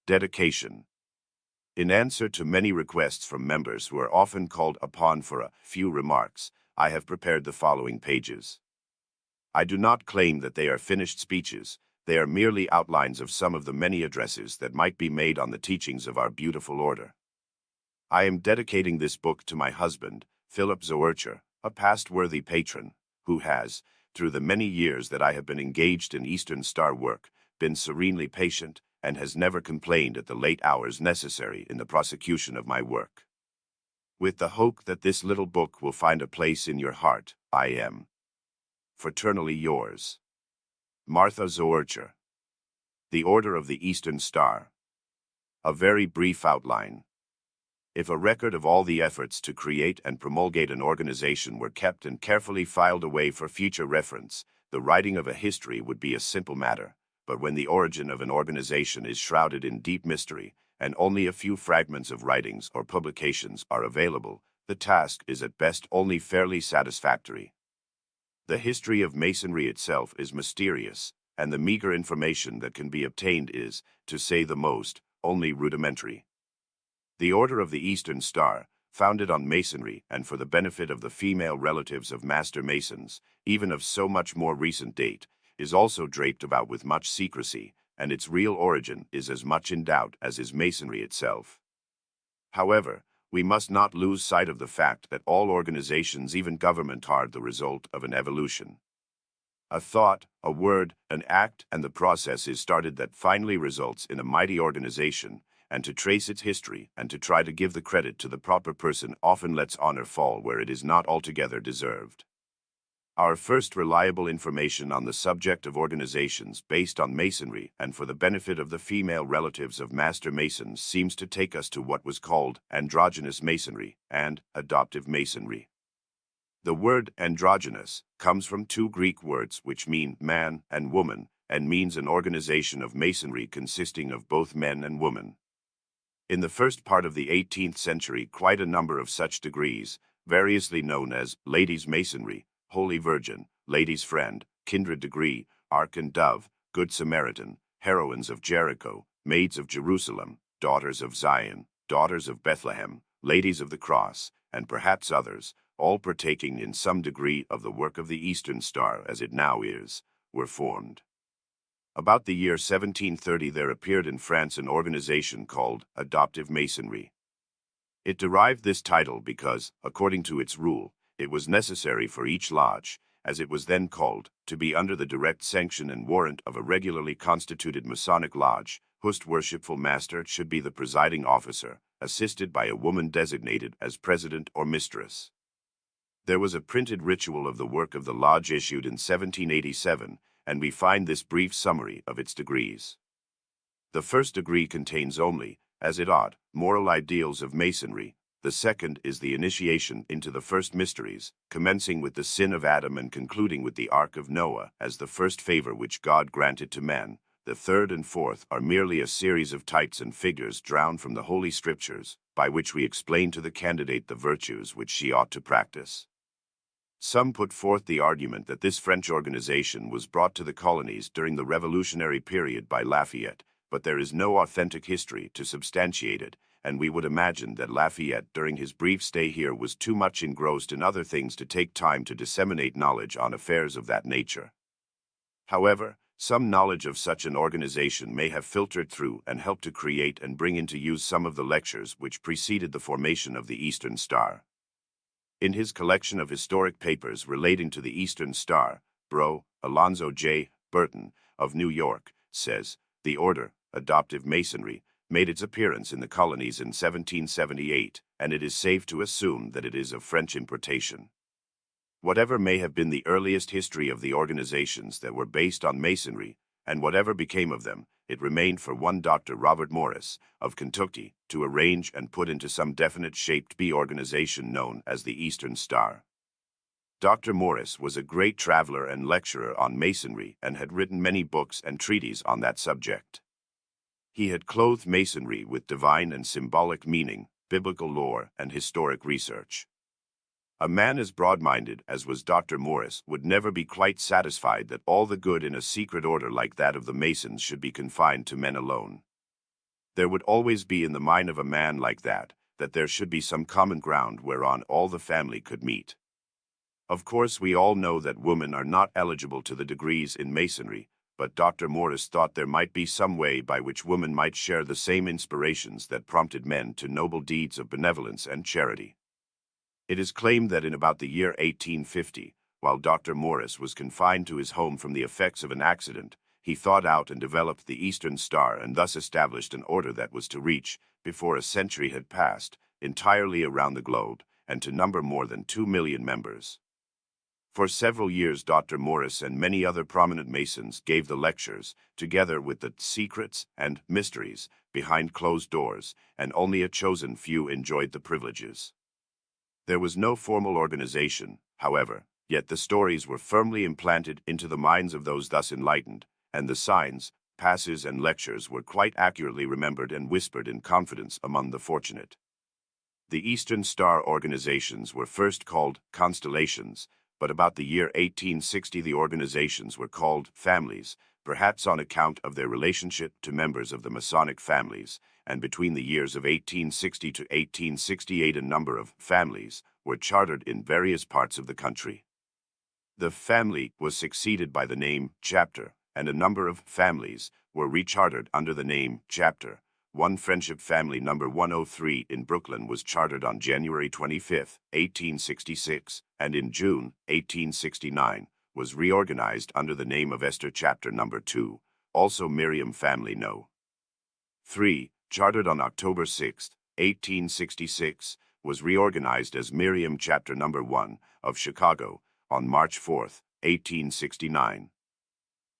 Dedication. In answer to many requests from members who are often called upon for a few remarks, I have prepared the following pages. I do not claim that they are finished speeches. They are merely outlines of some of the many addresses that might be made on the teachings of our beautiful order. I am dedicating this book to my husband, Philip Zoercher, a past worthy patron, who has, through the many years that I have been engaged in Eastern Star work, been serenely patient and has never complained at the late hours necessary in the prosecution of my work. With the hope that this little book will find a place in your heart, I am fraternally yours, Martha Zoercher. The Order of the Eastern Star. A very brief outline. If a record of all the efforts to create and promulgate an organization were kept and carefully filed away for future reference, the writing of a history would be a simple matter. But when the origin of an organization is shrouded in deep mystery, and only a few fragments of writings or publications are available, the task is at best only fairly satisfactory. The history of Masonry itself is mysterious, and the meager information that can be obtained is, to say the most, only rudimentary. The Order of the Eastern Star, founded on Masonry and for the benefit of the female relatives of Master Masons, even of so much more recent date, is also draped about with much secrecy, and its real origin is as much in doubt as is Masonry itself. However, we must not lose sight of the fact that all organizations, even government, are the result of an evolution. A thought, a word, an act, and the process is started that finally results in a mighty organization, and to trace its history and to try to give the credit to the proper person often lets honor fall where it is not altogether deserved. Our first reliable information on the subject of organizations based on Masonry and for the benefit of the female relatives of Master Masons seems to take us to what was called androgynous Masonry and adoptive Masonry. The word androgynous comes from two Greek words which mean man and woman and means an organization of Masonry consisting of both men and women. In the first part of the 18th century, quite a number of such degrees, variously known as Ladies' Masonry, Holy Virgin, Lady's Friend, Kindred Degree, Ark and Dove, Good Samaritan, Heroines of Jericho, Maids of Jerusalem, Daughters of Zion, Daughters of Bethlehem, Ladies of the Cross, and perhaps others, all partaking in some degree of the work of the Eastern Star as it now is, were formed. About the year 1730 there appeared in France an organization called Adoptive Masonry. It derived this title because, according to its rule, it was necessary for each lodge, as it was then called, to be under the direct sanction and warrant of a regularly constituted Masonic lodge, whose worshipful master should be the presiding officer, assisted by a woman designated as president or mistress. There was a printed ritual of the work of the lodge issued in 1787, and we find this brief summary of its degrees. The first degree contains only, as it ought, moral ideals of Masonry. The second is the initiation into the first mysteries, commencing with the sin of Adam and concluding with the Ark of Noah as the first favor which God granted to man. The third and fourth are merely a series of types and figures drawn from the Holy Scriptures, by which we explain to the candidate the virtues which she ought to practice. Some put forth the argument that this French organization was brought to the colonies during the Revolutionary period by Lafayette, but there is no authentic history to substantiate it, and we would imagine that Lafayette during his brief stay here was too much engrossed in other things to take time to disseminate knowledge on affairs of that nature. However, some knowledge of such an organization may have filtered through and helped to create and bring into use some of the lectures which preceded the formation of the Eastern Star. In his collection of historic papers relating to the Eastern Star, Bro. Alonzo J. Burton, of New York, says, "The order, Adoptive Masonry, made its appearance in the colonies in 1778, and it is safe to assume that it is of French importation. Whatever may have been the earliest history of the organizations that were based on Masonry, and whatever became of them, it remained for one Dr. Robert Morris, of Kentucky, to arrange and put into some definite shape to be organization known as the Eastern Star." Dr. Morris was a great traveler and lecturer on Masonry and had written many books and treatises on that subject. He had clothed Masonry with divine and symbolic meaning, biblical lore, and historic research. A man as broad-minded as was Dr. Morris would never be quite satisfied that all the good in a secret order like that of the Masons should be confined to men alone. There would always be in the mind of a man like that there should be some common ground whereon all the family could meet. Of course, we all know that women are not eligible to the degrees in Masonry, but Dr. Morris thought there might be some way by which women might share the same inspirations that prompted men to noble deeds of benevolence and charity. It is claimed that in about the year 1850, while Dr. Morris was confined to his home from the effects of an accident, he thought out and developed the Eastern Star and thus established an order that was to reach, before a century had passed, entirely around the globe, and to number more than 2 million members. For several years, Dr. Morris and many other prominent Masons gave the lectures, together with the secrets and mysteries behind closed doors, and only a chosen few enjoyed the privileges. There was no formal organization, however, yet the stories were firmly implanted into the minds of those thus enlightened, and the signs, passes, and lectures were quite accurately remembered and whispered in confidence among the fortunate. The Eastern Star organizations were first called constellations, but about the year 1860 the organizations were called families, perhaps on account of their relationship to members of the Masonic families, and between the years of 1860 to 1868 a number of families were chartered in various parts of the country. The family was succeeded by the name chapter, and a number of families were rechartered under the name chapter. One Friendship Family number 103 in Brooklyn was chartered on January 25, 1866, and in June 1869 was reorganized under the name of Esther Chapter number 2, also Miriam Family No. 3, chartered on October 6, 1866, was reorganized as Miriam Chapter number 1 of Chicago on March 4, 1869.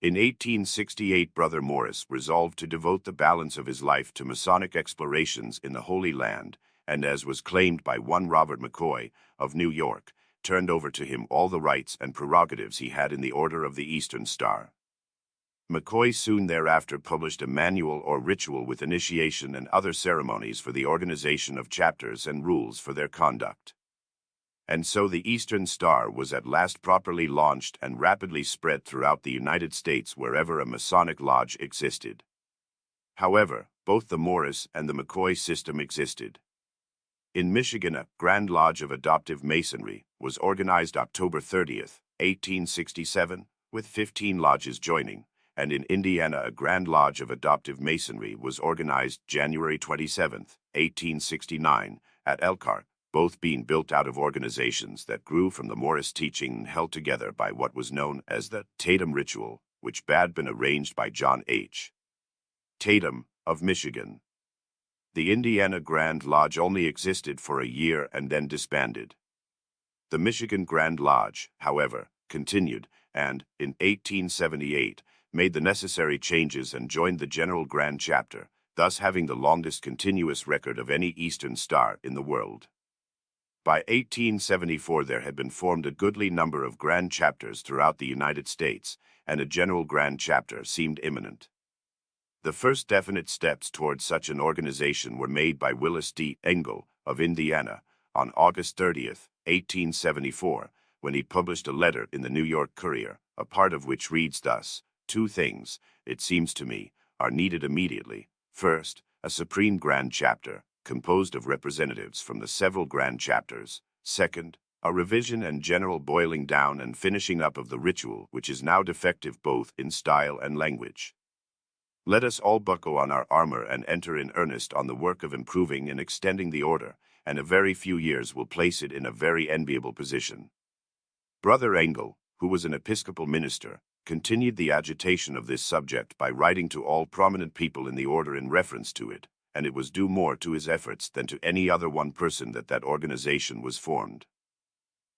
In 1868, Brother Morris resolved to devote the balance of his life to Masonic explorations in the Holy Land, and as was claimed by one Robert McCoy of New York, turned over to him all the rights and prerogatives he had in the Order of the Eastern Star. McCoy soon thereafter published a manual or ritual with initiation and other ceremonies for the organization of chapters and rules for their conduct. And so the Eastern Star was at last properly launched and rapidly spread throughout the United States wherever a Masonic lodge existed. However, both the Morris and the McCoy system existed. In Michigan, a Grand Lodge of Adoptive Masonry was organized October 30, 1867, with 15 lodges joining, and in Indiana a Grand Lodge of Adoptive Masonry was organized January 27, 1869, at Elkhart, both being built out of organizations that grew from the Morris teaching and held together by what was known as the Tatum Ritual, which had been arranged by John H. Tatum of Michigan. The Indiana Grand Lodge only existed for a year and then disbanded. The Michigan Grand Lodge, however, continued and, in 1878, made the necessary changes and joined the General Grand Chapter, thus having the longest continuous record of any Eastern Star in the world. By 1874 there had been formed a goodly number of grand chapters throughout the United States, and a general grand chapter seemed imminent. The first definite steps towards such an organization were made by Willis D. Engel of Indiana on August 30, 1874, when he published a letter in the New York Courier, a part of which reads thus: "Two things, it seems to me, are needed immediately. First, a supreme grand chapter, composed of representatives from the several grand chapters. Second, a revision and general boiling down and finishing up of the ritual which is now defective both in style and language. Let us all buckle on our armor and enter in earnest on the work of improving and extending the order, and a very few years will place it in a very enviable position." Brother Engel, who was an Episcopal minister, continued the agitation of this subject by writing to all prominent people in the order in reference to it, and it was due more to his efforts than to any other one person that organization was formed.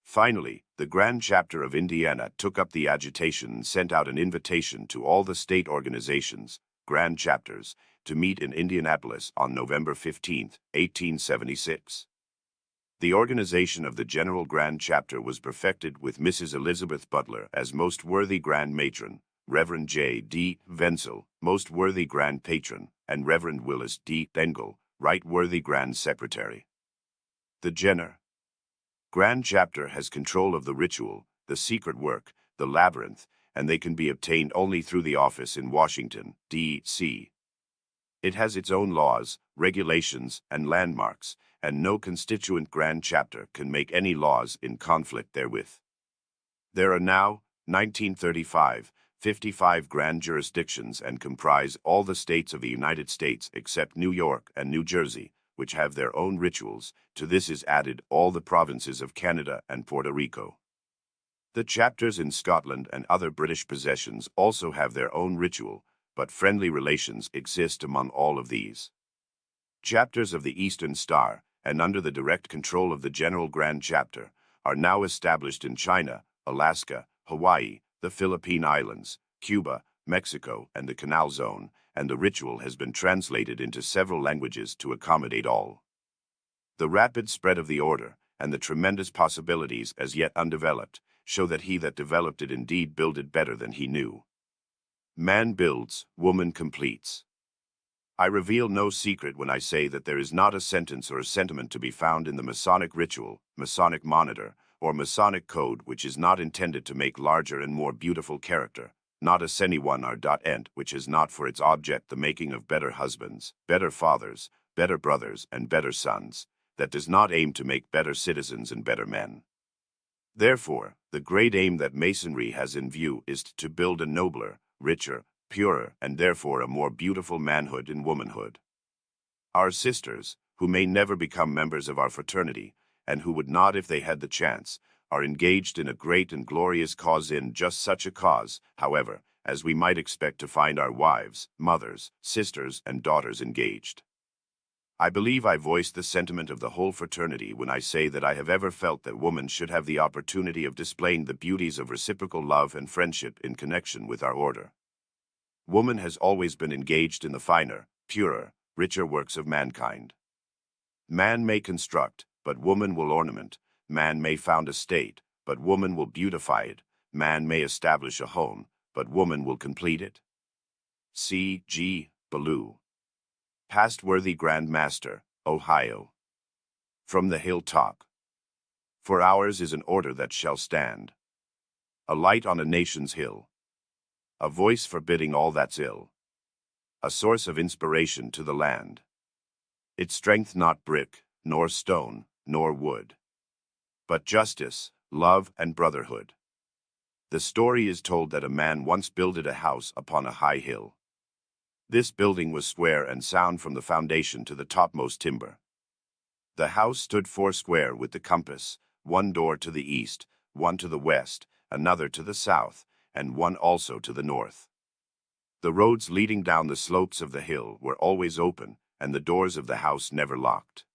Finally, the Grand Chapter of Indiana took up the agitation and sent out an invitation to all the state organizations, grand chapters, to meet in Indianapolis on November 15, 1876. The organization of the General Grand Chapter was perfected with Mrs. Elizabeth Butler as Most Worthy Grand Matron, Reverend J. D. Wenzel, Most Worthy Grand Patron, and Reverend Willis D. Engel, Right Worthy Grand Secretary. The Jenner Grand Chapter has control of the ritual, the secret work, the labyrinth, and they can be obtained only through the office in Washington, D.C. It has its own laws, regulations, and landmarks, and no constituent grand chapter can make any laws in conflict therewith. There are now, 1935, 55 grand jurisdictions and comprise all the states of the United States except New York and New Jersey, which have their own rituals. To this is added all the provinces of Canada and Puerto Rico. The chapters in Scotland and other British possessions also have their own ritual, but friendly relations exist among all of these. Chapters of the Eastern Star, and under the direct control of the General Grand Chapter, are now established in China, Alaska, Hawaii, the Philippine Islands, Cuba, Mexico, and the Canal Zone, and the ritual has been translated into several languages to accommodate all. The rapid spread of the order, and the tremendous possibilities as yet undeveloped, show that he that developed it indeed builded better than he knew. Man builds, woman completes. I reveal no secret when I say that there is not a sentence or a sentiment to be found in the Masonic ritual, Masonic monitor, or Masonic code which is not intended to make larger and more beautiful character, not a seni one or .ent which is not for its object the making of better husbands, better fathers, better brothers, and better sons, that does not aim to make better citizens and better men. Therefore, the great aim that Masonry has in view is to build a nobler, richer, purer, and therefore a more beautiful manhood and womanhood. Our sisters, who may never become members of our fraternity, and who would not if they had the chance, are engaged in a great and glorious cause in just such a cause, however, as we might expect to find our wives, mothers, sisters, and daughters engaged. I believe I voiced the sentiment of the whole fraternity when I say that I have ever felt that woman should have the opportunity of displaying the beauties of reciprocal love and friendship in connection with our order. Woman has always been engaged in the finer, purer, richer works of mankind. Man may construct, but woman will ornament. Man may found a state, but woman will beautify it. Man may establish a home, but woman will complete it. C. G. Ballou. Past Worthy Grand Master, Ohio. From the hilltop. For ours is an order that shall stand. A light on a nation's hill. A voice forbidding all that's ill. A source of inspiration to the land. Its strength not brick, nor stone, nor wood, but justice, love, and brotherhood. The story is told that a man once builded a house upon a high hill. This building was square and sound from the foundation to the topmost timber. The house stood foursquare with the compass, one door to the east, one to the west, another to the south, and one also to the north. The roads leading down the slopes of the hill were always open, and the doors of the house never locked.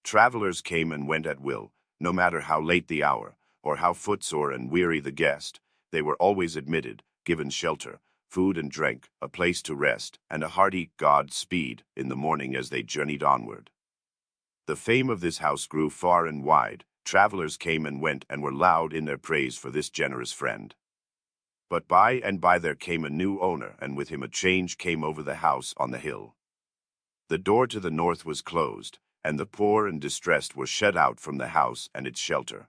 Travelers came and went at will, no matter how late the hour, or how footsore and weary the guest. They were always admitted, given shelter, food and drink, a place to rest, and a hearty God-speed in the morning as they journeyed onward. The fame of this house grew far and wide. Travelers came and went and were loud in their praise for this generous friend. But by and by there came a new owner, and with him a change came over the house on the hill. The door to the north was closed, and the poor and distressed were shut out from the house and its shelter.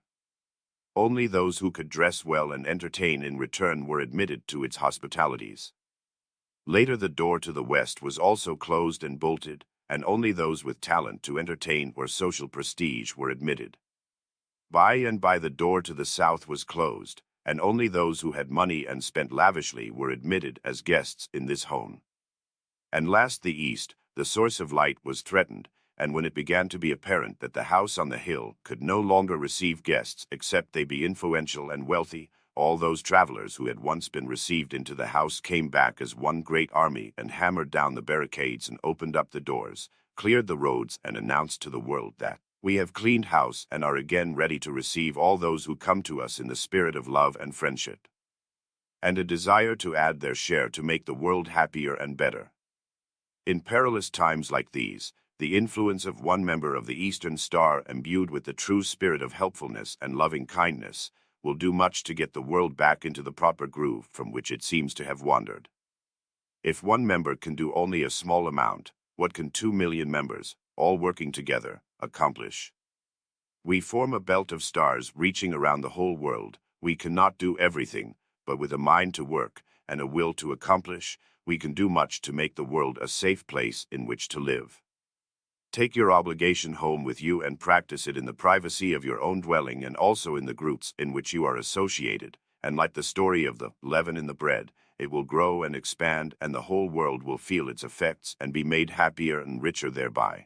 Only those who could dress well and entertain in return were admitted to its hospitalities. Later the door to the west was also closed and bolted, and only those with talent to entertain or social prestige were admitted. By and by the door to the south was closed, and only those who had money and spent lavishly were admitted as guests in this home. And last the east, the source of light, was threatened, and when it began to be apparent that the house on the hill could no longer receive guests except they be influential and wealthy, all those travelers who had once been received into the house came back as one great army and hammered down the barricades and opened up the doors, cleared the roads, and announced to the world that we have cleaned house and are again ready to receive all those who come to us in the spirit of love and friendship, and a desire to add their share to make the world happier and better. In perilous times like these, the influence of one member of the Eastern Star, imbued with the true spirit of helpfulness and loving kindness, will do much to get the world back into the proper groove from which it seems to have wandered. If one member can do only a small amount, what can 2 million members, all working together, accomplish? We form a belt of stars reaching around the whole world. We cannot do everything, but with a mind to work and a will to accomplish, we can do much to make the world a safe place in which to live. Take your obligation home with you and practice it in the privacy of your own dwelling and also in the groups in which you are associated, and like the story of the leaven in the bread, it will grow and expand, and the whole world will feel its effects and be made happier and richer thereby.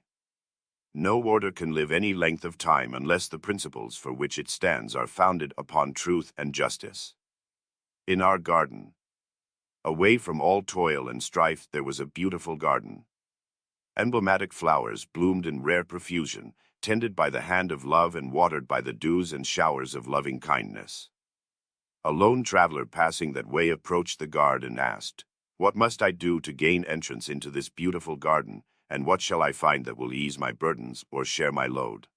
No order can live any length of time unless the principles for which it stands are founded upon truth and justice. In our garden, away from all toil and strife, there was a beautiful garden. Emblematic flowers bloomed in rare profusion, tended by the hand of love and watered by the dews and showers of loving kindness. A lone traveler passing that way approached the guard and asked, "What must I do to gain entrance into this beautiful garden, and what shall I find that will ease my burdens or share my load?"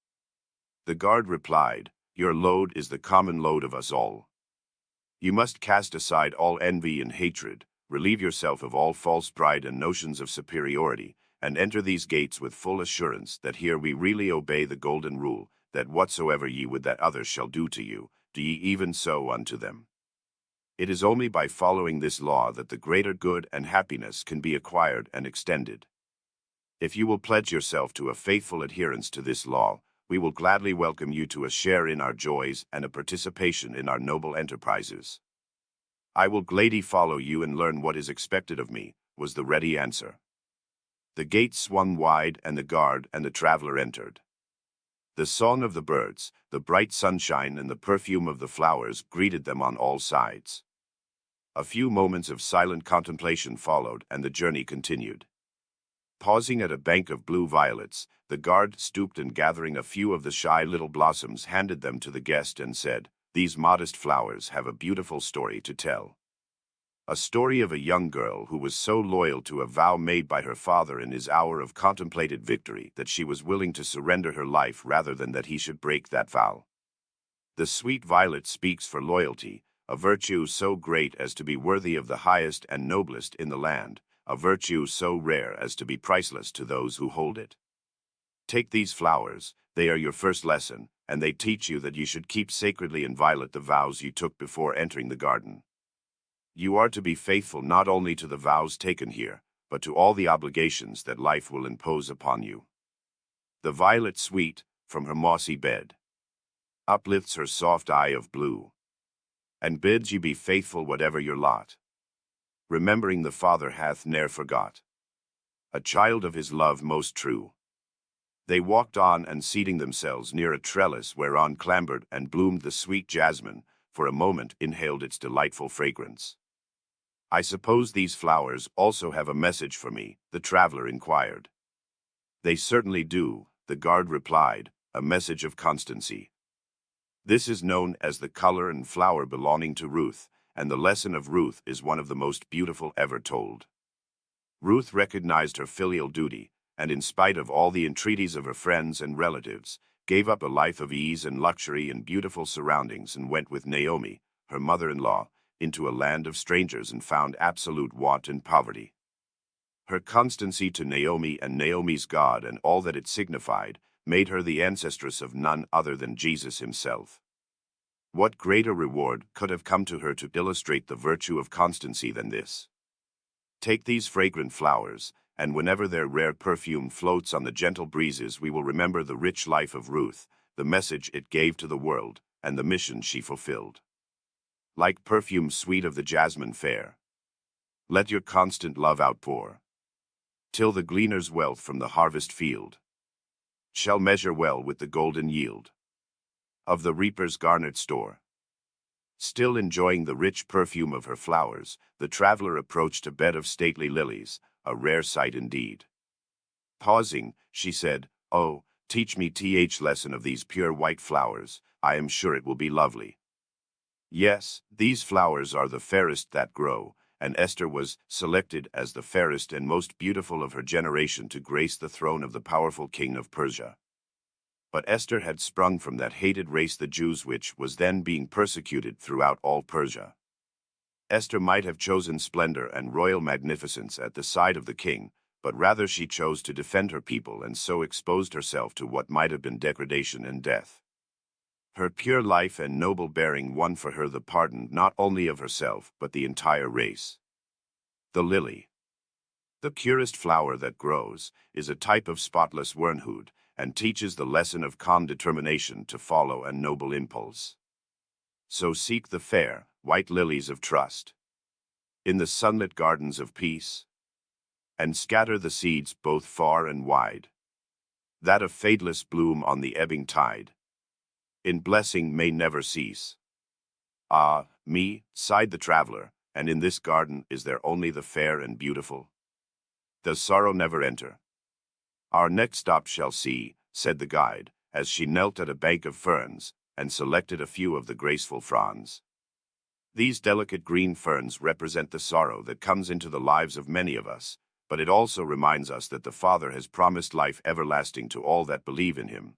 The guard replied, "Your load is the common load of us all. You must cast aside all envy and hatred, relieve yourself of all false pride and notions of superiority, and enter these gates with full assurance that here we really obey the golden rule, that whatsoever ye would that others shall do to you, do ye even so unto them. It is only by following this law that the greater good and happiness can be acquired and extended. If you will pledge yourself to a faithful adherence to this law, we will gladly welcome you to a share in our joys and a participation in our noble enterprises." "I will gladly follow you and learn what is expected of me," was the ready answer. The gates swung wide, and the guard and the traveler entered. The song of the birds, the bright sunshine, and the perfume of the flowers greeted them on all sides. A few moments of silent contemplation followed, and the journey continued. Pausing at a bank of blue violets, the guard stooped and gathering a few of the shy little blossoms handed them to the guest and said, "These modest flowers have a beautiful story to tell. A story of a young girl who was so loyal to a vow made by her father in his hour of contemplated victory that she was willing to surrender her life rather than that he should break that vow. The sweet violet speaks for loyalty, a virtue so great as to be worthy of the highest and noblest in the land, a virtue so rare as to be priceless to those who hold it. Take these flowers, they are your first lesson, and they teach you that you should keep sacredly inviolate the vows you took before entering the garden. You are to be faithful not only to the vows taken here, but to all the obligations that life will impose upon you. The violet sweet, from her mossy bed, uplifts her soft eye of blue, and bids you be faithful whatever your lot. Remembering the Father hath ne'er forgot, a child of his love most true." They walked on, and seating themselves near a trellis whereon clambered and bloomed the sweet jasmine, for a moment inhaled its delightful fragrance. "I suppose these flowers also have a message for me?" the traveler inquired. "They certainly do," the guard replied, "a message of constancy. This is known as the color and flower belonging to Ruth, and the lesson of Ruth is one of the most beautiful ever told. Ruth recognized her filial duty, and in spite of all the entreaties of her friends and relatives, gave up a life of ease and luxury and beautiful surroundings and went with Naomi, her mother-in-law, into a land of strangers and found absolute want and poverty. Her constancy to Naomi and Naomi's God and all that it signified made her the ancestress of none other than Jesus himself. What greater reward could have come to her to illustrate the virtue of constancy than this? Take these fragrant flowers, and whenever their rare perfume floats on the gentle breezes, we will remember the rich life of Ruth, the message it gave to the world, and the mission she fulfilled. Like perfume sweet of the jasmine fair, let your constant love outpour, till the gleaner's wealth from the harvest field shall measure well with the golden yield of the reaper's garnered store." Still enjoying the rich perfume of her flowers, the traveler approached a bed of stately lilies, a rare sight indeed. Pausing, she said, "Oh, teach me lesson of these pure white flowers, I am sure it will be lovely." Yes, these flowers are the fairest that grow, and Esther was selected as the fairest and most beautiful of her generation to grace the throne of the powerful king of Persia. But Esther had sprung from that hated race, the Jews, which was then being persecuted throughout all Persia. Esther might have chosen splendor and royal magnificence at the side of the king, but rather she chose to defend her people and so exposed herself to what might have been degradation and death. Her pure life and noble bearing won for her the pardon not only of herself but the entire race. The lily, The purest flower that grows is a type of spotless womanhood and teaches the lesson of calm determination to follow a noble impulse. So seek the fair, white lilies of trust in the sunlit gardens of peace, and scatter the seeds both far and wide, that of fadeless bloom on the ebbing tide, in blessing may never cease. Ah, me, sighed the traveler, and in this garden is there only the fair and beautiful? Does sorrow never enter? Our next stop shall see, said the guide, as she knelt at a bank of ferns and selected a few of the graceful fronds. These delicate green ferns represent the sorrow that comes into the lives of many of us, but it also reminds us that the Father has promised life everlasting to all that believe in him.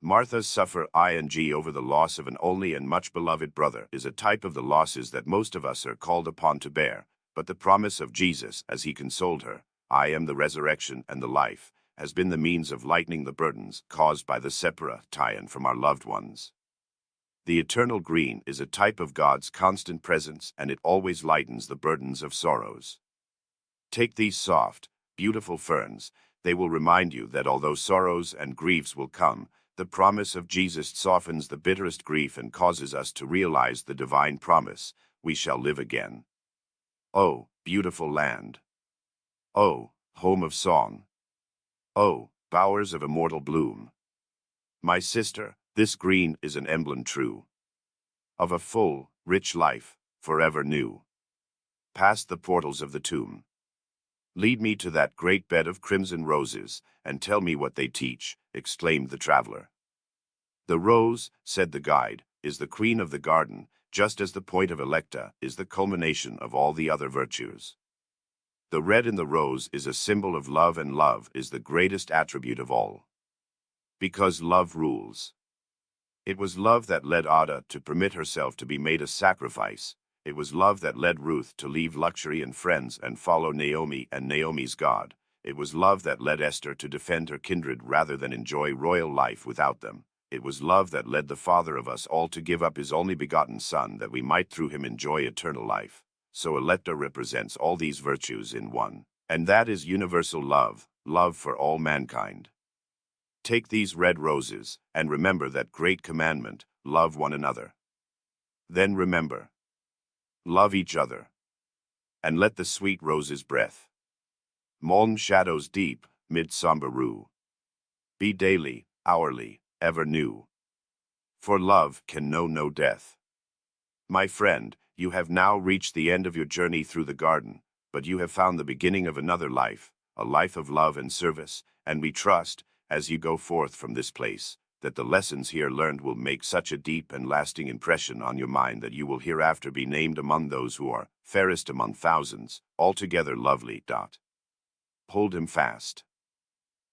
Martha's suffer ing over the loss of an only and much beloved brother is a type of the losses that most of us are called upon to bear, but the promise of Jesus as he consoled her, I am the resurrection and the life, has been the means of lightening the burdens caused by the separation from our loved ones. The eternal green is a type of God's constant presence, and it always lightens the burdens of sorrows. Take these soft, beautiful ferns. They will remind you that although sorrows and griefs will come, the promise of Jesus softens the bitterest grief and causes us to realize the divine promise, we shall live again. Oh, beautiful land! Oh, home of song! Oh, bowers of immortal bloom! My sister, this green is an emblem true of a full, rich life, forever new. Past the portals of the tomb. Lead me to that great bed of crimson roses, and tell me what they teach, exclaimed the traveler. The rose, said the guide, is the queen of the garden, just as the point of Electa is the culmination of all the other virtues. The red in the rose is a symbol of love, and love is the greatest attribute of all. Because love rules. It was love that led Ada to permit herself to be made a sacrifice. It was love that led Ruth to leave luxury and friends and follow Naomi and Naomi's God. It was love that led Esther to defend her kindred rather than enjoy royal life without them. It was love that led the Father of us all to give up his only begotten Son that we might through him enjoy eternal life. So Electa represents all these virtues in one, and that is universal love, love for all mankind. Take these red roses, and remember that great commandment, love one another. Then remember, love each other, and let the sweet rose's breath mourn shadows deep, mid somber rue. Be daily, hourly, ever new. For love can know no death. My friend, you have now reached the end of your journey through the garden, but you have found the beginning of another life, a life of love and service, and we trust, as you go forth from this place, that the lessons here learned will make such a deep and lasting impression on your mind that you will hereafter be named among those who are fairest among thousands, altogether lovely. Hold him fast.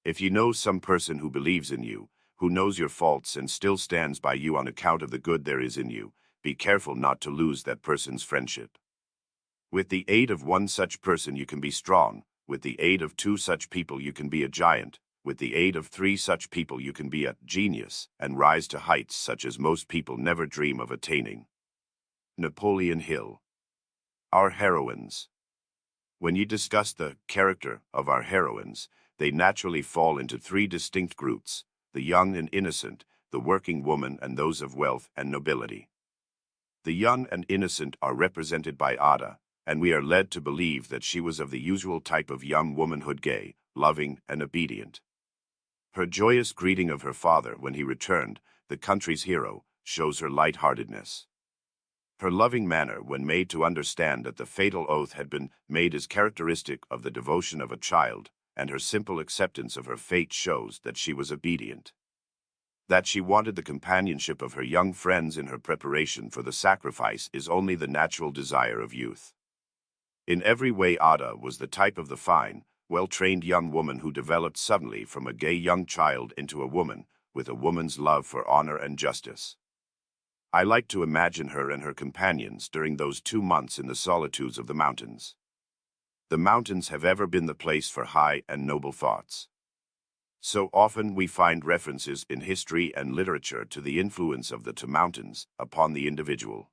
If you know some person who believes in you, who knows your faults and still stands by you on account of the good there is in you, be careful not to lose that person's friendship. With the aid of one such person you can be strong, with the aid of two such people you can be a giant, with the aid of three such people you can be a genius, and rise to heights such as most people never dream of attaining. Napoleon Hill. Our heroines. When you discuss the character of our heroines, they naturally fall into three distinct groups: the young and innocent, the working woman, and those of wealth and nobility. The young and innocent are represented by Ada, and we are led to believe that she was of the usual type of young womanhood, gay, loving, and obedient. Her joyous greeting of her father when he returned, the country's hero, shows her light-heartedness. Her loving manner when made to understand that the fatal oath had been made is characteristic of the devotion of a child, and her simple acceptance of her fate shows that she was obedient. That she wanted the companionship of her young friends in her preparation for the sacrifice is only the natural desire of youth. In every way Ada was the type of the fine, well-trained young woman who developed suddenly from a gay young child into a woman, with a woman's love for honor and justice. I like to imagine her and her companions during those 2 months in the solitudes of the mountains. The mountains have ever been the place for high and noble thoughts. So often we find references in history and literature to the influence of the mountains upon the individual.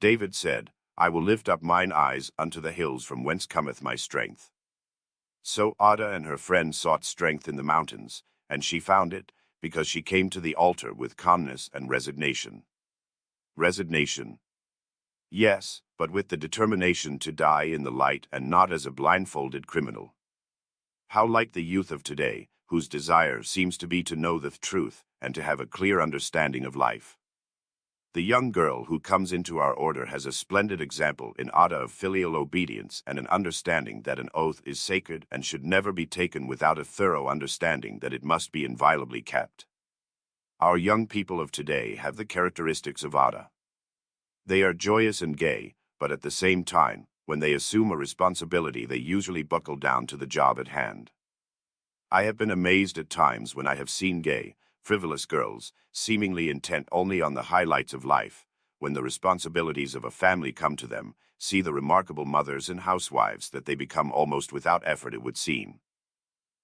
David said, I will lift up mine eyes unto the hills from whence cometh my strength. So Ada and her friend sought strength in the mountains, and she found it, because she came to the altar with calmness and resignation. Resignation. Yes, but with the determination to die in the light and not as a blindfolded criminal. How like the youth of today, whose desire seems to be to know the truth and to have a clear understanding of life. The young girl who comes into our order has a splendid example in Ada of filial obedience and an understanding that an oath is sacred and should never be taken without a thorough understanding that it must be inviolably kept. Our young people of today have the characteristics of Ada. They are joyous and gay, but at the same time, when they assume a responsibility, they usually buckle down to the job at hand. I have been amazed at times when I have seen gay, frivolous girls, seemingly intent only on the highlights of life, when the responsibilities of a family come to them, see the remarkable mothers and housewives that they become almost without effort, it would seem.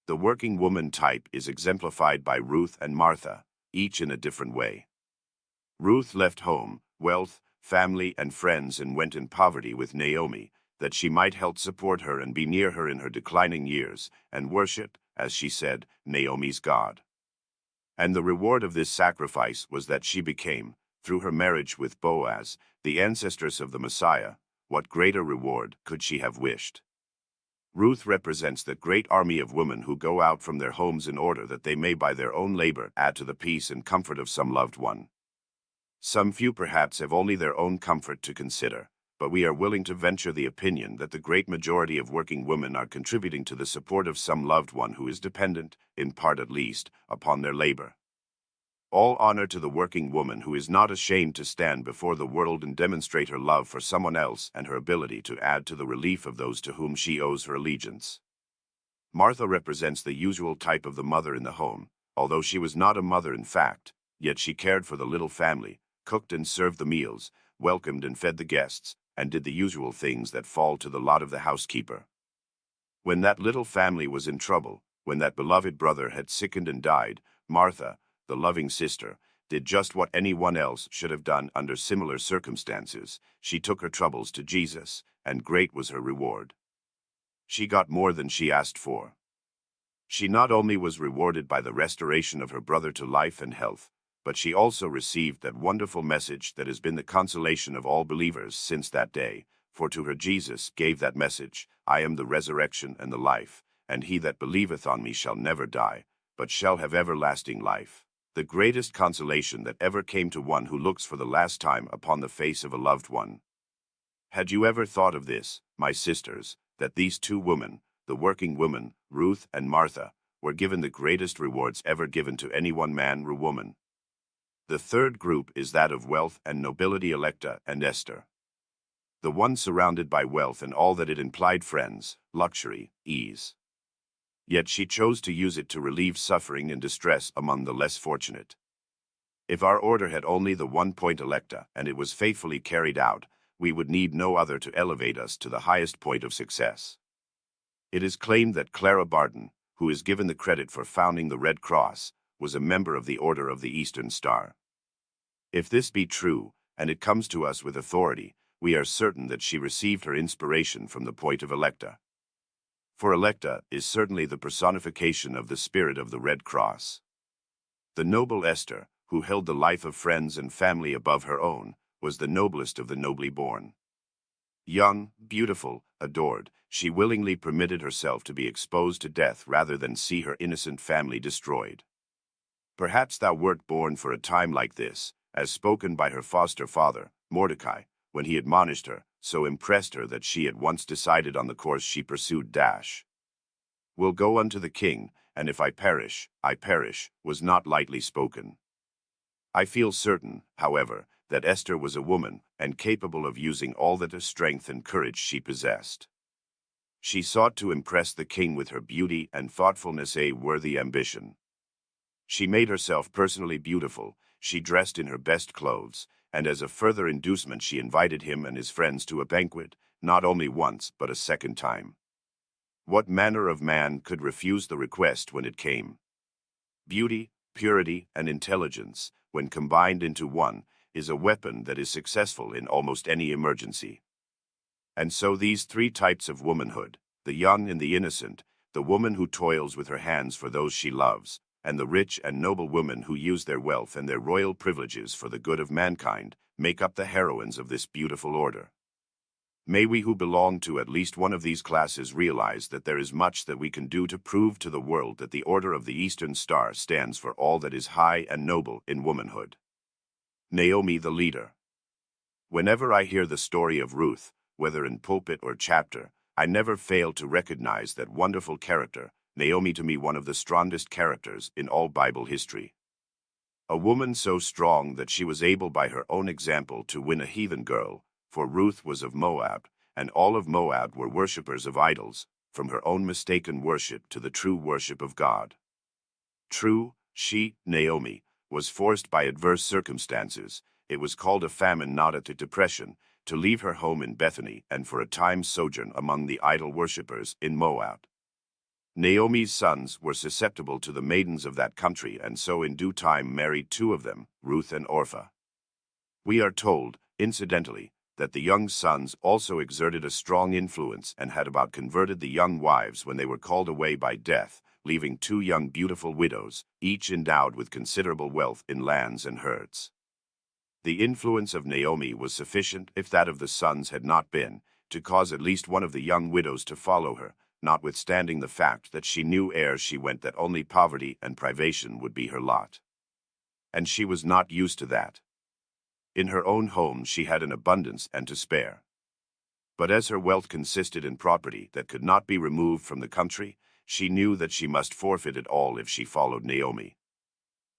The working woman type is exemplified by Ruth and Martha, each in a different way. Ruth left home, wealth, family, and friends and went in poverty with Naomi, that she might help support her and be near her in her declining years, and worship, as she said, Naomi's God. And the reward of this sacrifice was that she became, through her marriage with Boaz, the ancestress of the Messiah. What greater reward could she have wished? Ruth represents the great army of women who go out from their homes in order that they may by their own labor add to the peace and comfort of some loved one. Some few perhaps have only their own comfort to consider, but we are willing to venture the opinion that the great majority of working women are contributing to the support of some loved one who is dependent, in part at least, upon their labor. All honor to the working woman who is not ashamed to stand before the world and demonstrate her love for someone else and her ability to add to the relief of those to whom she owes her allegiance. Martha represents the usual type of the mother in the home, although she was not a mother in fact, yet she cared for the little family, cooked and served the meals, welcomed and fed the guests, and did the usual things that fall to the lot of the housekeeper. When that little family was in trouble, when that beloved brother had sickened and died, Martha, the loving sister, did just what anyone else should have done under similar circumstances. She took her troubles to Jesus, and great was her reward. She got more than she asked for. She not only was rewarded by the restoration of her brother to life and health, but she also received that wonderful message that has been the consolation of all believers since that day, for to her Jesus gave that message, I am the resurrection and the life, and he that believeth on me shall never die, but shall have everlasting life. The greatest consolation that ever came to one who looks for the last time upon the face of a loved one. Had you ever thought of this, my sisters, that these two women, the working women, Ruth and Martha, were given the greatest rewards ever given to any one man or woman? The third group is that of wealth and nobility, Electa and Esther. The one surrounded by wealth and all that it implied, friends, luxury, ease. Yet she chose to use it to relieve suffering and distress among the less fortunate. If our order had only the one point, Electa, and it was faithfully carried out, we would need no other to elevate us to the highest point of success. It is claimed that Clara Barton, who is given the credit for founding the Red Cross, was a member of the Order of the Eastern Star. If this be true, and it comes to us with authority, we are certain that she received her inspiration from the point of Electa. For Electa is certainly the personification of the spirit of the Red Cross. The noble Esther, who held the life of friends and family above her own, was the noblest of the nobly born. Young, beautiful, adored, she willingly permitted herself to be exposed to death rather than see her innocent family destroyed. Perhaps thou wert born for a time like this, as spoken by her foster father, Mordecai, when he admonished her, so impressed her that she at once decided on the course she pursued. Will go unto the king, and if I perish, was not lightly spoken. I feel certain, however, that Esther was a woman, and capable of using all that strength and courage she possessed. She sought to impress the king with her beauty and thoughtfulness, a worthy ambition. She made herself personally beautiful, she dressed in her best clothes, and as a further inducement she invited him and his friends to a banquet, not only once but a second time. What manner of man could refuse the request when it came? Beauty, purity, and intelligence, when combined into one, is a weapon that is successful in almost any emergency. And so these three types of womanhood, the young and the innocent, the woman who toils with her hands for those she loves, and the rich and noble women who use their wealth and their royal privileges for the good of mankind, make up the heroines of this beautiful order. May we who belong to at least one of these classes realize that there is much that we can do to prove to the world that the Order of the Eastern Star stands for all that is high and noble in womanhood. Naomi the Leader. Whenever I hear the story of Ruth, whether in pulpit or chapter, I never fail to recognize that wonderful character, Naomi, to me one of the strongest characters in all Bible history. A woman so strong that she was able by her own example to win a heathen girl, for Ruth was of Moab, and all of Moab were worshippers of idols, from her own mistaken worship to the true worship of God. True, she, Naomi, was forced by adverse circumstances, it was called a famine, not a depression, to leave her home in Bethany and for a time sojourn among the idol worshippers in Moab. Naomi's sons were susceptible to the maidens of that country, and so in due time married two of them, Ruth and Orpah. We are told, incidentally, that the young sons also exerted a strong influence and had about converted the young wives when they were called away by death, leaving two young beautiful widows, each endowed with considerable wealth in lands and herds. The influence of Naomi was sufficient, if that of the sons had not been, to cause at least one of the young widows to follow her, notwithstanding the fact that she knew ere she went that only poverty and privation would be her lot. And she was not used to that. In her own home she had an abundance and to spare. But as her wealth consisted in property that could not be removed from the country, she knew that she must forfeit it all if she followed Naomi.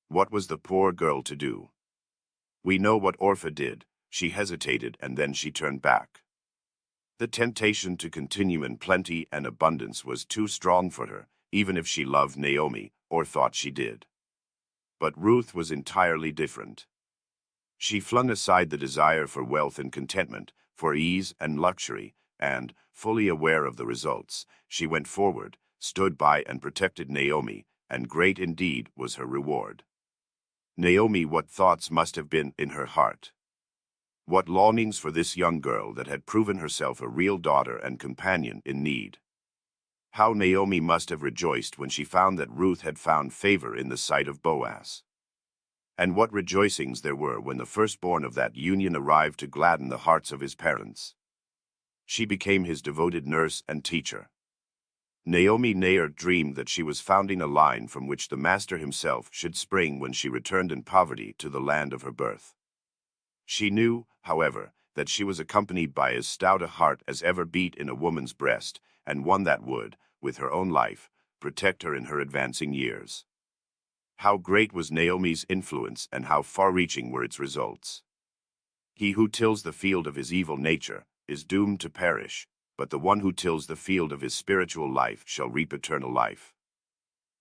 What was the poor girl to do? We know what Orpah did. She hesitated and then she turned back. The temptation to continue in plenty and abundance was too strong for her, even if she loved Naomi, or thought she did. But Ruth was entirely different. She flung aside the desire for wealth and contentment, for ease and luxury, and, fully aware of the results, she went forward, stood by and protected Naomi, and great indeed was her reward. Naomi, what thoughts must have been in her heart! What longings for this young girl that had proven herself a real daughter and companion in need! How Naomi must have rejoiced when she found that Ruth had found favor in the sight of Boaz! And what rejoicings there were when the firstborn of that union arrived to gladden the hearts of his parents. She became his devoted nurse and teacher. Naomi ne'er dreamed that she was founding a line from which the Master himself should spring when she returned in poverty to the land of her birth. She knew, however, that she was accompanied by as stout a heart as ever beat in a woman's breast, and one that would, with her own life, protect her in her advancing years. How great was Naomi's influence and how far-reaching were its results. He who tills the field of his evil nature is doomed to perish, but the one who tills the field of his spiritual life shall reap eternal life.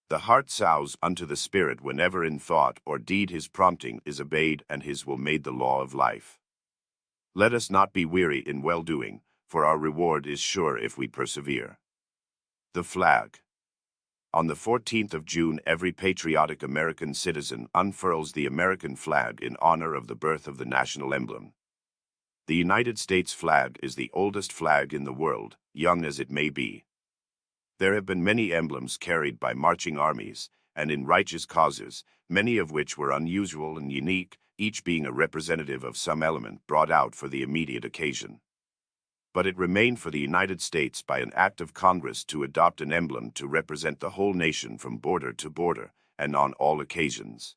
The heart sows unto the Spirit whenever in thought or deed his prompting is obeyed and his will made the law of life. Let us not be weary in well-doing, for our reward is sure if we persevere. The flag. On the 14th of June, every patriotic American citizen unfurls the American flag in honor of the birth of the national emblem. The United States flag is the oldest flag in the world, young as it may be. There have been many emblems carried by marching armies, and in righteous causes, many of which were unusual and unique, each being a representative of some element brought out for the immediate occasion. But it remained for the United States by an act of Congress to adopt an emblem to represent the whole nation from border to border, and on all occasions.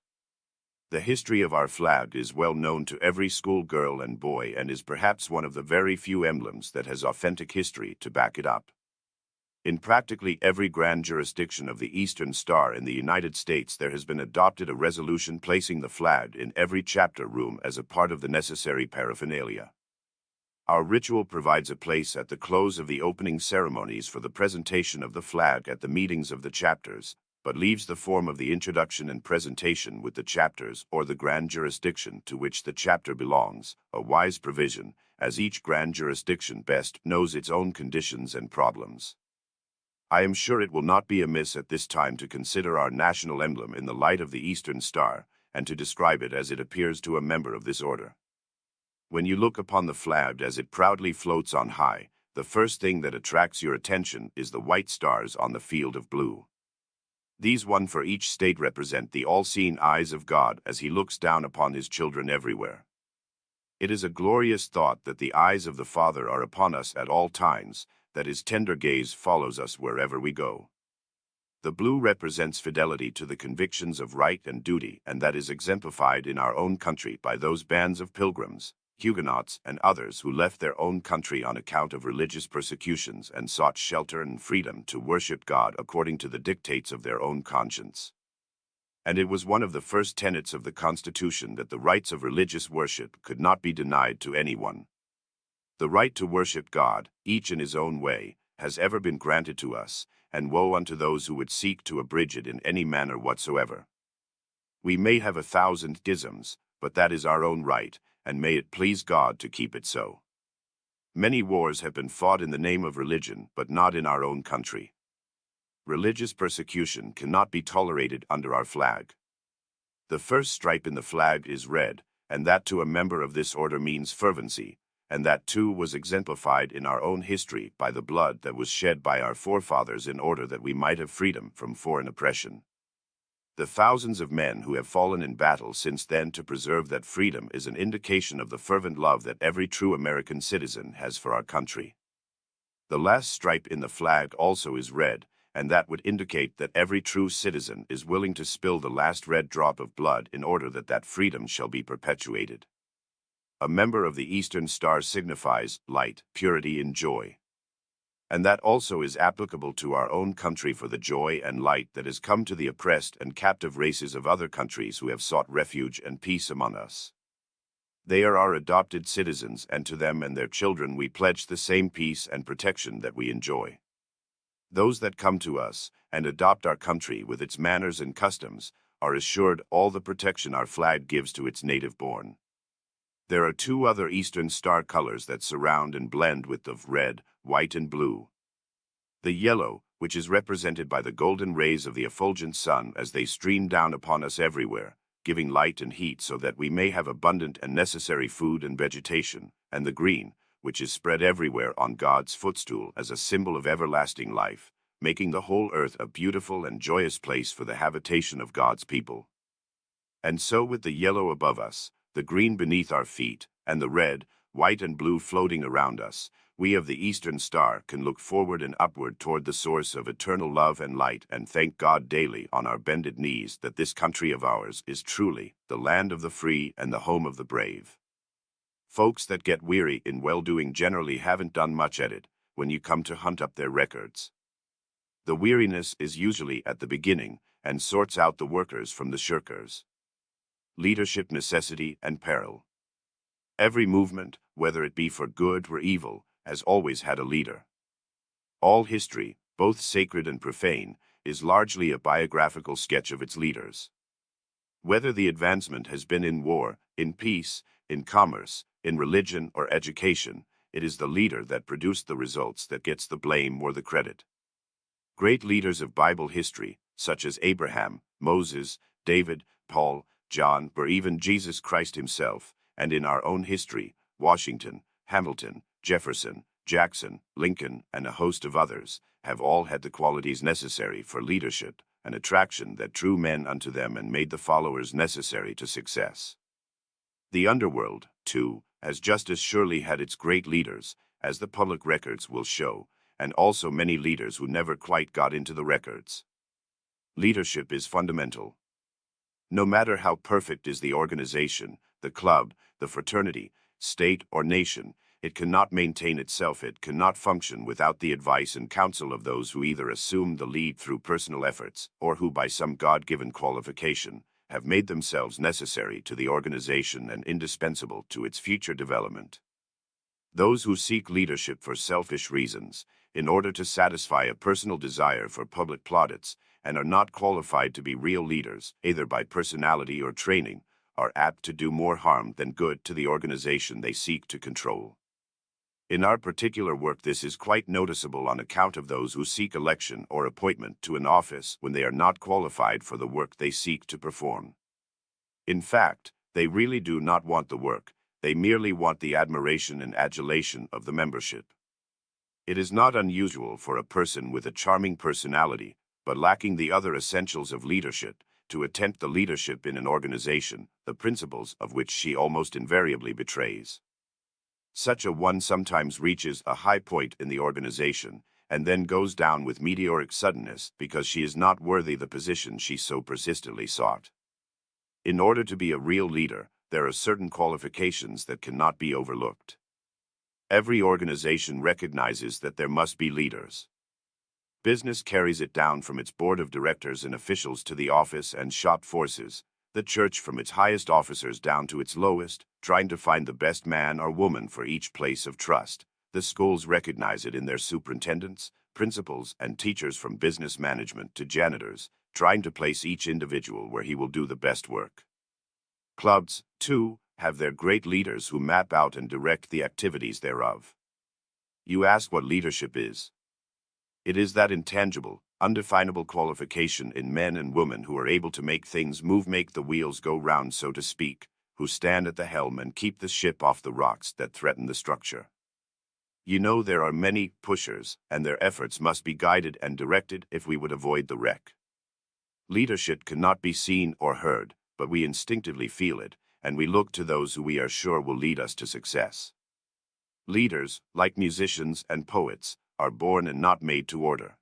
The history of our flag is well known to every school girl and boy and is perhaps one of the very few emblems that has authentic history to back it up. In practically every grand jurisdiction of the Eastern Star in the United States there has been adopted a resolution placing the flag in every chapter room as a part of the necessary paraphernalia. Our ritual provides a place at the close of the opening ceremonies for the presentation of the flag at the meetings of the chapters, but leaves the form of the introduction and presentation with the chapters or the grand jurisdiction to which the chapter belongs, a wise provision, as each grand jurisdiction best knows its own conditions and problems. I am sure it will not be amiss at this time to consider our national emblem in the light of the Eastern Star, and to describe it as it appears to a member of this order. When you look upon the flag as it proudly floats on high, The first thing that attracts your attention is the white stars on the field of blue. These one for each state represent the all-seeing eyes of God as he looks down upon his children everywhere. It is a glorious thought that the eyes of the Father are upon us at all times, that his tender gaze follows us wherever we go. The blue represents fidelity to the convictions of right and duty, and that is exemplified in our own country by those bands of pilgrims, Huguenots, and others who left their own country on account of religious persecutions and sought shelter and freedom to worship God according to the dictates of their own conscience. And it was one of the first tenets of the Constitution that the rights of religious worship could not be denied to anyone. The right to worship God, each in his own way, has ever been granted to us, and woe unto those who would seek to abridge it in any manner whatsoever. We may have 1,000 isms, but that is our own right, and may it please God to keep it so. Many wars have been fought in the name of religion, but not in our own country. Religious persecution cannot be tolerated under our flag. The first stripe in the flag is red, and that to a member of this order means fervency, and that too was exemplified in our own history by the blood that was shed by our forefathers in order that we might have freedom from foreign oppression. The thousands of men who have fallen in battle since then to preserve that freedom is an indication of the fervent love that every true American citizen has for our country. The last stripe in the flag also is red, and that would indicate that every true citizen is willing to spill the last red drop of blood in order that that freedom shall be perpetuated. A member of the Eastern Star signifies light, purity, and joy. And that also is applicable to our own country for the joy and light that has come to the oppressed and captive races of other countries who have sought refuge and peace among us. They are our adopted citizens, and to them and their children we pledge the same peace and protection that we enjoy. Those that come to us and adopt our country with its manners and customs are assured all the protection our flag gives to its native born. There are two other Eastern Star colors that surround and blend with the red, white, and blue. The yellow, which is represented by the golden rays of the effulgent sun as they stream down upon us everywhere, giving light and heat so that we may have abundant and necessary food and vegetation, and the green, which is spread everywhere on God's footstool as a symbol of everlasting life, making the whole earth a beautiful and joyous place for the habitation of God's people. And so with the yellow above us, the green beneath our feet, and the red, white, and blue floating around us, we of the Eastern Star can look forward and upward toward the source of eternal love and light and thank God daily on our bended knees that this country of ours is truly the land of the free and the home of the brave. Folks that get weary in well-doing generally haven't done much at it when you come to hunt up their records. The weariness is usually at the beginning and sorts out the workers from the shirkers. Leadership, necessity, and peril. Every movement, whether it be for good or evil, has always had a leader. All history, both sacred and profane, is largely a biographical sketch of its leaders. Whether the advancement has been in war, in peace, in commerce, in religion, or education, it is the leader that produced the results that gets the blame or the credit. Great leaders of Bible history, such as Abraham, Moses, David, Paul, John, or even Jesus Christ himself, and in our own history, Washington, Hamilton, Jefferson, Jackson, Lincoln, and a host of others, have all had the qualities necessary for leadership, an attraction that drew men unto them and made the followers necessary to success. The underworld, too, has just as surely had its great leaders, as the public records will show, and also many leaders who never quite got into the records. Leadership is fundamental. No matter how perfect is the organization, the club, the fraternity, state, or nation, it cannot maintain itself, it cannot function without the advice and counsel of those who either assume the lead through personal efforts, or who by some God-given qualification, have made themselves necessary to the organization and indispensable to its future development. Those who seek leadership for selfish reasons, in order to satisfy a personal desire for public plaudits, and are not qualified to be real leaders, either by personality or training, are apt to do more harm than good to the organization they seek to control. In our particular work, this is quite noticeable on account of those who seek election or appointment to an office when they are not qualified for the work they seek to perform. In fact, they really do not want the work, they merely want the admiration and adulation of the membership. It is not unusual for a person with a charming personality, but lacking the other essentials of leadership, to attempt the leadership in an organization, the principles of which she almost invariably betrays. Such a one sometimes reaches a high point in the organization, and then goes down with meteoric suddenness because she is not worthy the position she so persistently sought. In order to be a real leader, there are certain qualifications that cannot be overlooked. Every organization recognizes that there must be leaders. Business carries it down from its board of directors and officials to the office and shop forces, the church from its highest officers down to its lowest, trying to find the best man or woman for each place of trust. The schools recognize it in their superintendents, principals, and teachers from business management to janitors, trying to place each individual where he will do the best work. Clubs, too, have their great leaders who map out and direct the activities thereof. You ask what leadership is. It is that intangible, undefinable qualification in men and women who are able to make things move, make the wheels go round, so to speak, who stand at the helm and keep the ship off the rocks that threaten the structure. You know, there are many pushers, and their efforts must be guided and directed if we would avoid the wreck. Leadership cannot be seen or heard, but we instinctively feel it, and we look to those who we are sure will lead us to success. Leaders, like musicians and poets, are born and not made to order.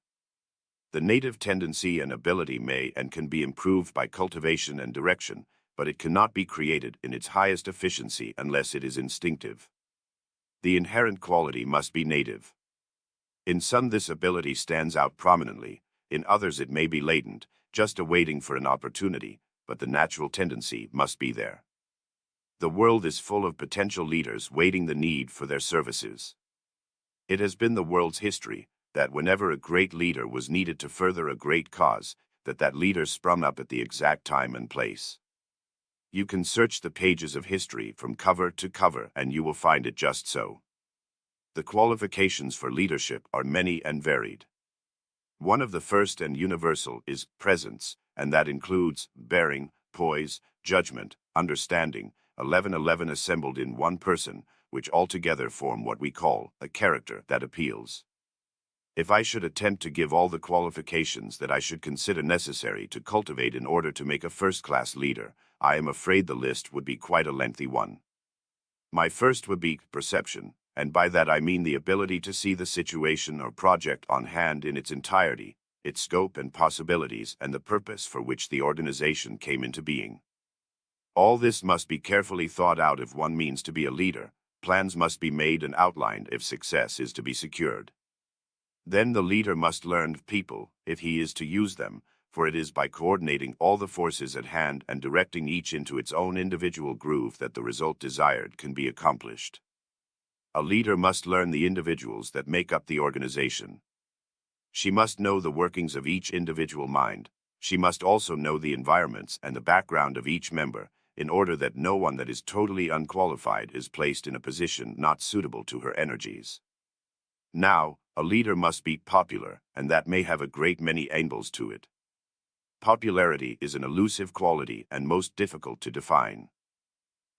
The native tendency and ability may and can be improved by cultivation and direction, but it cannot be created in its highest efficiency unless it is instinctive. The inherent quality must be native. In some this ability stands out prominently, in others it may be latent, just awaiting for an opportunity, but the natural tendency must be there. The world is full of potential leaders waiting the need for their services. It has been the world's history that whenever a great leader was needed to further a great cause, that leader sprung up at the exact time and place. You can search the pages of history from cover to cover and you will find it just so. The qualifications for leadership are many and varied. One of the first and universal is presence, and that includes bearing, poise, judgment, understanding, 11 assembled in one person, which altogether form what we call a character that appeals. If I should attempt to give all the qualifications that I should consider necessary to cultivate in order to make a first-class leader, I am afraid the list would be quite a lengthy one. My first would be perception, and by that I mean the ability to see the situation or project on hand in its entirety, its scope and possibilities, and the purpose for which the organization came into being. All this must be carefully thought out if one means to be a leader. Plans must be made and outlined if success is to be secured. Then the leader must learn people, if he is to use them, for it is by coordinating all the forces at hand and directing each into its own individual groove that the result desired can be accomplished. A leader must learn the individuals that make up the organization. She must know the workings of each individual mind. She must also know the environments and the background of each member, in order that no one that is totally unqualified is placed in a position not suitable to her energies. Now, a leader must be popular, and that may have a great many angles to it. Popularity is an elusive quality and most difficult to define.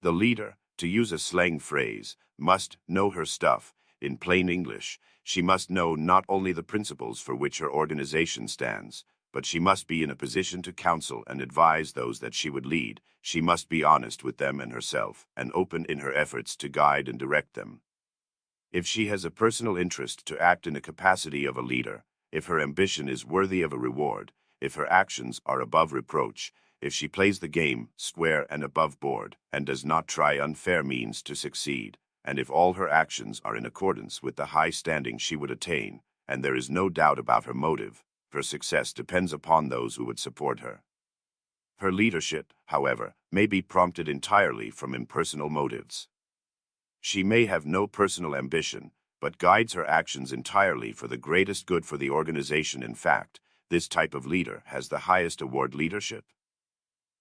The leader, to use a slang phrase, must know her stuff. In plain English, she must know not only the principles for which her organization stands, but she must be in a position to counsel and advise those that she would lead. She must be honest with them and herself, and open in her efforts to guide and direct them. If she has a personal interest to act in the capacity of a leader, if her ambition is worthy of a reward, if her actions are above reproach, if she plays the game square and above board, and does not try unfair means to succeed, and if all her actions are in accordance with the high standing she would attain, and there is no doubt about her motive, her success depends upon those who would support her. Her leadership, however, may be prompted entirely from impersonal motives. She may have no personal ambition, but guides her actions entirely for the greatest good for the organization. In fact, this type of leader has the highest award, leadership.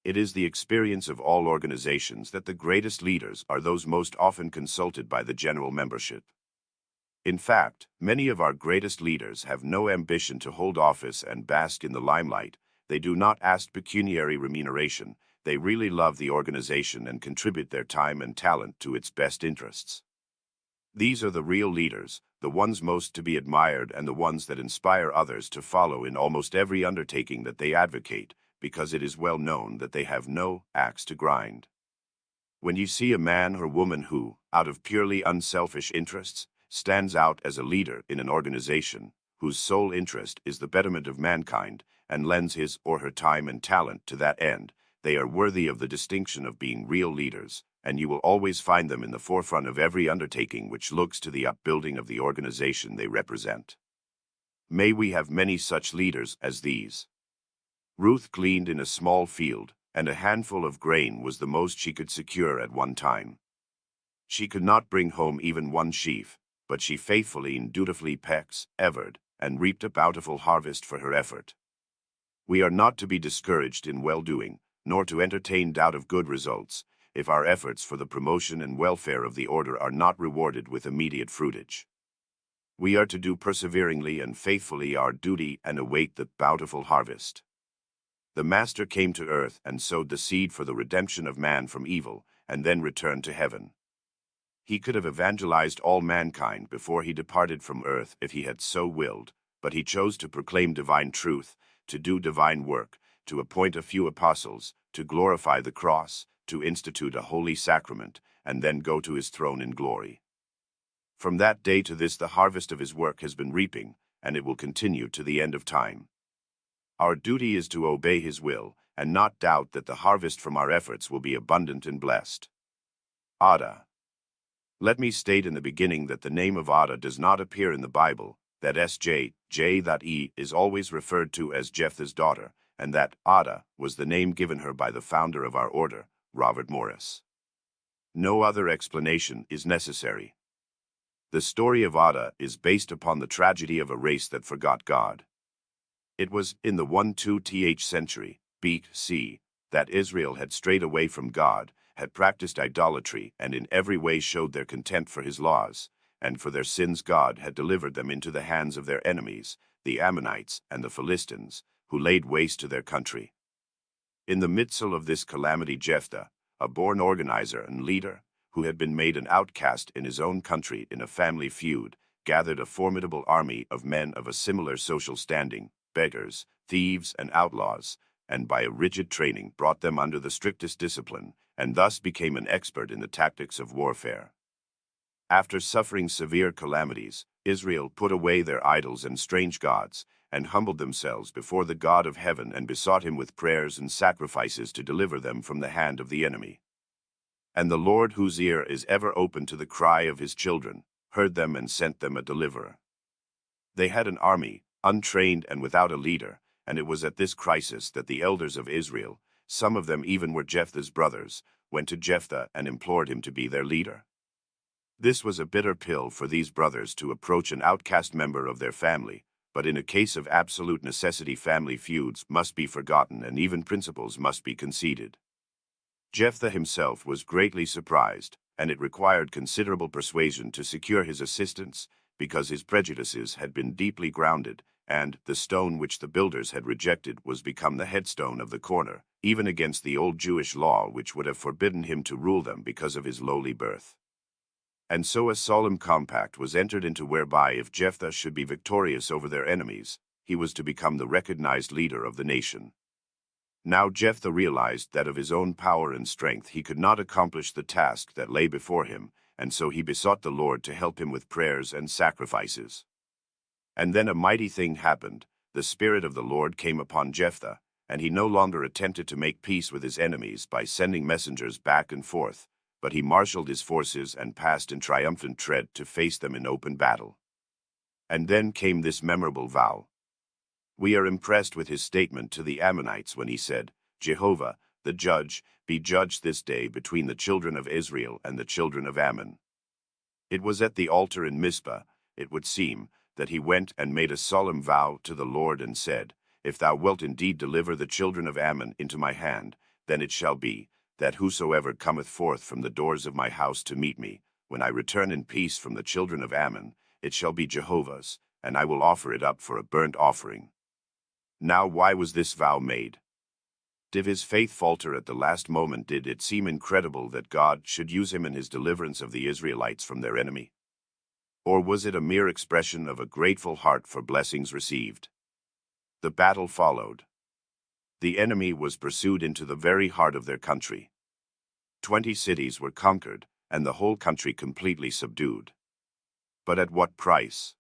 It is the experience of all organizations that the greatest leaders are those most often consulted by the general membership. In fact, many of our greatest leaders have no ambition to hold office and bask in the limelight. They do not ask pecuniary remuneration. They really love the organization and contribute their time and talent to its best interests. These are the real leaders, the ones most to be admired and the ones that inspire others to follow in almost every undertaking that they advocate, because it is well known that they have no axe to grind. When you see a man or woman who, out of purely unselfish interests, stands out as a leader in an organization, whose sole interest is the betterment of mankind, and lends his or her time and talent to that end, they are worthy of the distinction of being real leaders, and you will always find them in the forefront of every undertaking which looks to the upbuilding of the organization they represent. May we have many such leaders as these. Ruth gleaned in a small field, and a handful of grain was the most she could secure at one time. She could not bring home even one sheaf, but she faithfully and dutifully pecked, evered, and reaped a bountiful harvest for her effort. We are not to be discouraged in well-doing, nor to entertain doubt of good results, if our efforts for the promotion and welfare of the order are not rewarded with immediate fruitage. We are to do perseveringly and faithfully our duty and await the bountiful harvest. The Master came to earth and sowed the seed for the redemption of man from evil, and then returned to heaven. He could have evangelized all mankind before he departed from earth if he had so willed, but he chose to proclaim divine truth, to do divine work, to appoint a few apostles, to glorify the cross, to institute a holy sacrament, and then go to his throne in glory. From that day to this the harvest of his work has been reaping, and it will continue to the end of time. Our duty is to obey his will, and not doubt that the harvest from our efforts will be abundant and blessed. Ada. Let me state in the beginning that the name of Ada does not appear in the Bible, that J.E. is always referred to as Jephthah's daughter, and that Ada was the name given her by the founder of our order, Robert Morris. No other explanation is necessary. The story of Ada is based upon the tragedy of a race that forgot God. It was in the 12th century, B.C., that Israel had strayed away from God, had practiced idolatry, and in every way showed their contempt for his laws, and for their sins God had delivered them into the hands of their enemies, the Ammonites and the Philistines, who laid waste to their country. In the midst of this calamity Jephthah, a born organizer and leader, who had been made an outcast in his own country in a family feud, gathered a formidable army of men of a similar social standing, beggars, thieves, and outlaws, and by a rigid training brought them under the strictest discipline, and thus became an expert in the tactics of warfare. After suffering severe calamities, Israel put away their idols and strange gods, and humbled themselves before the God of heaven and besought him with prayers and sacrifices to deliver them from the hand of the enemy. And the Lord, whose ear is ever open to the cry of his children, heard them and sent them a deliverer. They had an army, untrained and without a leader, and it was at this crisis that the elders of Israel, some of them even were Jephthah's brothers, went to Jephthah and implored him to be their leader. This was a bitter pill for these brothers to approach an outcast member of their family, but in a case of absolute necessity family feuds must be forgotten and even principles must be conceded. Jephthah himself was greatly surprised, and it required considerable persuasion to secure his assistance, because his prejudices had been deeply grounded, and the stone which the builders had rejected was become the headstone of the corner, even against the old Jewish law which would have forbidden him to rule them because of his lowly birth. And so a solemn compact was entered into whereby if Jephthah should be victorious over their enemies, he was to become the recognized leader of the nation. Now Jephthah realized that of his own power and strength he could not accomplish the task that lay before him, and so he besought the Lord to help him with prayers and sacrifices. And then a mighty thing happened. The Spirit of the Lord came upon Jephthah, and he no longer attempted to make peace with his enemies by sending messengers back and forth, but he marshaled his forces and passed in triumphant tread to face them in open battle. And then came this memorable vow. We are impressed with his statement to the Ammonites when he said, Jehovah, the judge, be judged this day between the children of Israel and the children of Ammon. It was at the altar in Mizpah, it would seem, that he went and made a solemn vow to the Lord and said, If thou wilt indeed deliver the children of Ammon into my hand, then it shall be, that whosoever cometh forth from the doors of my house to meet me, when I return in peace from the children of Ammon, it shall be Jehovah's, and I will offer it up for a burnt offering. Now why was this vow made? Did his faith falter at the last moment? Did it seem incredible that God should use him in his deliverance of the Israelites from their enemy? Or was it a mere expression of a grateful heart for blessings received? The battle followed. The enemy was pursued into the very heart of their country. 20 cities were conquered, and the whole country completely subdued. But at what price?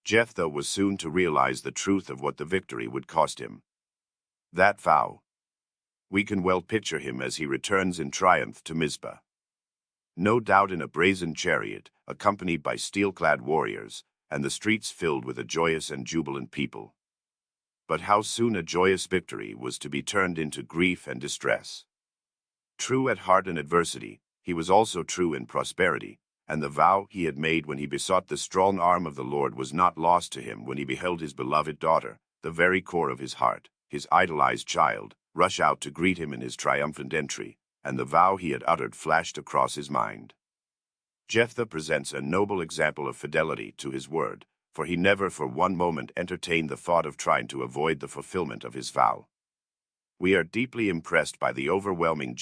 Jephthah was soon to realize the truth of what the victory would cost him. That vow. We can well picture him as he returns in triumph to Mizpah. No doubt in a brazen chariot, accompanied by steel-clad warriors, and the streets filled with a joyous and jubilant people. But how soon a joyous victory was to be turned into grief and distress. True at heart in adversity, he was also true in prosperity, and the vow he had made when he besought the strong arm of the Lord was not lost to him when he beheld his beloved daughter, the very core of his heart, his idolized child, rush out to greet him in his triumphant entry, and the vow he had uttered flashed across his mind. Jephthah presents a noble example of fidelity to his word, for he never for one moment entertained the thought of trying to avoid the fulfillment of his vow. We are deeply impressed by the overwhelming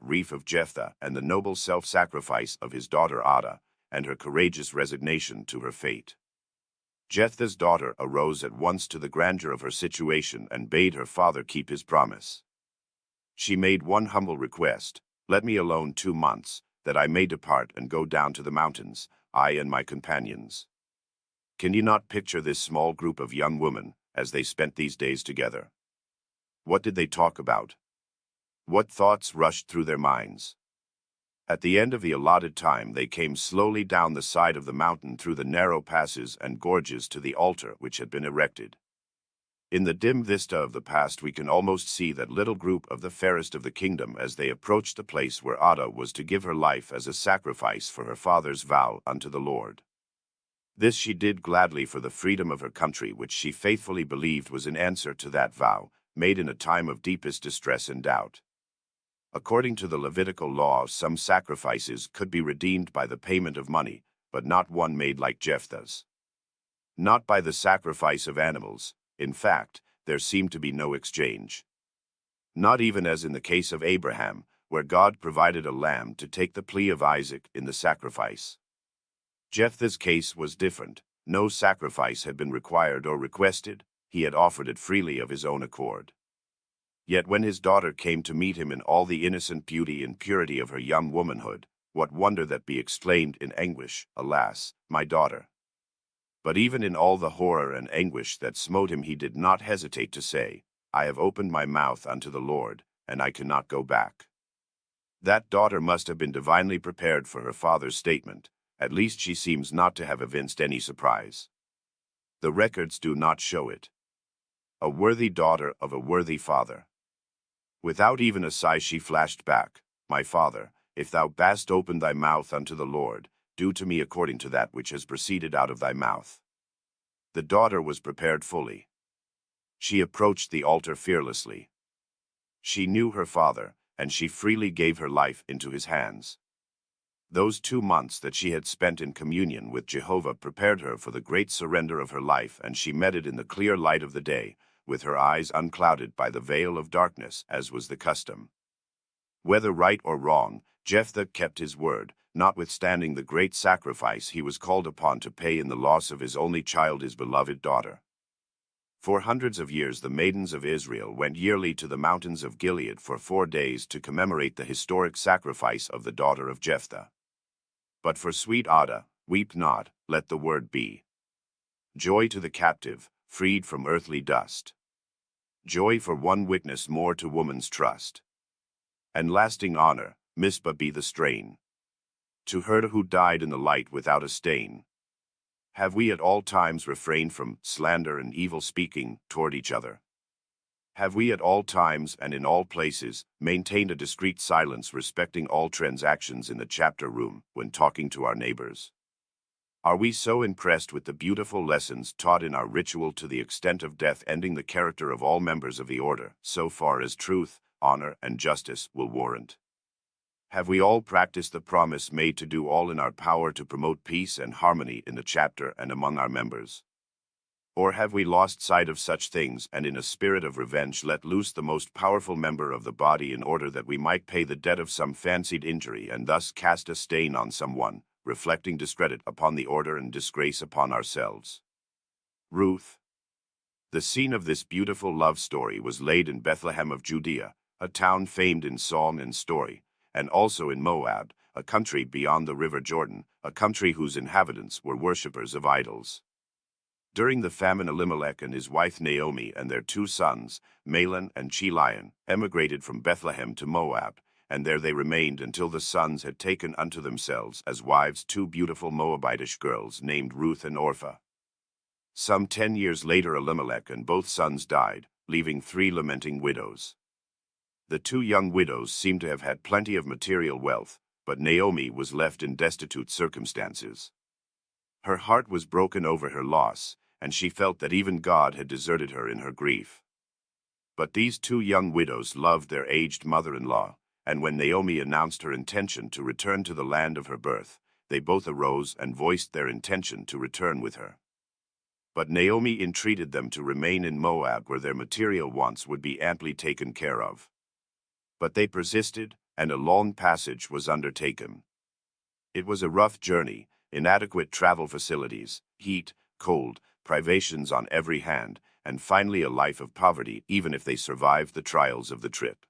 grief of Jephthah and the noble self-sacrifice of his daughter Ada, and her courageous resignation to her fate. Jephthah's daughter arose at once to the grandeur of her situation and bade her father keep his promise. She made one humble request: "Let me alone 2 months, that I may depart and go down to the mountains, I and my companions." Can you not picture this small group of young women as they spent these days together? What did they talk about? What thoughts rushed through their minds? At the end of the allotted time, they came slowly down the side of the mountain through the narrow passes and gorges to the altar which had been erected. In the dim vista of the past, we can almost see that little group of the fairest of the kingdom as they approached the place where Ada was to give her life as a sacrifice for her father's vow unto the Lord. This she did gladly for the freedom of her country, which she faithfully believed was in answer to that vow, made in a time of deepest distress and doubt. According to the Levitical law, some sacrifices could be redeemed by the payment of money, but not one made like Jephthah's. Not by the sacrifice of animals. In fact, there seemed to be no exchange. Not even as in the case of Abraham, where God provided a lamb to take the plea of Isaac in the sacrifice. Jephthah's case was different. No sacrifice had been required or requested. He had offered it freely of his own accord. Yet when his daughter came to meet him in all the innocent beauty and purity of her young womanhood, what wonder that he exclaimed in anguish, "Alas, my daughter!" But even in all the horror and anguish that smote him, he did not hesitate to say, "I have opened my mouth unto the Lord, and I cannot go back." That daughter must have been divinely prepared for her father's statement. At least she seems not to have evinced any surprise. The records do not show it. A worthy daughter of a worthy father. Without even a sigh she flashed back, "My father, if thou bast open thy mouth unto the Lord, do to me according to that which has proceeded out of thy mouth." The daughter was prepared fully. She approached the altar fearlessly. She knew her father, and she freely gave her life into his hands. Those 2 months that she had spent in communion with Jehovah prepared her for the great surrender of her life, and she met it in the clear light of the day, with her eyes unclouded by the veil of darkness, as was the custom. Whether right or wrong, Jephthah kept his word, notwithstanding the great sacrifice he was called upon to pay in the loss of his only child, his beloved daughter. For hundreds of years the maidens of Israel went yearly to the mountains of Gilead for 4 days to commemorate the historic sacrifice of the daughter of Jephthah. But for sweet Ada, weep not, let the word be. Joy to the captive, freed from earthly dust. Joy for one witness more to woman's trust. And lasting honor, Mizpah be the strain. To her who died in the light without a stain. Have we at all times refrained from slander and evil speaking toward each other? Have we at all times and in all places maintained a discreet silence respecting all transactions in the chapter room when talking to our neighbors? Are we so impressed with the beautiful lessons taught in our ritual to the extent of death ending the character of all members of the order, so far as truth, honor, and justice will warrant? Have we all practiced the promise made to do all in our power to promote peace and harmony in the chapter and among our members? Or have we lost sight of such things and in a spirit of revenge let loose the most powerful member of the body in order that we might pay the debt of some fancied injury and thus cast a stain on someone, reflecting discredit upon the order and disgrace upon ourselves. Ruth. The scene of this beautiful love story was laid in Bethlehem of Judea, a town famed in song and story, and also in Moab, a country beyond the river Jordan, a country whose inhabitants were worshippers of idols. During the famine, Elimelech and his wife Naomi and their 2 sons, Mahlon and Chilion, emigrated from Bethlehem to Moab, and there they remained until the sons had taken unto themselves as wives 2 beautiful Moabitish girls named Ruth and Orpah. Some 10 years later Elimelech and both sons died, leaving 3 lamenting widows. The 2 young widows seem to have had plenty of material wealth, but Naomi was left in destitute circumstances. Her heart was broken over her loss, and she felt that even God had deserted her in her grief. But these 2 young widows loved their aged mother-in-law, and when Naomi announced her intention to return to the land of her birth, they both arose and voiced their intention to return with her. But Naomi entreated them to remain in Moab where their material wants would be amply taken care of. But they persisted, and a long passage was undertaken. It was a rough journey, inadequate travel facilities, heat, cold, privations on every hand, and finally a life of poverty even if they survived the trials of the trip.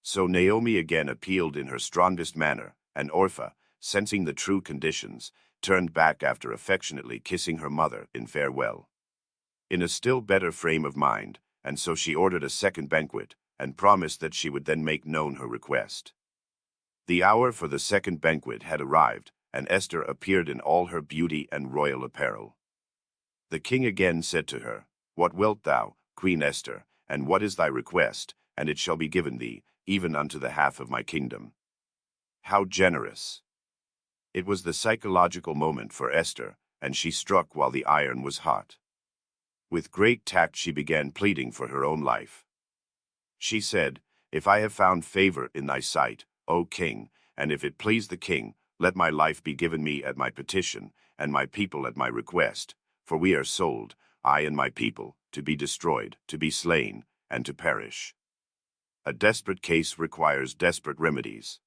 So Naomi again appealed in her strongest manner, and Orpah, sensing the true conditions, turned back after affectionately kissing her mother in farewell. In a still better frame of mind, and so she ordered a second banquet, and promised that she would then make known her request. The hour for the second banquet had arrived, and Esther appeared in all her beauty and royal apparel. The king again said to her, What wilt thou, Queen Esther, and what is thy request? And it shall be given thee, even unto the half of my kingdom. How generous! It was the psychological moment for Esther, and she struck while the iron was hot. With great tact she began pleading for her own life. She said, If I have found favor in thy sight, O king, and if it please the king, let my life be given me at my petition, and my people at my request, for we are sold, I and my people, to be destroyed, to be slain, and to perish. A desperate case requires desperate remedies.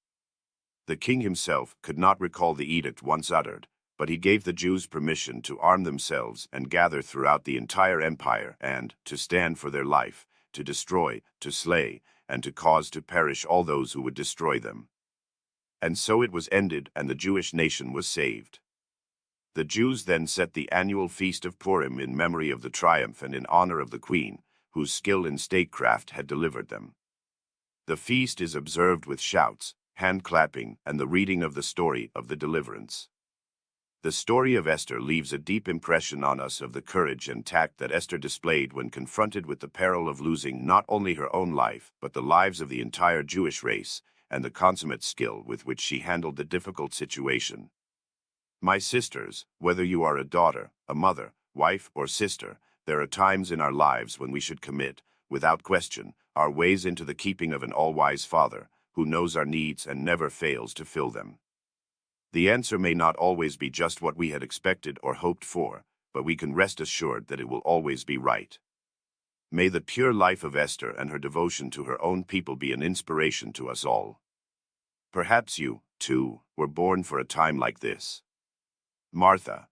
The king himself could not recall the edict once uttered, but he gave the Jews permission to arm themselves and gather throughout the entire empire and to stand for their life, to destroy, to slay, and to cause to perish all those who would destroy them. And so it was ended, and the Jewish nation was saved. The Jews then set the annual feast of Purim in memory of the triumph and in honor of the queen, whose skill in statecraft had delivered them. The feast is observed with shouts, hand-clapping, and the reading of the story of the deliverance. The story of Esther leaves a deep impression on us of the courage and tact that Esther displayed when confronted with the peril of losing not only her own life, but the lives of the entire Jewish race, and the consummate skill with which she handled the difficult situation. My sisters, whether you are a daughter, a mother, wife, or sister, there are times in our lives when we should commit, without question, our ways into the keeping of an all-wise Father, who knows our needs and never fails to fill them. The answer may not always be just what we had expected or hoped for, but we can rest assured that it will always be right. May the pure life of Esther and her devotion to her own people be an inspiration to us all. Perhaps you, too, were born for a time like this. Martha.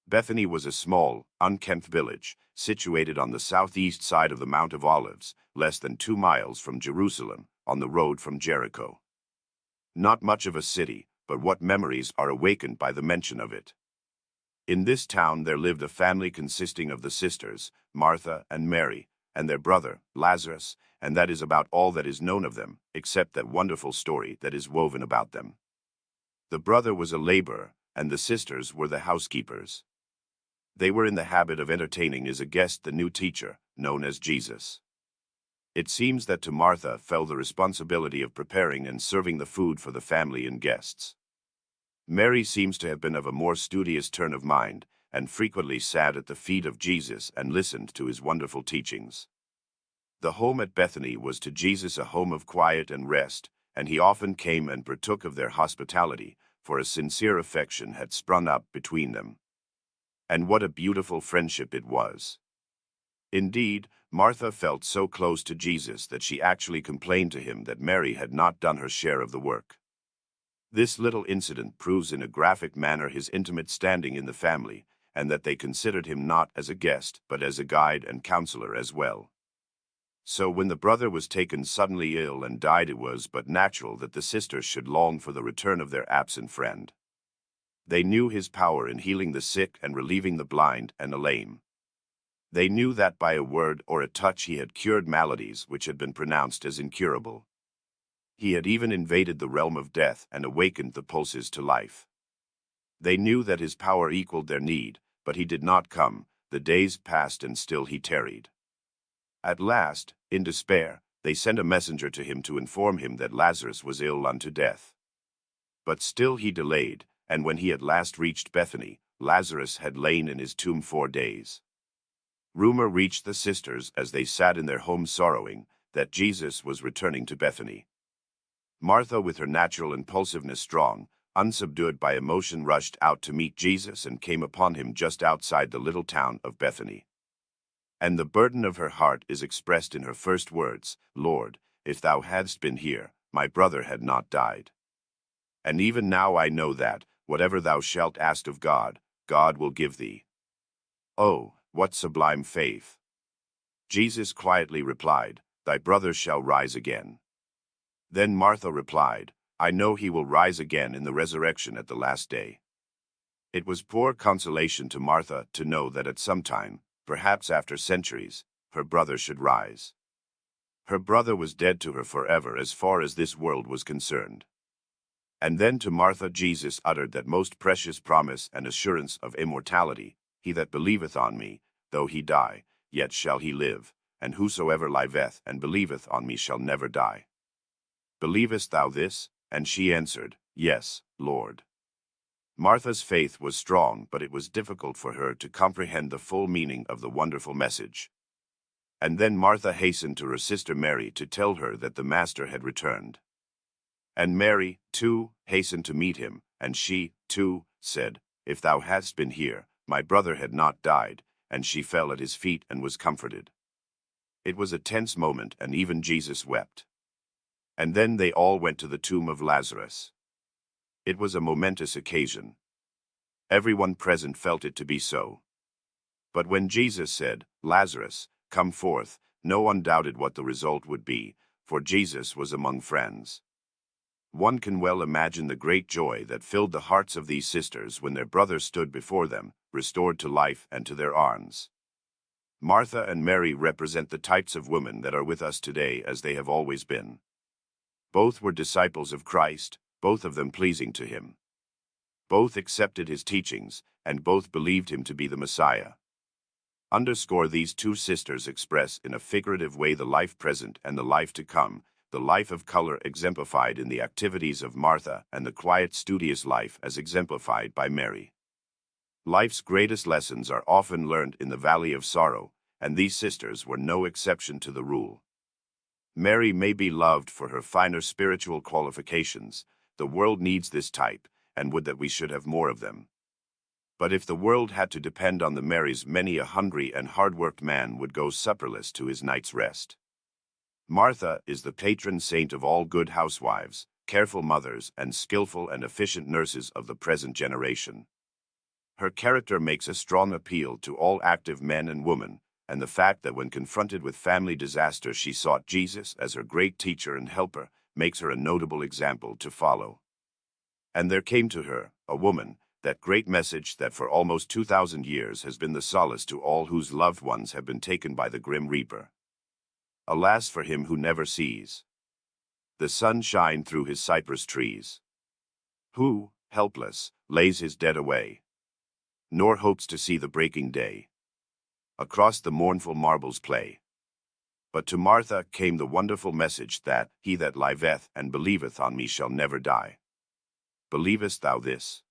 Bethany was a small, unkempt village, situated on the southeast side of the Mount of Olives, less than 2 miles from Jerusalem, on the road from Jericho. Not much of a city, but what memories are awakened by the mention of it. In this town there lived a family consisting of the sisters, Martha and Mary, and their brother, Lazarus, and that is about all that is known of them, except that wonderful story that is woven about them. The brother was a laborer, and the sisters were the housekeepers. They were in the habit of entertaining as a guest the new teacher, known as Jesus. It seems that to Martha fell the responsibility of preparing and serving the food for the family and guests. Mary seems to have been of a more studious turn of mind, and frequently sat at the feet of Jesus and listened to his wonderful teachings. The home at Bethany was to Jesus a home of quiet and rest, and he often came and partook of their hospitality, for a sincere affection had sprung up between them. And what a beautiful friendship it was! Indeed, Martha felt so close to Jesus that she actually complained to him that Mary had not done her share of the work. This little incident proves in a graphic manner his intimate standing in the family, and that they considered him not as a guest, but as a guide and counselor as well. So when the brother was taken suddenly ill and died, it was but natural that the sisters should long for the return of their absent friend. They knew his power in healing the sick and relieving the blind and the lame. They knew that by a word or a touch he had cured maladies which had been pronounced as incurable. He had even invaded the realm of death and awakened the pulses to life. They knew that his power equaled their need, but he did not come. The days passed and still he tarried. At last, in despair, they sent a messenger to him to inform him that Lazarus was ill unto death. But still he delayed, and when he at last reached Bethany, Lazarus had lain in his tomb 4 days. Rumor reached the sisters as they sat in their home sorrowing, that Jesus was returning to Bethany. Martha, with her natural impulsiveness strong, unsubdued by emotion, rushed out to meet Jesus and came upon him just outside the little town of Bethany. And the burden of her heart is expressed in her first words, "Lord, if thou hadst been here, my brother had not died. And even now I know that, whatever thou shalt ask of God, God will give thee." Oh, what sublime faith! Jesus quietly replied, "Thy brother shall rise again." Then Martha replied, "I know he will rise again in the resurrection at the last day." It was poor consolation to Martha to know that at some time, perhaps after centuries, her brother should rise. Her brother was dead to her forever as far as this world was concerned. And then to Martha Jesus uttered that most precious promise and assurance of immortality, "He that believeth on me, though he die, yet shall he live, and whosoever liveth and believeth on me shall never die. Believest thou this?" And she answered, "Yes, Lord." Martha's faith was strong, but it was difficult for her to comprehend the full meaning of the wonderful message. And then Martha hastened to her sister Mary to tell her that the Master had returned. And Mary, too, hastened to meet him, and she, too, said, "If thou hadst been here, my brother had not died," and she fell at his feet and was comforted. It was a tense moment, and even Jesus wept. And then they all went to the tomb of Lazarus. It was a momentous occasion. Everyone present felt it to be so. But when Jesus said, "Lazarus, come forth," no one doubted what the result would be, for Jesus was among friends. One can well imagine the great joy that filled the hearts of these sisters when their brother stood before them, restored to life and to their arms. Martha and Mary represent the types of women that are with us today as they have always been. Both were disciples of Christ, both of them pleasing to him. Both accepted his teachings, and both believed him to be the Messiah. Underscore, these two sisters express in a figurative way the life present and the life to come, the life of color exemplified in the activities of Martha and the quiet, studious life as exemplified by Mary. Life's greatest lessons are often learned in the valley of sorrow, and these sisters were no exception to the rule. Mary may be loved for her finer spiritual qualifications. The world needs this type, and would that we should have more of them. But if the world had to depend on the Marys, many a hungry and hard-worked man would go supperless to his night's rest. Martha is the patron saint of all good housewives, careful mothers, and skillful and efficient nurses of the present generation. Her character makes a strong appeal to all active men and women, and the fact that when confronted with family disaster she sought Jesus as her great teacher and helper makes her a notable example to follow. And there came to her, a woman, that great message that for almost 2,000 years has been the solace to all whose loved ones have been taken by the grim reaper. Alas for him who never sees the sun shine through his cypress trees, who, helpless, lays his dead away, nor hopes to see the breaking day across the mournful marbles play. But to Martha came the wonderful message that, "He that liveth and believeth on me shall never die." Believest thou this?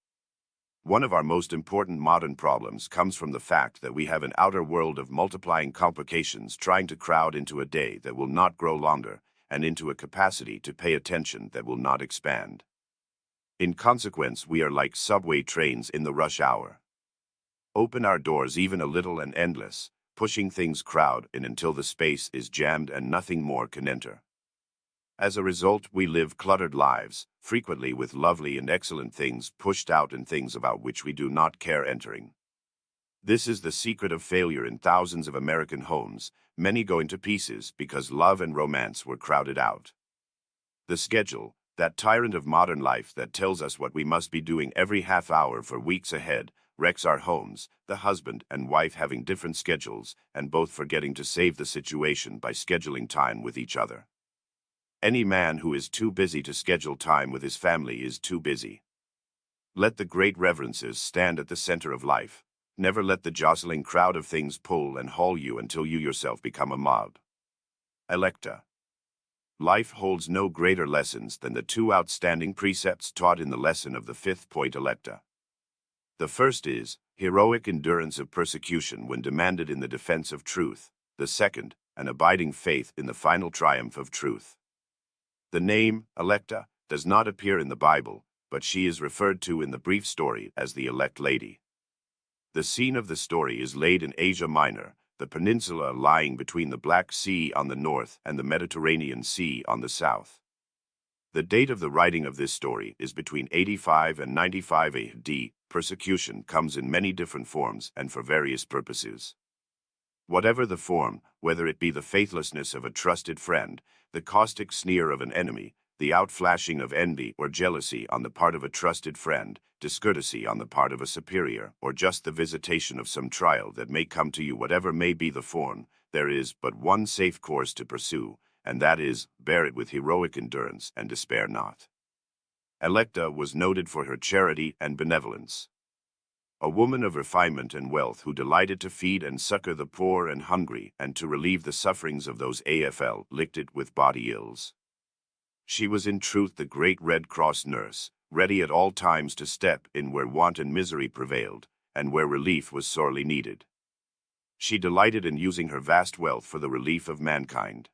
One of our most important modern problems comes from the fact that we have an outer world of multiplying complications trying to crowd into a day that will not grow longer, and into a capacity to pay attention that will not expand. In consequence, we are like subway trains in the rush hour. Open our doors even a little and endless, pushing things crowd in until the space is jammed and nothing more can enter. As a result, we live cluttered lives, frequently with lovely and excellent things pushed out and things about which we do not care entering. This is the secret of failure in thousands of American homes, many going to pieces because love and romance were crowded out. The schedule, that tyrant of modern life that tells us what we must be doing every half hour for weeks ahead, wrecks our homes, the husband and wife having different schedules and both forgetting to save the situation by scheduling time with each other. Any man who is too busy to schedule time with his family is too busy. Let the great reverences stand at the center of life. Never let the jostling crowd of things pull and haul you until you yourself become a mob. Electa. Life holds no greater lessons than the two outstanding precepts taught in the lesson of the fifth point Electa. The first is heroic endurance of persecution when demanded in the defense of truth. The second, an abiding faith in the final triumph of truth. The name, Electa, does not appear in the Bible, but she is referred to in the brief story as the elect lady. The scene of the story is laid in Asia Minor, the peninsula lying between the Black Sea on the north and the Mediterranean Sea on the south. The date of the writing of this story is between 85 and 95 AD. Persecution comes in many different forms and for various purposes. Whatever the form, whether it be the faithlessness of a trusted friend, the caustic sneer of an enemy, the outflashing of envy or jealousy on the part of a trusted friend, discourtesy on the part of a superior, or just the visitation of some trial that may come to you, whatever may be the form, there is but one safe course to pursue, and that is, bear it with heroic endurance and despair not. Electa was noted for her charity and benevolence. A woman of refinement and wealth who delighted to feed and succor the poor and hungry and to relieve the sufferings of those afflicted with body ills. She was in truth the great Red Cross nurse, ready at all times to step in where want and misery prevailed, and where relief was sorely needed. She delighted in using her vast wealth for the relief of mankind.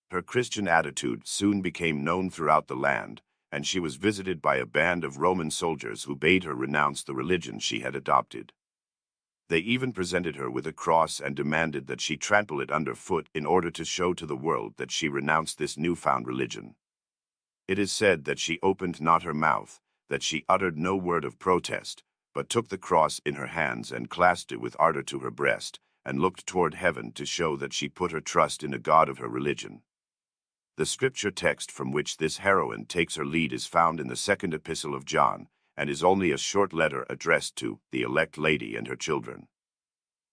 Her Christian attitude soon became known throughout the land, and she was visited by a band of Roman soldiers who bade her renounce the religion she had adopted. They even presented her with a cross and demanded that she trample it underfoot in order to show to the world that she renounced this newfound religion. It is said that she opened not her mouth, that she uttered no word of protest, but took the cross in her hands and clasped it with ardor to her breast, and looked toward heaven to show that she put her trust in a God of her religion. The scripture text from which this heroine takes her lead is found in the second epistle of John, and is only a short letter addressed to the elect lady and her children.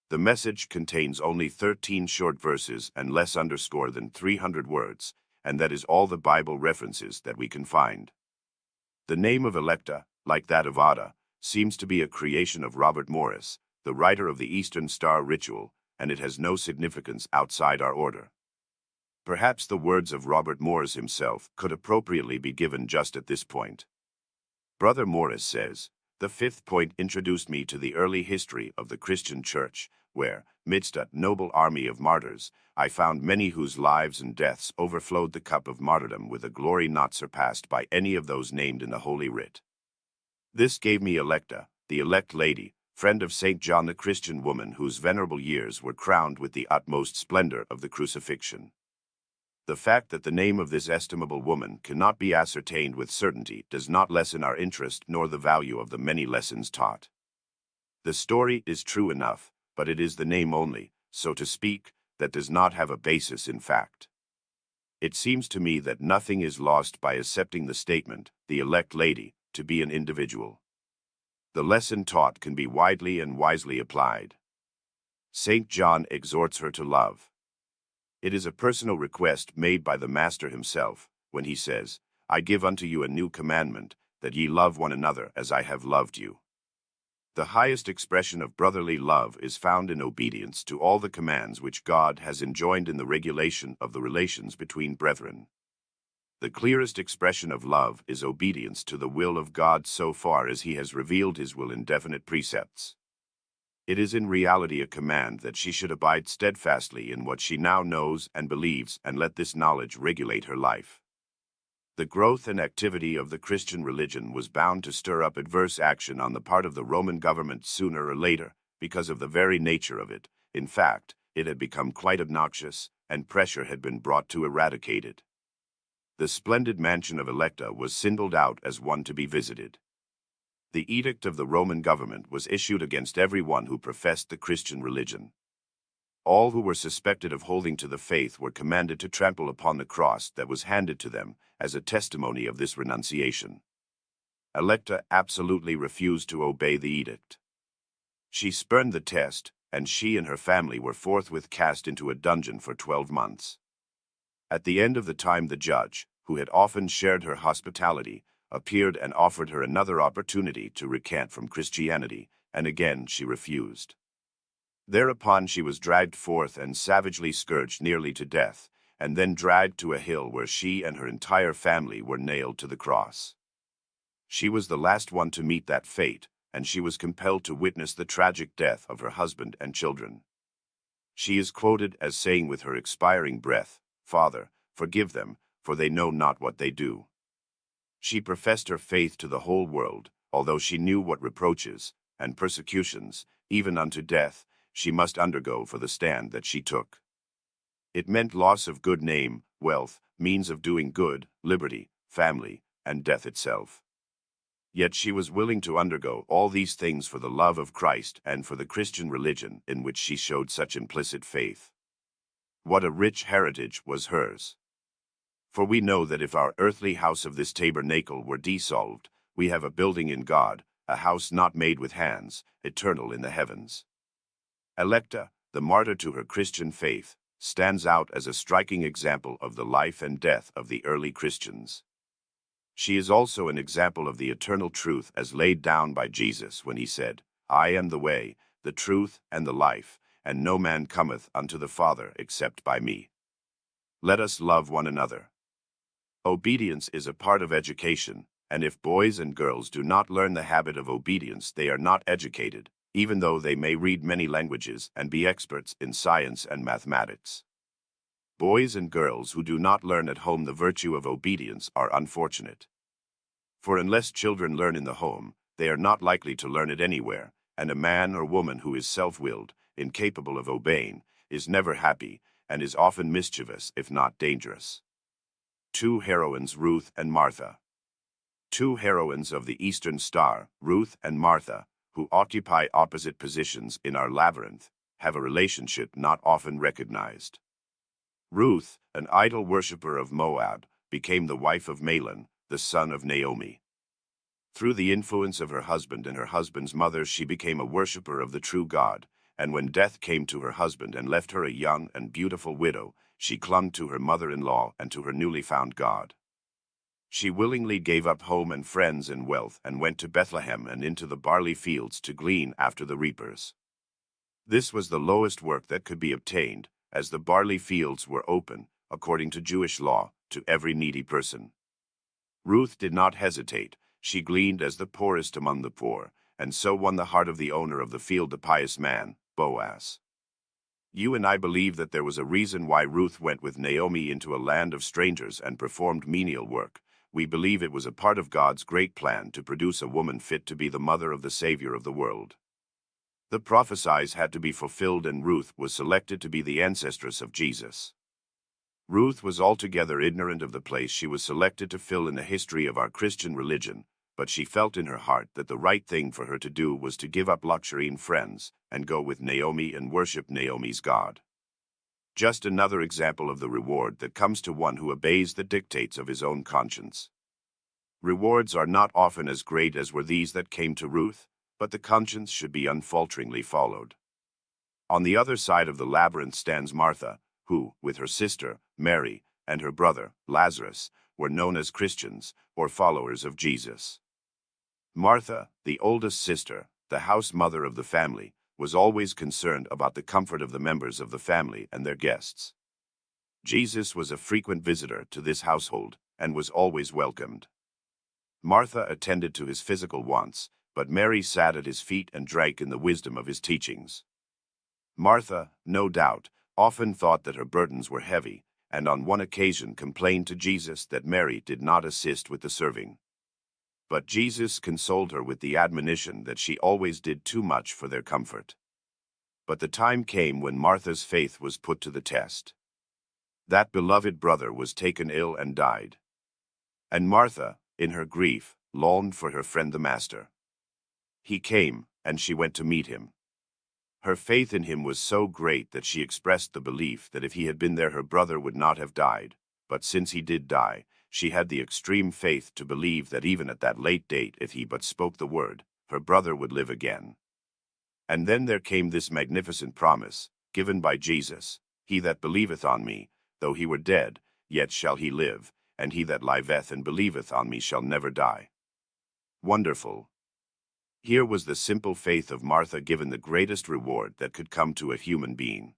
The message contains only 13 short verses and less underscore than 300 words, and that is all the Bible references that we can find. The name of Electa, like that of Ada, seems to be a creation of Robert Morris, the writer of the Eastern Star Ritual, and it has no significance outside our order. Perhaps the words of Robert Morris himself could appropriately be given just at this point. Brother Morris says, "The fifth point introduced me to the early history of the Christian Church, where, midst a noble army of martyrs, I found many whose lives and deaths overflowed the cup of martyrdom with a glory not surpassed by any of those named in the Holy Writ. This gave me Electa, the elect lady, friend of St. John, the Christian woman whose venerable years were crowned with the utmost splendor of the crucifixion. The fact that the name of this estimable woman cannot be ascertained with certainty does not lessen our interest nor the value of the many lessons taught. The story is true enough, but it is the name only, so to speak, that does not have a basis in fact. It seems to me that nothing is lost by accepting the statement, the elect lady, to be an individual. The lesson taught can be widely and wisely applied. St. John exhorts her to love. It is a personal request made by the Master himself, when he says, "I give unto you a new commandment, that ye love one another as I have loved you." The highest expression of brotherly love is found in obedience to all the commands which God has enjoined in the regulation of the relations between brethren. The clearest expression of love is obedience to the will of God so far as he has revealed his will in definite precepts. It is in reality a command that she should abide steadfastly in what she now knows and believes and let this knowledge regulate her life. The growth and activity of the Christian religion was bound to stir up adverse action on the part of the Roman government sooner or later, because of the very nature of it. In fact, it had become quite obnoxious, and pressure had been brought to eradicate it. the splendid mansion of Electa was singled out as one to be visited. The edict of the Roman government was issued against everyone who professed the Christian religion. All who were suspected of holding to the faith were commanded to trample upon the cross that was handed to them as a testimony of this renunciation. Electa absolutely refused to obey the edict. She spurned the test, and she and her family were forthwith cast into a dungeon for 12 months. At the end of the time, the judge, who had often shared her hospitality, appeared and offered her another opportunity to recant from Christianity, and again she refused. Thereupon she was dragged forth and savagely scourged nearly to death, and then dragged to a hill where she and her entire family were nailed to the cross. She was the last one to meet that fate, and she was compelled to witness the tragic death of her husband and children. She is quoted as saying with her expiring breath, "Father, forgive them, for they know not what they do." She professed her faith to the whole world, although she knew what reproaches and persecutions, even unto death, she must undergo for the stand that she took. It meant loss of good name, wealth, means of doing good, liberty, family, and death itself. Yet she was willing to undergo all these things for the love of Christ and for the Christian religion in which she showed such implicit faith. What a rich heritage was hers! For we know that if our earthly house of this tabernacle were dissolved, we have a building in God, a house not made with hands, eternal in the heavens. Electa, the martyr to her Christian faith, stands out as a striking example of the life and death of the early Christians. She is also an example of the eternal truth as laid down by Jesus when he said, "I am the way, the truth, and the life, and no man cometh unto the Father except by me." Let us love one another. Obedience is a part of education, and if boys and girls do not learn the habit of obedience, they are not educated, even though they may read many languages and be experts in science and mathematics. Boys and girls who do not learn at home the virtue of obedience are unfortunate. For unless children learn in the home, they are not likely to learn it anywhere, and a man or woman who is self-willed, incapable of obeying, is never happy, and is often mischievous if not dangerous. Two heroines, Ruth and Martha. Two heroines of the Eastern Star, Ruth and Martha, who occupy opposite positions in our labyrinth, have a relationship not often recognized. Ruth, an idol worshipper of Moab, became the wife of Mahlon, the son of Naomi. Through the influence of her husband and her husband's mother, she became a worshipper of the true God, and when death came to her husband and left her a young and beautiful widow, she clung to her mother-in-law and to her newly found God. She willingly gave up home and friends and wealth and went to Bethlehem and into the barley fields to glean after the reapers. This was the lowest work that could be obtained, as the barley fields were open, according to Jewish law, to every needy person. Ruth did not hesitate. She gleaned as the poorest among the poor, and so won the heart of the owner of the field, the pious man, Boaz. You and I believe that there was a reason why Ruth went with Naomi into a land of strangers and performed menial work. We believe it was a part of God's great plan to produce a woman fit to be the mother of the Savior of the world. The prophecies had to be fulfilled, and Ruth was selected to be the ancestress of Jesus. Ruth was altogether ignorant of the place she was selected to fill in the history of our Christian religion, but she felt in her heart that the right thing for her to do was to give up luxury and friends and go with Naomi and worship Naomi's God. Just another example of the reward that comes to one who obeys the dictates of his own conscience. Rewards are not often as great as were these that came to Ruth, but the conscience should be unfalteringly followed. On the other side of the labyrinth stands Martha, who, with her sister, Mary, and her brother, Lazarus, were known as Christians, or followers of Jesus. Martha, the oldest sister, the house mother of the family, was always concerned about the comfort of the members of the family and their guests. Jesus was a frequent visitor to this household and was always welcomed. Martha attended to his physical wants, but Mary sat at his feet and drank in the wisdom of his teachings. Martha, no doubt, often thought that her burdens were heavy, and on one occasion complained to Jesus that Mary did not assist with the serving. But Jesus consoled her with the admonition that she always did too much for their comfort. But the time came when Martha's faith was put to the test. That beloved brother was taken ill and died, And Martha, in her grief, longed for her friend the Master. He came, and she went to meet him. Her faith in him was so great that she expressed the belief that if he had been there her brother would not have died, but since he did die, she had the extreme faith to believe that even at that late date, if he but spoke the word, her brother would live again. And then there came this magnificent promise, given by Jesus, "He that believeth on me, though he were dead, yet shall he live, and he that liveth and believeth on me shall never die." Wonderful! Here was the simple faith of Martha given the greatest reward that could come to a human being.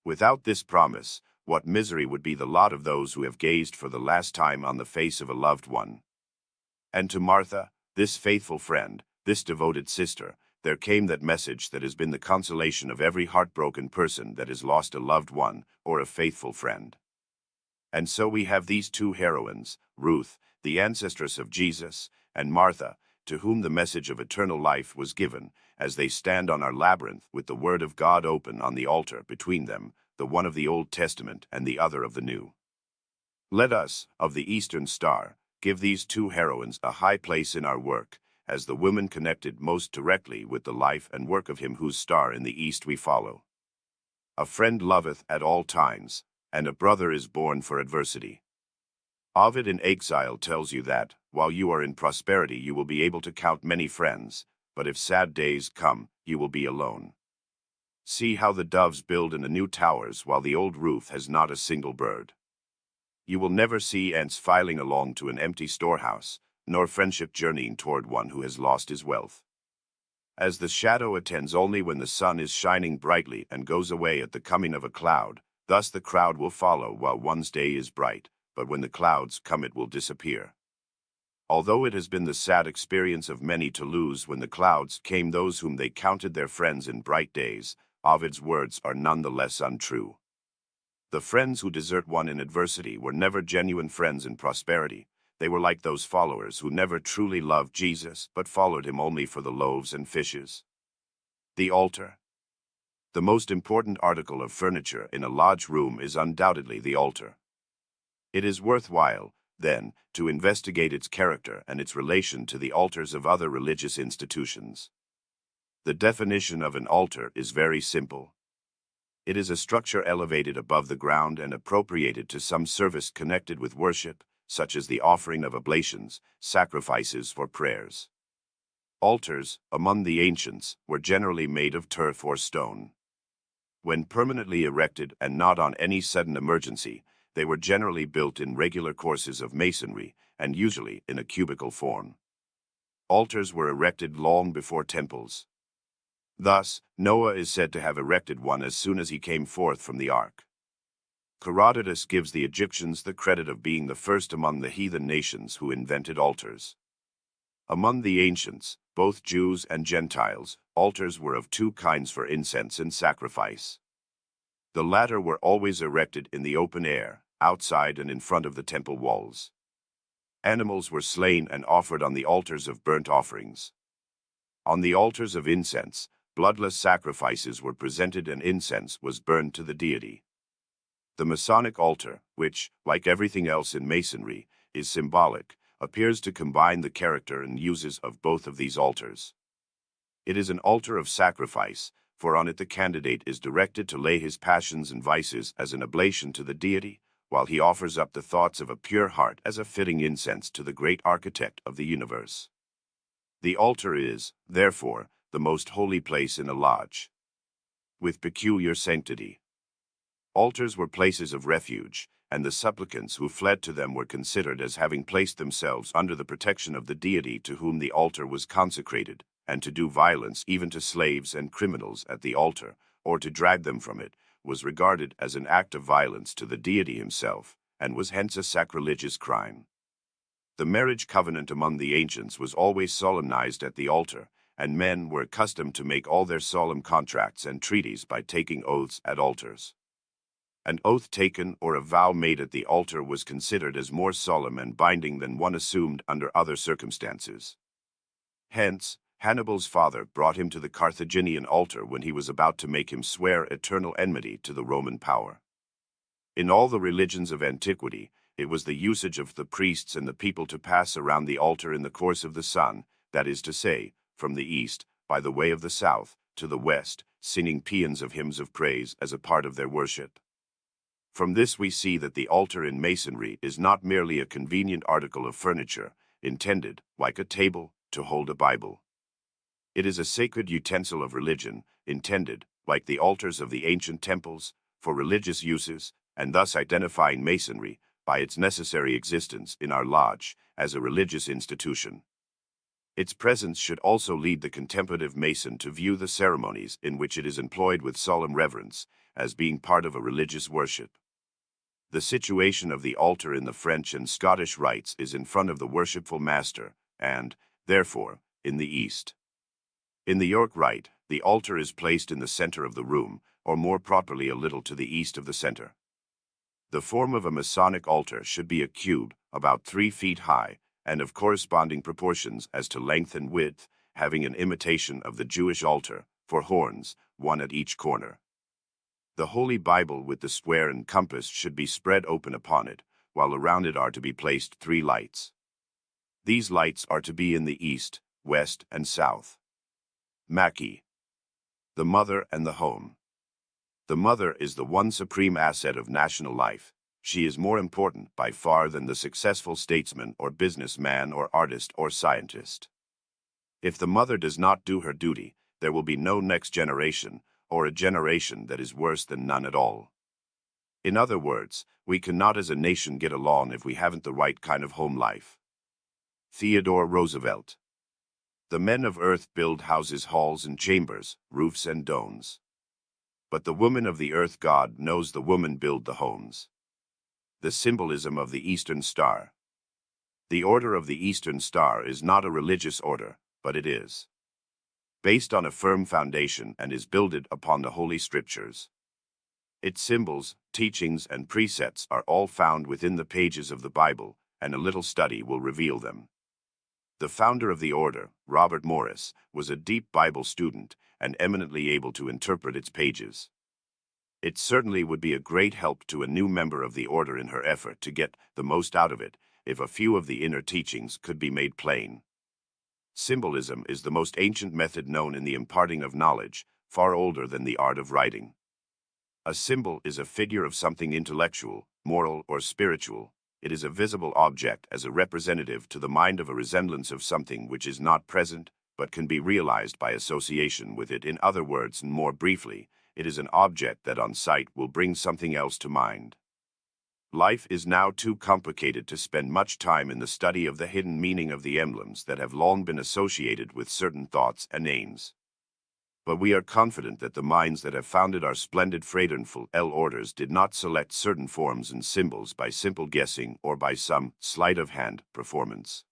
Without this promise, what misery would be the lot of those who have gazed for the last time on the face of a loved one. And to Martha, this faithful friend, this devoted sister, there came that message that has been the consolation of every heartbroken person that has lost a loved one or a faithful friend. And so we have these two heroines, Ruth, the ancestress of Jesus, and Martha, to whom the message of eternal life was given, as they stand on our labyrinth with the Word of God open on the altar between them, the one of the Old Testament and the other of the New. Let us, of the Eastern Star, give these two heroines a high place in our work, as the women connected most directly with the life and work of him whose star in the East we follow. A friend loveth at all times, and a brother is born for adversity. Ovid in Exile tells you that, while you are in prosperity you will be able to count many friends, but if sad days come, you will be alone. See how the doves build in the new towers while the old roof has not a single bird. You will never see ants filing along to an empty storehouse, nor friendship journeying toward one who has lost his wealth. As the shadow attends only when the sun is shining brightly and goes away at the coming of a cloud, thus the crowd will follow while one's day is bright, but when the clouds come it will disappear. Although it has been the sad experience of many to lose when the clouds came those whom they counted their friends in bright days, Ovid's words are none the less untrue. The friends who desert one in adversity were never genuine friends in prosperity. They were like those followers who never truly loved Jesus but followed him only for the loaves and fishes. The altar. The most important article of furniture in a lodge room is undoubtedly the altar. It is worthwhile, then, to investigate its character and its relation to the altars of other religious institutions. The definition of an altar is very simple. It is a structure elevated above the ground and appropriated to some service connected with worship, such as the offering of oblations, sacrifices, or prayers. Altars, among the ancients, were generally made of turf or stone. When permanently erected and not on any sudden emergency, they were generally built in regular courses of masonry, and usually in a cubical form. Altars were erected long before temples. Thus, Noah is said to have erected one as soon as he came forth from the ark. Herodotus gives the Egyptians the credit of being the first among the heathen nations who invented altars. Among the ancients, both Jews and Gentiles, altars were of two kinds for incense and sacrifice. The latter were always erected in the open air, outside and in front of the temple walls. Animals were slain and offered on the altars of burnt offerings. On the altars of incense, bloodless sacrifices were presented and incense was burned to the deity. The Masonic altar, which, like everything else in masonry, is symbolic, appears to combine the character and uses of both of these altars. It is an altar of sacrifice, for on it the candidate is directed to lay his passions and vices as an oblation to the deity, while he offers up the thoughts of a pure heart as a fitting incense to the great architect of the universe. The altar is, therefore, the most holy place in a lodge, with peculiar sanctity. Altars were places of refuge, and the supplicants who fled to them were considered as having placed themselves under the protection of the deity to whom the altar was consecrated, and to do violence even to slaves and criminals at the altar, or to drag them from it, was regarded as an act of violence to the deity himself, and was hence a sacrilegious crime. The marriage covenant among the ancients was always solemnized at the altar, and men were accustomed to make all their solemn contracts and treaties by taking oaths at altars. An oath taken or a vow made at the altar was considered as more solemn and binding than one assumed under other circumstances. Hence, Hannibal's father brought him to the Carthaginian altar when he was about to make him swear eternal enmity to the Roman power. In all the religions of antiquity, It was the usage of the priests and the people to pass around the altar in the course of the sun, that is to say, from the east, by the way of the south, to the west, singing paeans of hymns of praise as a part of their worship. From this we see that the altar in masonry is not merely a convenient article of furniture, intended, like a table, to hold a Bible. It is a sacred utensil of religion, intended, like the altars of the ancient temples, for religious uses, and thus identifying masonry, by its necessary existence in our lodge, as a religious institution. Its presence should also lead the contemplative mason to view the ceremonies in which it is employed with solemn reverence, as being part of a religious worship. The situation of the altar in the French and Scottish rites is in front of the worshipful master, and, therefore, in the east. In the York rite, the altar is placed in the center of the room, or more properly a little to the east of the center. The form of a Masonic altar should be a cube, about 3 feet high, and of corresponding proportions as to length and width, having an imitation of the Jewish altar, for horns, one at each corner. The Holy Bible with the square and compass should be spread open upon it, while around it are to be placed 3 lights. These lights are to be in the east, west, and south. Mackey. The mother and the home. The mother is the one supreme asset of national life. She is more important by far than the successful statesman or businessman or artist or scientist. If the mother does not do her duty, there will be no next generation, or a generation that is worse than none at all. In other words, we cannot as a nation get along if we haven't the right kind of home life. Theodore Roosevelt. The men of earth build houses, halls, and chambers, roofs and domes. But the woman of the earth God knows the woman build the homes. The symbolism of the Eastern Star. The Order of the Eastern Star is not a religious order, but it is based on a firm foundation and is builded upon the Holy Scriptures. Its symbols, teachings, and precepts are all found within the pages of the Bible, and a little study will reveal them. The founder of the order, Robert Morris, was a deep Bible student and eminently able to interpret its pages. It certainly would be a great help to a new member of the order in her effort to get the most out of it, if a few of the inner teachings could be made plain. Symbolism is the most ancient method known in the imparting of knowledge, far older than the art of writing. A symbol is a figure of something intellectual, moral, or spiritual. It is a visible object as a representative to the mind of a resemblance of something which is not present, but can be realized by association with it. In other words, and more briefly, it is an object that on sight will bring something else to mind. Life is now too complicated to spend much time in the study of the hidden meaning of the emblems that have long been associated with certain thoughts and names. But we are confident that the minds that have founded our splendid Fraternful orders did not select certain forms and symbols by simple guessing or by some sleight-of-hand performance.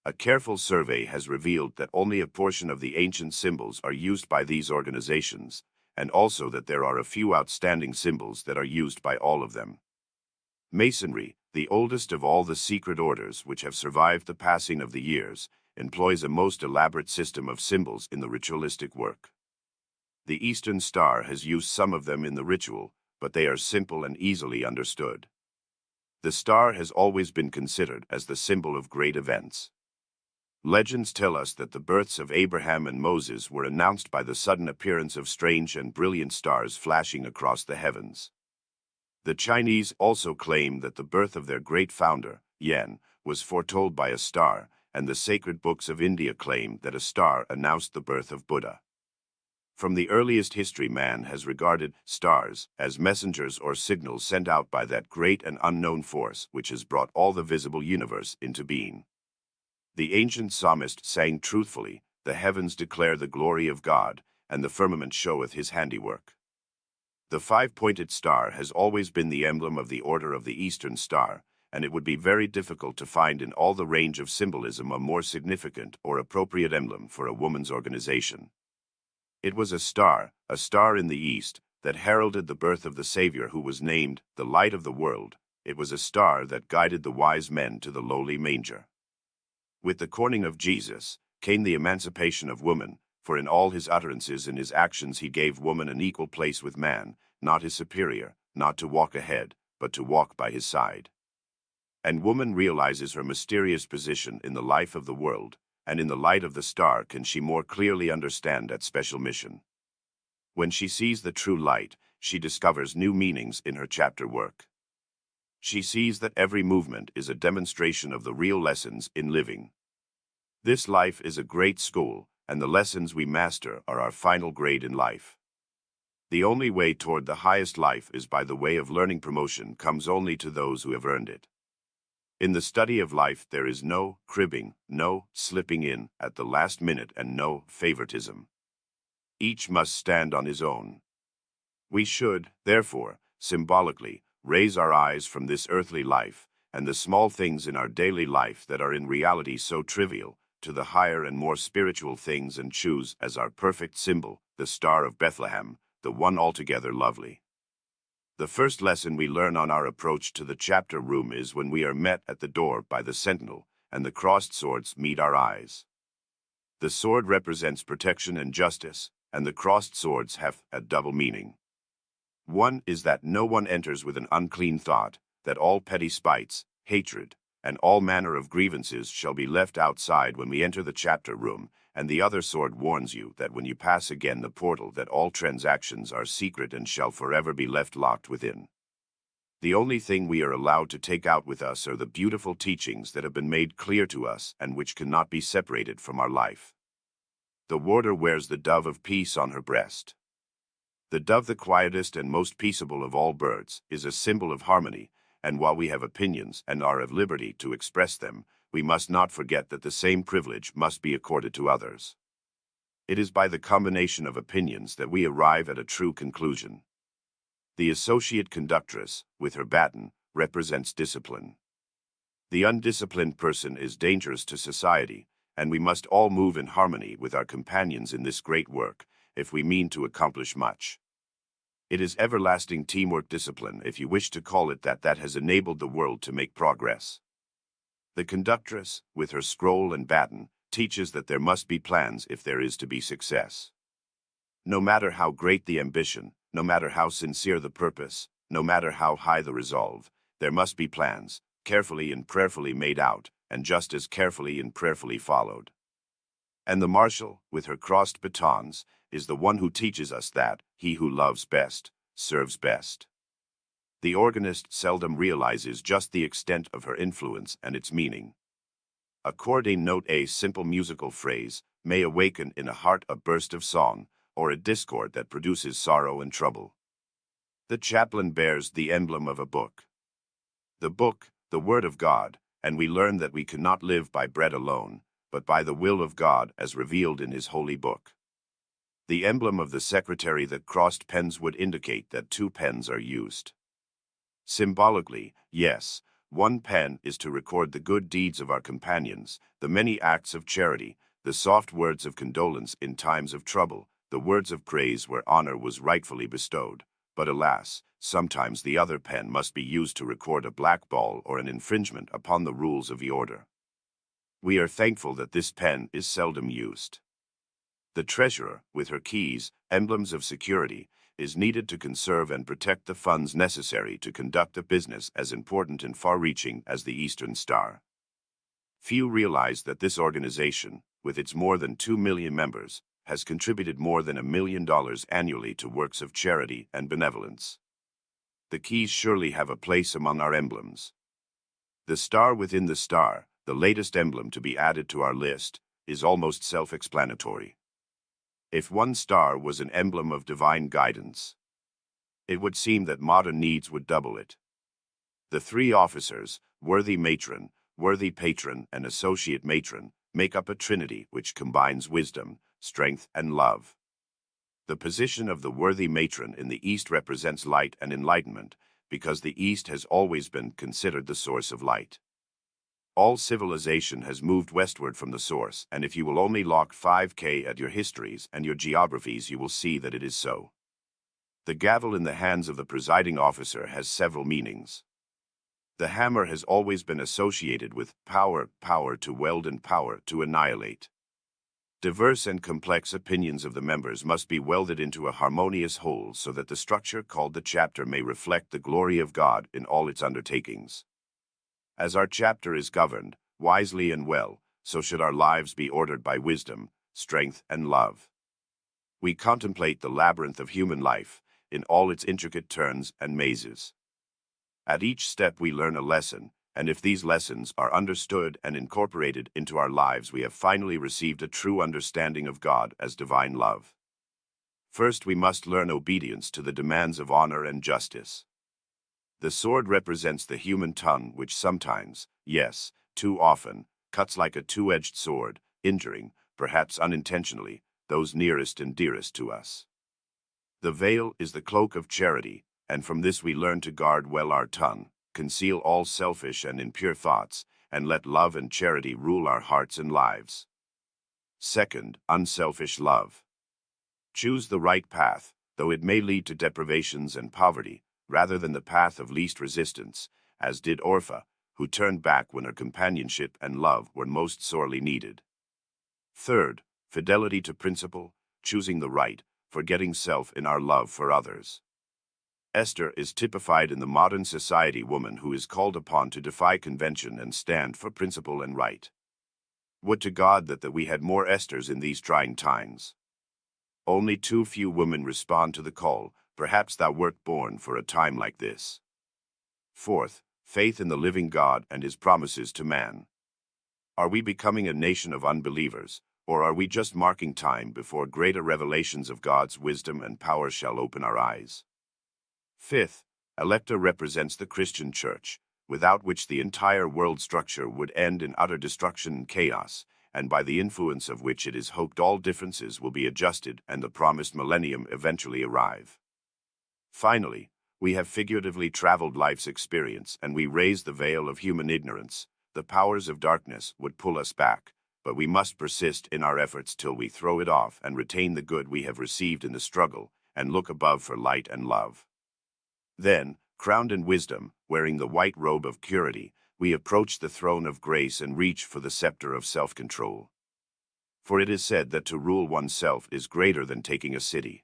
A careful survey has revealed that only a portion of the ancient symbols are used by these organizations, and also that there are a few outstanding symbols that are used by all of them. Masonry, the oldest of all the secret orders which have survived the passing of the years, employs a most elaborate system of symbols in the ritualistic work. The Eastern Star has used some of them in the ritual, but they are simple and easily understood. The star has always been considered as the symbol of great events. Legends tell us that the births of Abraham and Moses were announced by the sudden appearance of strange and brilliant stars flashing across the heavens. The Chinese also claim that the birth of their great founder, Yan, was foretold by a star, and the sacred books of India claim that a star announced the birth of Buddha. From the earliest history, man has regarded stars as messengers or signals sent out by that great and unknown force which has brought all the visible universe into being. The ancient psalmist sang truthfully, "The heavens declare the glory of God, and the firmament showeth his handiwork." The 5-pointed star has always been the emblem of the Order of the Eastern Star, and it would be very difficult to find in all the range of symbolism a more significant or appropriate emblem for a woman's organization. It was a star in the east, that heralded the birth of the Savior who was named the Light of the World. It was a star that guided the wise men to the lowly manger. With the corning of Jesus came the emancipation of woman, for in all his utterances and his actions he gave woman an equal place with man, not his superior, not to walk ahead, but to walk by his side. and woman realizes her mysterious position in the life of the world, and in the light of the star can she more clearly understand that special mission. When she sees the true light, she discovers new meanings in her chapter work. She sees that every movement is a demonstration of the real lessons in living. This life is a great school, and the lessons we master are our final grade in life. The only way toward the highest life is by the way of learning. Promotion comes only to those who have earned it. In the study of life there is no cribbing, no slipping in at the last minute, and no favoritism. Each must stand on his own. We should, therefore, symbolically, raise our eyes from this earthly life, and the small things in our daily life that are in reality so trivial, to the higher and more spiritual things, and choose as our perfect symbol the Star of Bethlehem, the one altogether lovely. The first lesson we learn on our approach to the chapter room is when we are met at the door by the sentinel, and the crossed swords meet our eyes. The sword represents protection and justice, and the crossed swords have a double meaning. One is that no one enters with an unclean thought, that all petty spites, hatred, and all manner of grievances shall be left outside when we enter the chapter room, and the other sword warns you that when you pass again the portal that all transactions are secret and shall forever be left locked within. The only thing we are allowed to take out with us are the beautiful teachings that have been made clear to us and which cannot be separated from our life. The warder wears the dove of peace on her breast. The dove, the quietest and most peaceable of all birds, is a symbol of harmony, and while we have opinions and are of liberty to express them, we must not forget that the same privilege must be accorded to others. It is by the combination of opinions that we arrive at a true conclusion. The associate conductress, with her baton, represents discipline. The undisciplined person is dangerous to society, and we must all move in harmony with our companions in this great work, if we mean to accomplish much. It is everlasting teamwork discipline, if you wish to call it that, that has enabled the world to make progress. The conductress, with her scroll and baton, teaches that there must be plans if there is to be success. No matter how great the ambition, no matter how sincere the purpose, no matter how high the resolve, there must be plans, carefully and prayerfully made out, and just as carefully and prayerfully followed. And the marshal, with her crossed batons, is the one who teaches us that he who loves best serves best. The organist seldom realizes just the extent of her influence and its meaning. A chording note, a simple musical phrase, may awaken in a heart a burst of song, or a discord that produces sorrow and trouble. The chaplain bears the emblem of a book. The book, the Word of God, and we learn that we cannot live by bread alone, but by the will of God as revealed in His holy book. The emblem of the secretary, the crossed pens, would indicate that 2 pens are used. Symbolically, yes, 1 pen is to record the good deeds of our companions, the many acts of charity, the soft words of condolence in times of trouble, the words of praise where honor was rightfully bestowed. But alas, sometimes the other pen must be used to record a blackball or an infringement upon the rules of the order. We are thankful that this pen is seldom used. The treasurer, with her keys, emblems of security, is needed to conserve and protect the funds necessary to conduct a business as important and far-reaching as the Eastern Star. Few realize that this organization, with its more than 2 million members, has contributed more than $1 million annually to works of charity and benevolence. The keys surely have a place among our emblems. The star within the star, the latest emblem to be added to our list, is almost self-explanatory. If one star was an emblem of divine guidance, it would seem that modern needs would double it. The 3 officers, worthy matron, worthy patron, and associate matron, make up a trinity which combines wisdom, strength, and love. The position of the worthy matron in the East represents light and enlightenment, because the East has always been considered the source of light. All civilization has moved westward from the source, and if you will only lock 5K at your histories and your geographies, you will see that it is so. The gavel in the hands of the presiding officer has several meanings. The hammer has always been associated with power, power to weld and power to annihilate. Diverse and complex opinions of the members must be welded into a harmonious whole so that the structure called the chapter may reflect the glory of God in all its undertakings. As our chapter is governed, wisely and well, so should our lives be ordered by wisdom, strength, and love. We contemplate the labyrinth of human life, in all its intricate turns and mazes. At each step we learn a lesson, and if these lessons are understood and incorporated into our lives, we have finally received a true understanding of God as divine love. First, we must learn obedience to the demands of honor and justice. The sword represents the human tongue, which sometimes, yes, too often, cuts like a two-edged sword, injuring, perhaps unintentionally, those nearest and dearest to us. The veil is the cloak of charity, and from this we learn to guard well our tongue, conceal all selfish and impure thoughts, and let love and charity rule our hearts and lives. Second, unselfish love. Choose the right path, though it may lead to deprivations and poverty, rather than the path of least resistance, as did Orpha, who turned back when her companionship and love were most sorely needed. Third, fidelity to principle, choosing the right, forgetting self in our love for others. Esther is typified in the modern society woman who is called upon to defy convention and stand for principle and right. Would to God that we had more Esthers in these trying times. Only too few women respond to the call, perhaps thou wert born for a time like this. Fourth, faith in the living God and his promises to man. Are we becoming a nation of unbelievers, or are we just marking time before greater revelations of God's wisdom and power shall open our eyes? Fifth, Electa represents the Christian Church, without which the entire world structure would end in utter destruction and chaos, and by the influence of which it is hoped all differences will be adjusted and the promised millennium eventually arrive. Finally, we have figuratively traveled life's experience, and we raise the veil of human ignorance. The powers of darkness would pull us back, but we must persist in our efforts till we throw it off and retain the good we have received in the struggle, and look above for light and love. Then, crowned in wisdom, wearing the white robe of purity, we approach the throne of grace and reach for the scepter of self-control. For it is said that to rule oneself is greater than taking a city.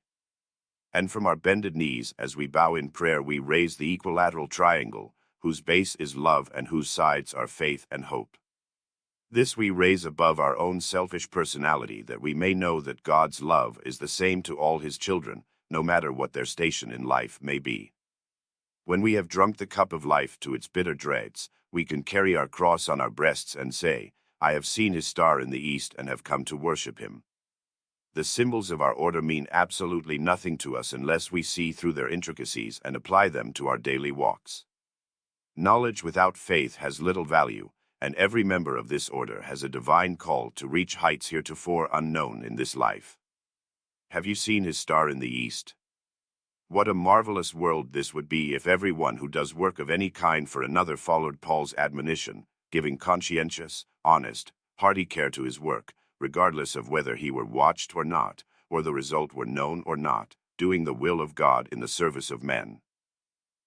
And from our bended knees, as we bow in prayer, we raise the equilateral triangle, whose base is love and whose sides are faith and hope. This we raise above our own selfish personality, that we may know that God's love is the same to all his children, no matter what their station in life may be. When we have drunk the cup of life to its bitter dregs, we can carry our cross on our breasts and say, I have seen his star in the east and have come to worship him. The symbols of our order mean absolutely nothing to us unless we see through their intricacies and apply them to our daily walks. Knowledge without faith has little value, and every member of this order has a divine call to reach heights heretofore unknown in this life. Have you seen his star in the east? What a marvelous world this would be if everyone who does work of any kind for another followed Paul's admonition, giving conscientious, honest, hearty care to his work, regardless of whether he were watched or not, or the result were known or not, doing the will of God in the service of men.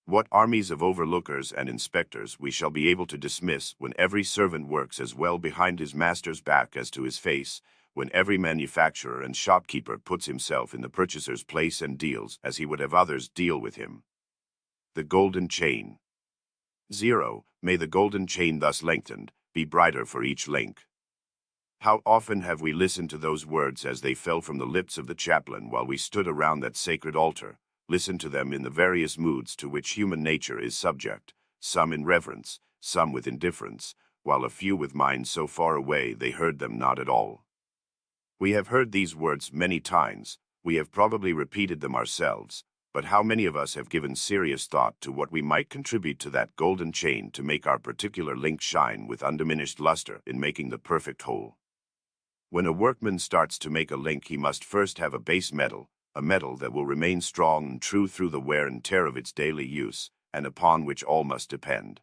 What armies of overlookers and inspectors we shall be able to dismiss when every servant works as well behind his master's back as to his face, when every manufacturer and shopkeeper puts himself in the purchaser's place and deals as he would have others deal with him. The golden chain. 0. May the golden chain thus lengthened be brighter for each link. How often have we listened to those words as they fell from the lips of the chaplain while we stood around that sacred altar, listened to them in the various moods to which human nature is subject, some in reverence, some with indifference, while a few with minds so far away they heard them not at all. We have heard these words many times, we have probably repeated them ourselves, but how many of us have given serious thought to what we might contribute to that golden chain to make our particular link shine with undiminished luster in making the perfect whole? When a workman starts to make a link, he must first have a base metal, a metal that will remain strong and true through the wear and tear of its daily use, and upon which all must depend.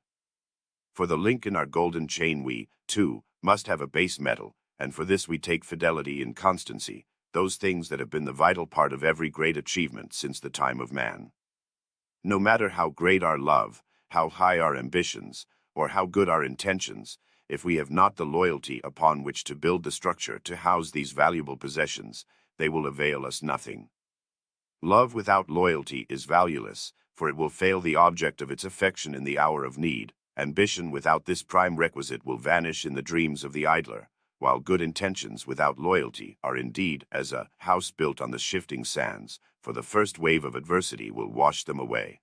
For the link in our golden chain we, too, must have a base metal, and for this we take fidelity and constancy, those things that have been the vital part of every great achievement since the time of man. No matter how great our love, how high our ambitions, or how good our intentions, if we have not the loyalty upon which to build the structure to house these valuable possessions, they will avail us nothing. Love without loyalty is valueless, for it will fail the object of its affection in the hour of need, Ambition without this prime requisite will vanish in the dreams of the idler, while good intentions without loyalty are indeed as a house built on the shifting sands, for the first wave of adversity will wash them away.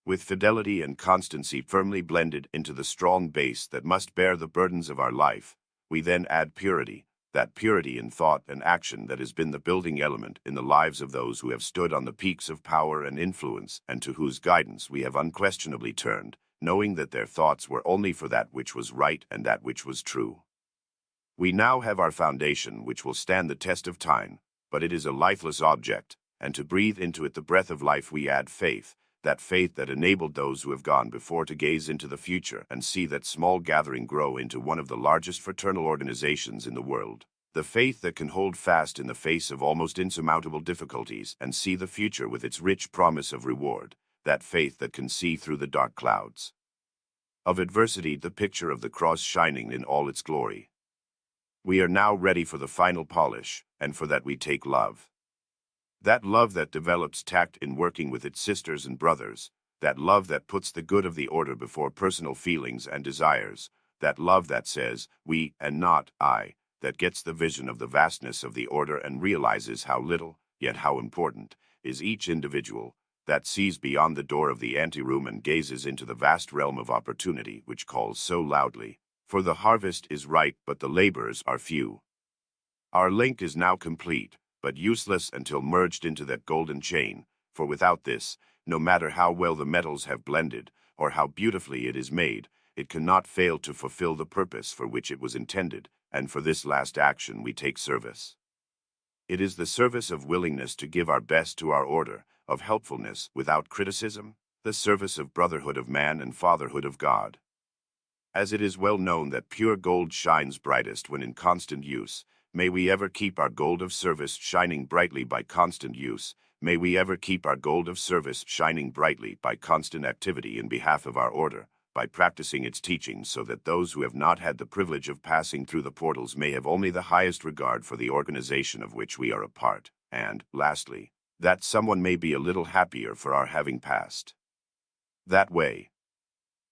With fidelity and constancy firmly blended into the strong base that must bear the burdens of our life, we then add purity, that purity in thought and action that has been the building element in the lives of those who have stood on the peaks of power and influence and to whose guidance we have unquestionably turned, knowing that their thoughts were only for that which was right and that which was true. We now have our foundation which will stand the test of time, but it is a lifeless object, and to breathe into it the breath of life we add faith, that faith that enabled those who have gone before to gaze into the future and see that small gathering grow into one of the largest fraternal organizations in the world. The faith that can hold fast in the face of almost insurmountable difficulties and see the future with its rich promise of reward. That faith that can see through the dark clouds of adversity the picture of the cross shining in all its glory. We are now ready for the final polish, and for that we take love. That love that develops tact in working with its sisters and brothers, that love that puts the good of the order before personal feelings and desires, that love that says, we and not I, that gets the vision of the vastness of the order and realizes how little, yet how important, is each individual, that sees beyond the door of the anteroom and gazes into the vast realm of opportunity which calls so loudly, for the harvest is ripe but the laborers are few. Our link is now complete, but useless until merged into that golden chain, for without this, no matter how well the metals have blended, or how beautifully it is made, it cannot fail to fulfill the purpose for which it was intended, and for this last action we take service. It is the service of willingness to give our best to our order, of helpfulness without criticism, the service of brotherhood of man and fatherhood of God. As it is well known that pure gold shines brightest when in constant use, may we ever keep our gold of service shining brightly by constant use. May we ever keep our gold of service shining brightly by constant activity in behalf of our order, by practicing its teachings so that those who have not had the privilege of passing through the portals may have only the highest regard for the organization of which we are a part, and, lastly, that someone may be a little happier for our having passed that way.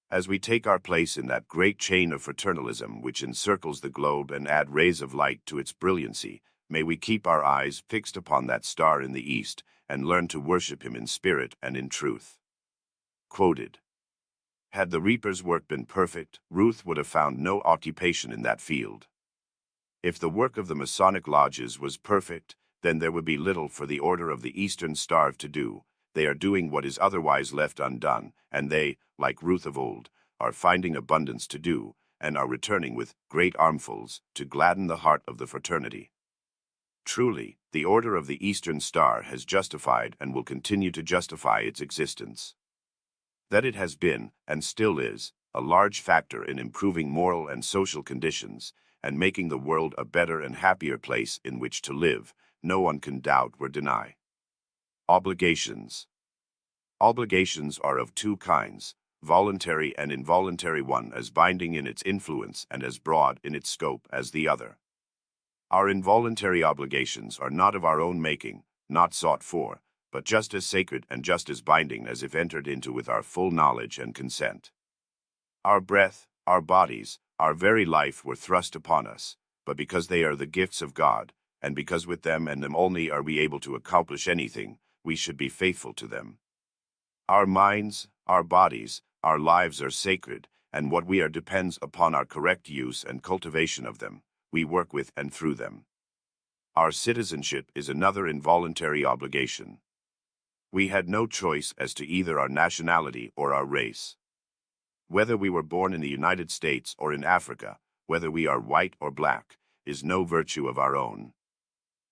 As we take our place in that great chain of fraternalism which encircles the globe and add rays of light to its brilliancy, may we keep our eyes fixed upon that star in the east and learn to worship him in spirit and in truth. Quoted. Had the reaper's work been perfect, Ruth would have found no occupation in that field. If the work of the Masonic lodges was perfect, then there would be little for the Order of the Eastern Star to do. They are doing what is otherwise left undone, and they, like Ruth of old, are finding abundance to do, and are returning with great armfuls to gladden the heart of the fraternity. Truly, the Order of the Eastern Star has justified and will continue to justify its existence. That it has been, and still is, a large factor in improving moral and social conditions, and making the world a better and happier place in which to live, no one can doubt or deny. Obligations. Obligations are of two kinds, voluntary and involuntary, one as binding in its influence and as broad in its scope as the other. Our involuntary obligations are not of our own making, not sought for, but just as sacred and just as binding as if entered into with our full knowledge and consent. Our breath, our bodies, our very life were thrust upon us, but because they are the gifts of God, and because with them and them only are we able to accomplish anything, we should be faithful to them. Our minds, our bodies, our lives are sacred, and what we are depends upon our correct use and cultivation of them. We work with and through them. Our citizenship is another involuntary obligation. We had no choice as to either our nationality or our race. Whether we were born in the United States or in Africa, whether we are white or black, is no virtue of our own.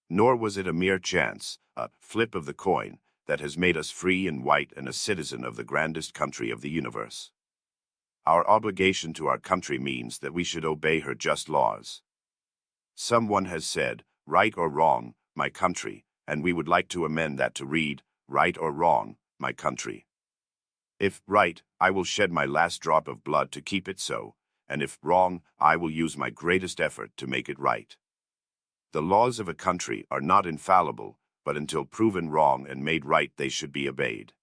Nor was it a mere chance, a flip of the coin, that has made us free and white and a citizen of the grandest country of the universe. Our obligation to our country means that we should obey her just laws. Someone has said, right or wrong, my country, and we would like to amend that to read, right or wrong, my country. If right, I will shed my last drop of blood to keep it so, and if wrong, I will use my greatest effort to make it right. The laws of a country are not infallible, but until proven wrong and made right they should be obeyed.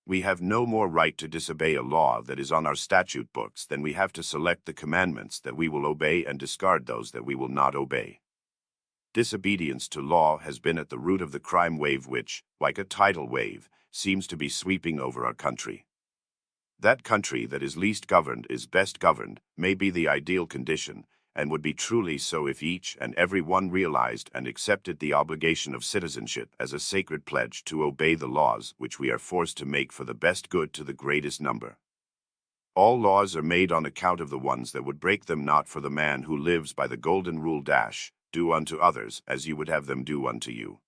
We have no more right to disobey a law that is on our statute books than we have to select the commandments that we will obey and discard those that we will not obey. Disobedience to law has been at the root of the crime wave which, like a tidal wave, seems to be sweeping over our country. That country that is least governed is best governed may be the ideal condition, and would be truly so if each and every one realized and accepted the obligation of citizenship as a sacred pledge to obey the laws which we are forced to make for the best good to the greatest number. All laws are made on account of the ones that would break them, not for the man who lives by the golden rule do unto others as you would have them do unto you.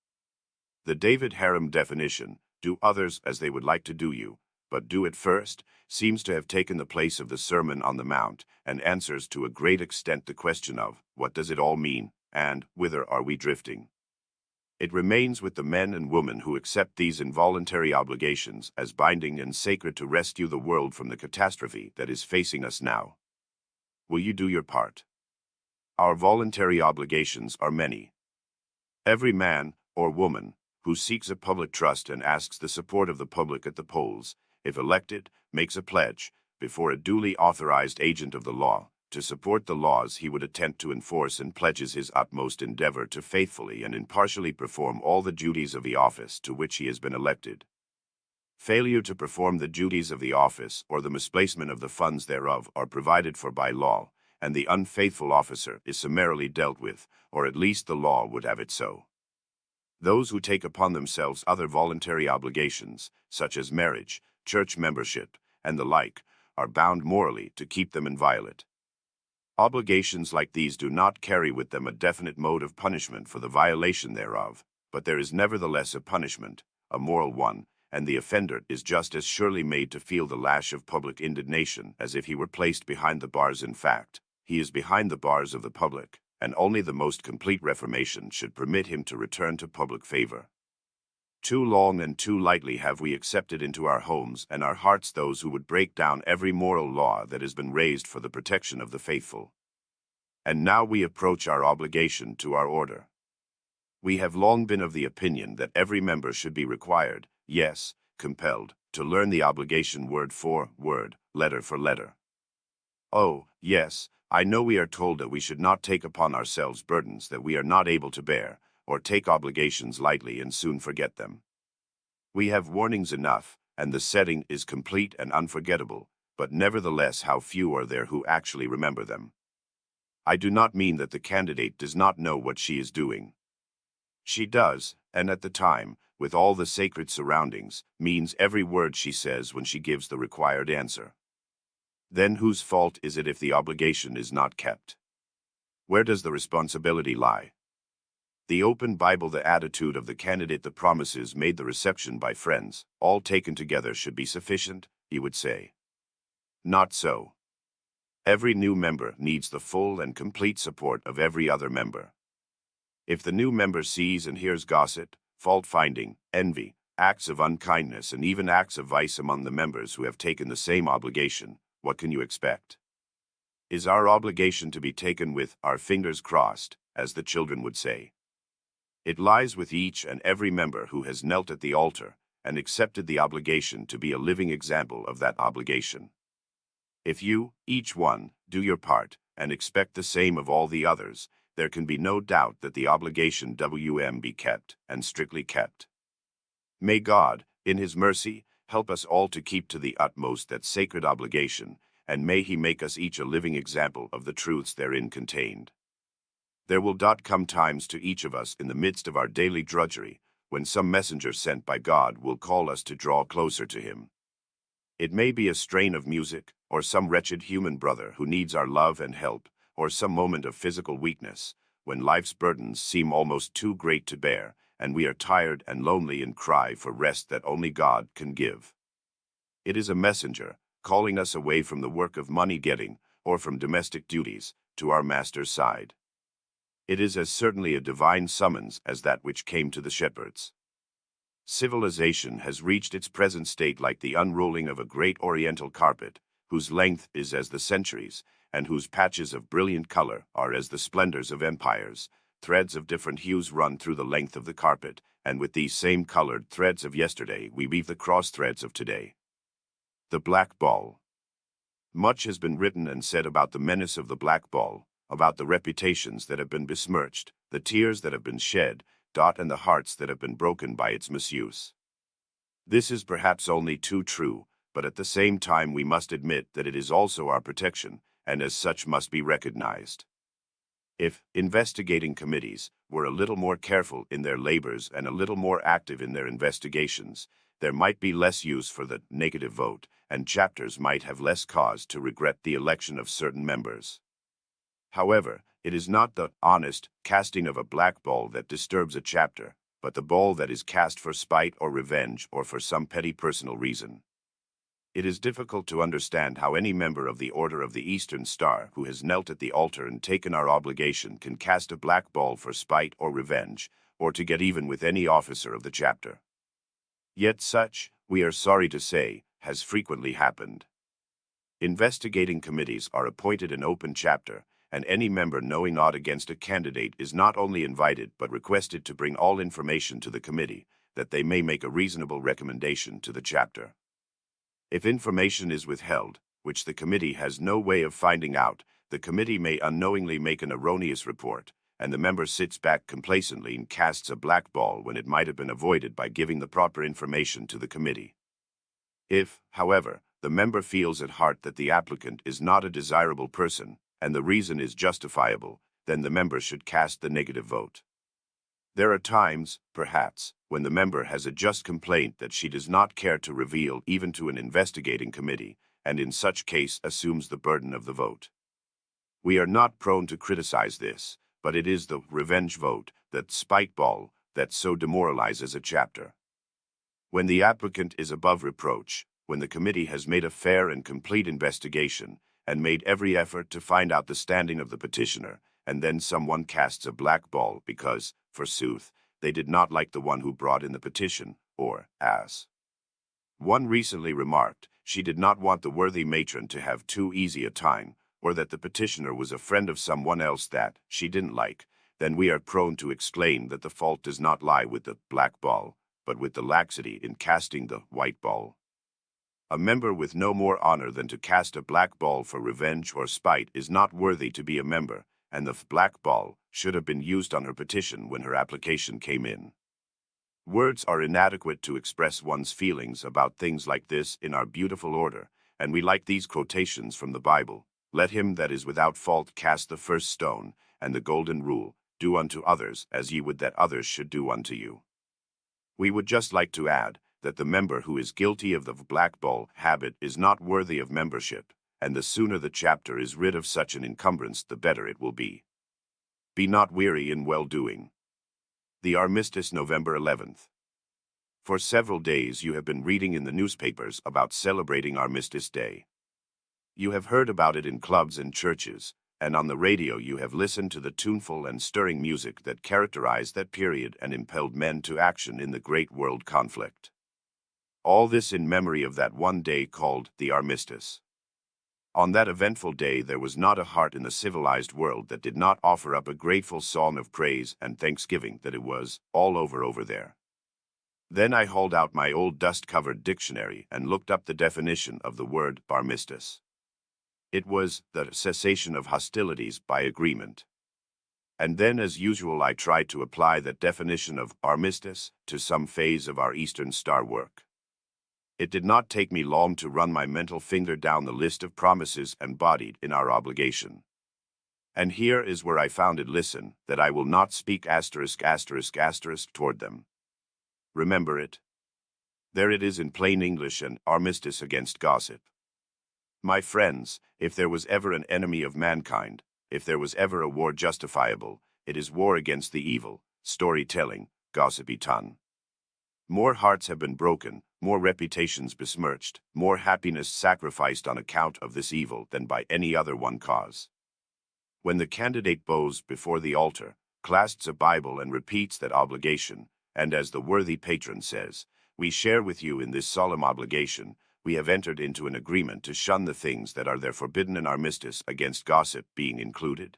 The David Harum definition, do others as they would like to do you, but do it first, seems to have taken the place of the Sermon on the Mount, and answers to a great extent the question of, what does it all mean, and whither are we drifting? It remains with the men and women who accept these involuntary obligations as binding and sacred to rescue the world from the catastrophe that is facing us now. Will you do your part? Our voluntary obligations are many. Every man or woman who seeks a public trust and asks the support of the public at the polls, if elected, makes a pledge, before a duly authorized agent of the law, to support the laws he would attempt to enforce, and pledges his utmost endeavor to faithfully and impartially perform all the duties of the office to which he has been elected. Failure to perform the duties of the office or the misplacement of the funds thereof are provided for by law, and the unfaithful officer is summarily dealt with, or at least the law would have it so. Those who take upon themselves other voluntary obligations, such as marriage, church membership, and the like, are bound morally to keep them inviolate. Obligations like these do not carry with them a definite mode of punishment for the violation thereof, but there is nevertheless a punishment, a moral one, and the offender is just as surely made to feel the lash of public indignation as if he were placed behind the bars. In fact, he is behind the bars of the public, and only the most complete reformation should permit him to return to public favor. Too long and too lightly have we accepted into our homes and our hearts those who would break down every moral law that has been raised for the protection of the faithful. And now we approach our obligation to our order. We have long been of the opinion that every member should be required, yes, compelled, to learn the obligation word for word, letter for letter. Oh, yes, I know we are told that we should not take upon ourselves burdens that we are not able to bear, or take obligations lightly and soon forget them. We have warnings enough, and the setting is complete and unforgettable, but nevertheless how few are there who actually remember them. I do not mean that the candidate does not know what she is doing. She does, and at the time, with all the sacred surroundings, means every word she says when she gives the required answer. Then whose fault is it if the obligation is not kept? Where does the responsibility lie? The open Bible, the attitude of the candidate, the promises made, the reception by friends, all taken together should be sufficient, he would say. Not so. Every new member needs the full and complete support of every other member. If the new member sees and hears gossip, fault-finding, envy, acts of unkindness, and even acts of vice among the members who have taken the same obligation, what can you expect? Is our obligation to be taken with our fingers crossed, as the children would say? It lies with each and every member who has knelt at the altar and accepted the obligation to be a living example of that obligation. If you, each one, do your part and expect the same of all the others, there can be no doubt that the obligation be kept, and strictly kept. May God, in His mercy, help us all to keep to the utmost that sacred obligation, and may He make us each a living example of the truths therein contained. There will come times to each of us in the midst of our daily drudgery, when some messenger sent by God will call us to draw closer to Him. It may be a strain of music, or some wretched human brother who needs our love and help, or some moment of physical weakness, when life's burdens seem almost too great to bear, and we are tired and lonely and cry for rest that only God can give. It is a messenger, calling us away from the work of money-getting, or from domestic duties, to our Master's side. It is as certainly a divine summons as that which came to the shepherds. Civilization has reached its present state like the unrolling of a great oriental carpet, whose length is as the centuries, and whose patches of brilliant color are as the splendors of empires, threads of different hues run through the length of the carpet, and with these same colored threads of yesterday we weave the cross threads of today. The black ball. Much has been written and said about the menace of the black ball, about the reputations that have been besmirched, the tears that have been shed, and the hearts that have been broken by its misuse. This is perhaps only too true, but at the same time we must admit that it is also our protection, and as such must be recognized. If investigating committees were a little more careful in their labors and a little more active in their investigations, there might be less use for the negative vote, and chapters might have less cause to regret the election of certain members. However, it is not the honest casting of a black ball that disturbs a chapter, but the ball that is cast for spite or revenge or for some petty personal reason. It is difficult to understand how any member of the Order of the Eastern Star who has knelt at the altar and taken our obligation can cast a black ball for spite or revenge, or to get even with any officer of the chapter. Yet such, we are sorry to say, has frequently happened. Investigating committees are appointed in open chapter, and any member knowing aught against a candidate is not only invited but requested to bring all information to the committee, that they may make a reasonable recommendation to the chapter. If information is withheld, which the committee has no way of finding out, the committee may unknowingly make an erroneous report, and the member sits back complacently and casts a black ball when it might have been avoided by giving the proper information to the committee. If, however, the member feels at heart that the applicant is not a desirable person, and the reason is justifiable, then the member should cast the negative vote. There are times, perhaps, when the member has a just complaint that she does not care to reveal even to an investigating committee, and in such case assumes the burden of the vote. We are not prone to criticize this, but it is the revenge vote, that spite ball, that so demoralizes a chapter. When the applicant is above reproach, when the committee has made a fair and complete investigation, and made every effort to find out the standing of the petitioner, and then someone casts a black ball because, forsooth, they did not like the one who brought in the petition, or, as one recently remarked, she did not want the worthy matron to have too easy a time, or that the petitioner was a friend of someone else that she didn't like, then we are prone to exclaim that the fault does not lie with the black ball, but with the laxity in casting the white ball. A member with no more honor than to cast a black ball for revenge or spite is not worthy to be a member, and the black ball should have been used on her petition when her application came in. Words are inadequate to express one's feelings about things like this in our beautiful order, and we like these quotations from the Bible. Let him that is without fault cast the first stone, and the golden rule, do unto others as ye would that others should do unto you. We would just like to add that the member who is guilty of the black ball habit is not worthy of membership, and the sooner the chapter is rid of such an encumbrance the better it will be. Be not weary in well-doing. The Armistice, November 11th. For several days you have been reading in the newspapers about celebrating Armistice Day. You have heard about it in clubs and churches, and on the radio you have listened to the tuneful and stirring music that characterized that period and impelled men to action in the great world conflict. All this in memory of that one day called the Armistice. On that eventful day there was not a heart in the civilized world that did not offer up a grateful song of praise and thanksgiving that it was all over there. Then I hauled out my old dust-covered dictionary and looked up the definition of the word armistice. It was the cessation of hostilities by agreement. And then, as usual, I tried to apply that definition of armistice to some phase of our Eastern Star work. It did not take me long to run my mental finger down the list of promises embodied in our obligation. And here is where I found it: listen, that I will not speak **** toward them. Remember it. There it is in plain English, an armistice against gossip. My friends, if there was ever an enemy of mankind, if there was ever a war justifiable, it is war against the evil, storytelling, gossipy tongue. More hearts have been broken, more reputations besmirched, more happiness sacrificed on account of this evil than by any other one cause. When the candidate bows before the altar, clasps a Bible and repeats that obligation, and as the worthy patron says, we share with you in this solemn obligation, we have entered into an agreement to shun the things that are there forbidden, an armistice against gossip being included.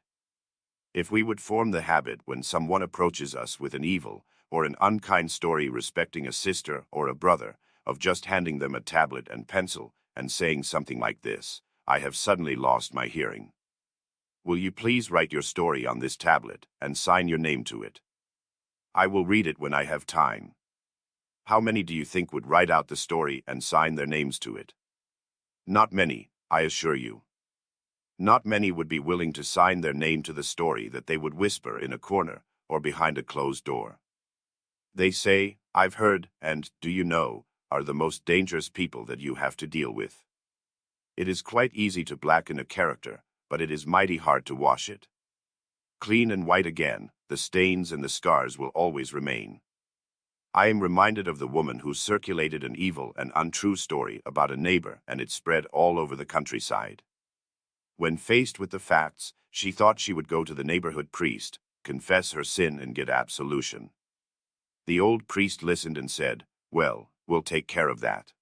If we would form the habit when someone approaches us with an evil or an unkind story respecting a sister or a brother, of just handing them a tablet and pencil and saying something like this: "I have suddenly lost my hearing. Will you please write your story on this tablet and sign your name to it? I will read it when I have time." How many do you think would write out the story and sign their names to it? Not many, I assure you. Not many would be willing to sign their name to the story that they would whisper in a corner or behind a closed door. They say, "I've heard," and "do you know," are the most dangerous people that you have to deal with. It is quite easy to blacken a character, but it is mighty hard to wash it. Clean and white again, the stains and the scars will always remain. I am reminded of the woman who circulated an evil and untrue story about a neighbor, and it spread all over the countryside. When faced with the facts, she thought she would go to the neighborhood priest, confess her sin and get absolution. The old priest listened and said, "Well, we'll take care of that.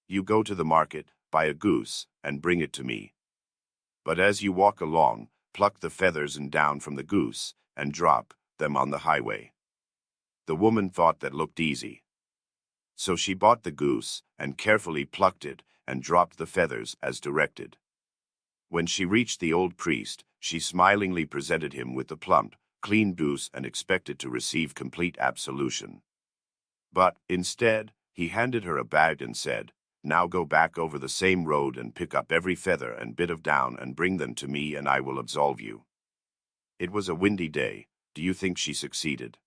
You go to the market, buy a goose, and bring it to me. But as you walk along, pluck the feathers and down from the goose, and drop them on the highway." The woman thought that looked easy. So she bought the goose, and carefully plucked it, and dropped the feathers as directed. When she reached the old priest, she smilingly presented him with the plump, clean goose and expected to receive complete absolution. But, instead, he handed her a bag and said, "Now go back over the same road and pick up every feather and bit of down and bring them to me, and I will absolve you." It was a windy day. Do you think she succeeded?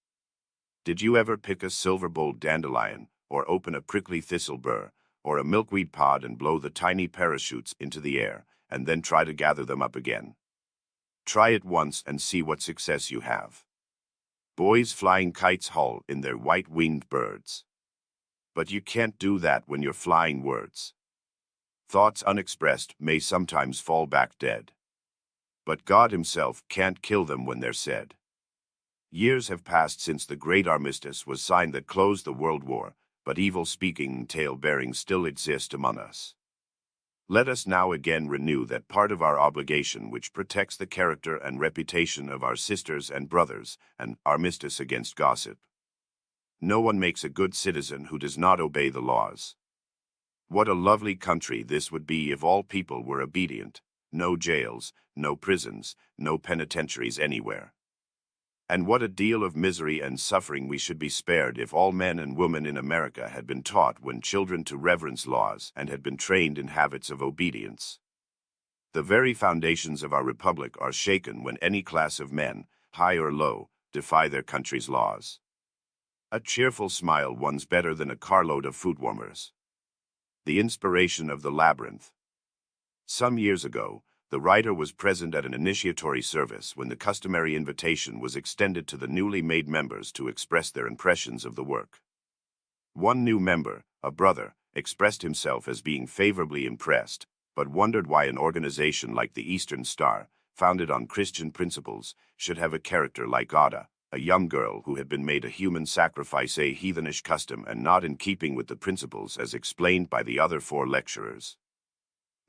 Did you ever pick a silver-bowled dandelion, or open a prickly thistle burr, or a milkweed pod and blow the tiny parachutes into the air, and then try to gather them up again? Try it once and see what success you have. Boys flying kites haul in their white-winged birds. But you can't do that when you're flying words. Thoughts unexpressed may sometimes fall back dead. But God Himself can't kill them when they're said. Years have passed since the great armistice was signed that closed the World War, but evil-speaking and tale-bearing still exist among us. Let us now again renew that part of our obligation which protects the character and reputation of our sisters and brothers, and armistice against gossip. No one makes a good citizen who does not obey the laws. What a lovely country this would be if all people were obedient. No jails, no prisons, no penitentiaries anywhere. And what a deal of misery and suffering we should be spared if all men and women in America had been taught when children to reverence laws and had been trained in habits of obedience. The very foundations of our republic are shaken when any class of men, high or low, defy their country's laws. A cheerful smile one's better than a carload of foot warmers. The inspiration of the labyrinth. Some years ago, the writer was present at an initiatory service when the customary invitation was extended to the newly made members to express their impressions of the work. One new member, a brother, expressed himself as being favorably impressed, but wondered why an organization like the Eastern Star, founded on Christian principles, should have a character like Ada, a young girl who had been made a human sacrifice, a heathenish custom and not in keeping with the principles as explained by the other four lecturers.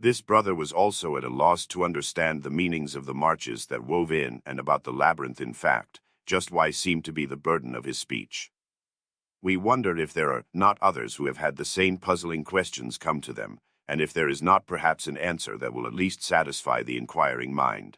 This brother was also at a loss to understand the meanings of the marches that wove in and about the labyrinth. In fact, just why seemed to be the burden of his speech. We wonder if there are not others who have had the same puzzling questions come to them, and if there is not perhaps an answer that will at least satisfy the inquiring mind.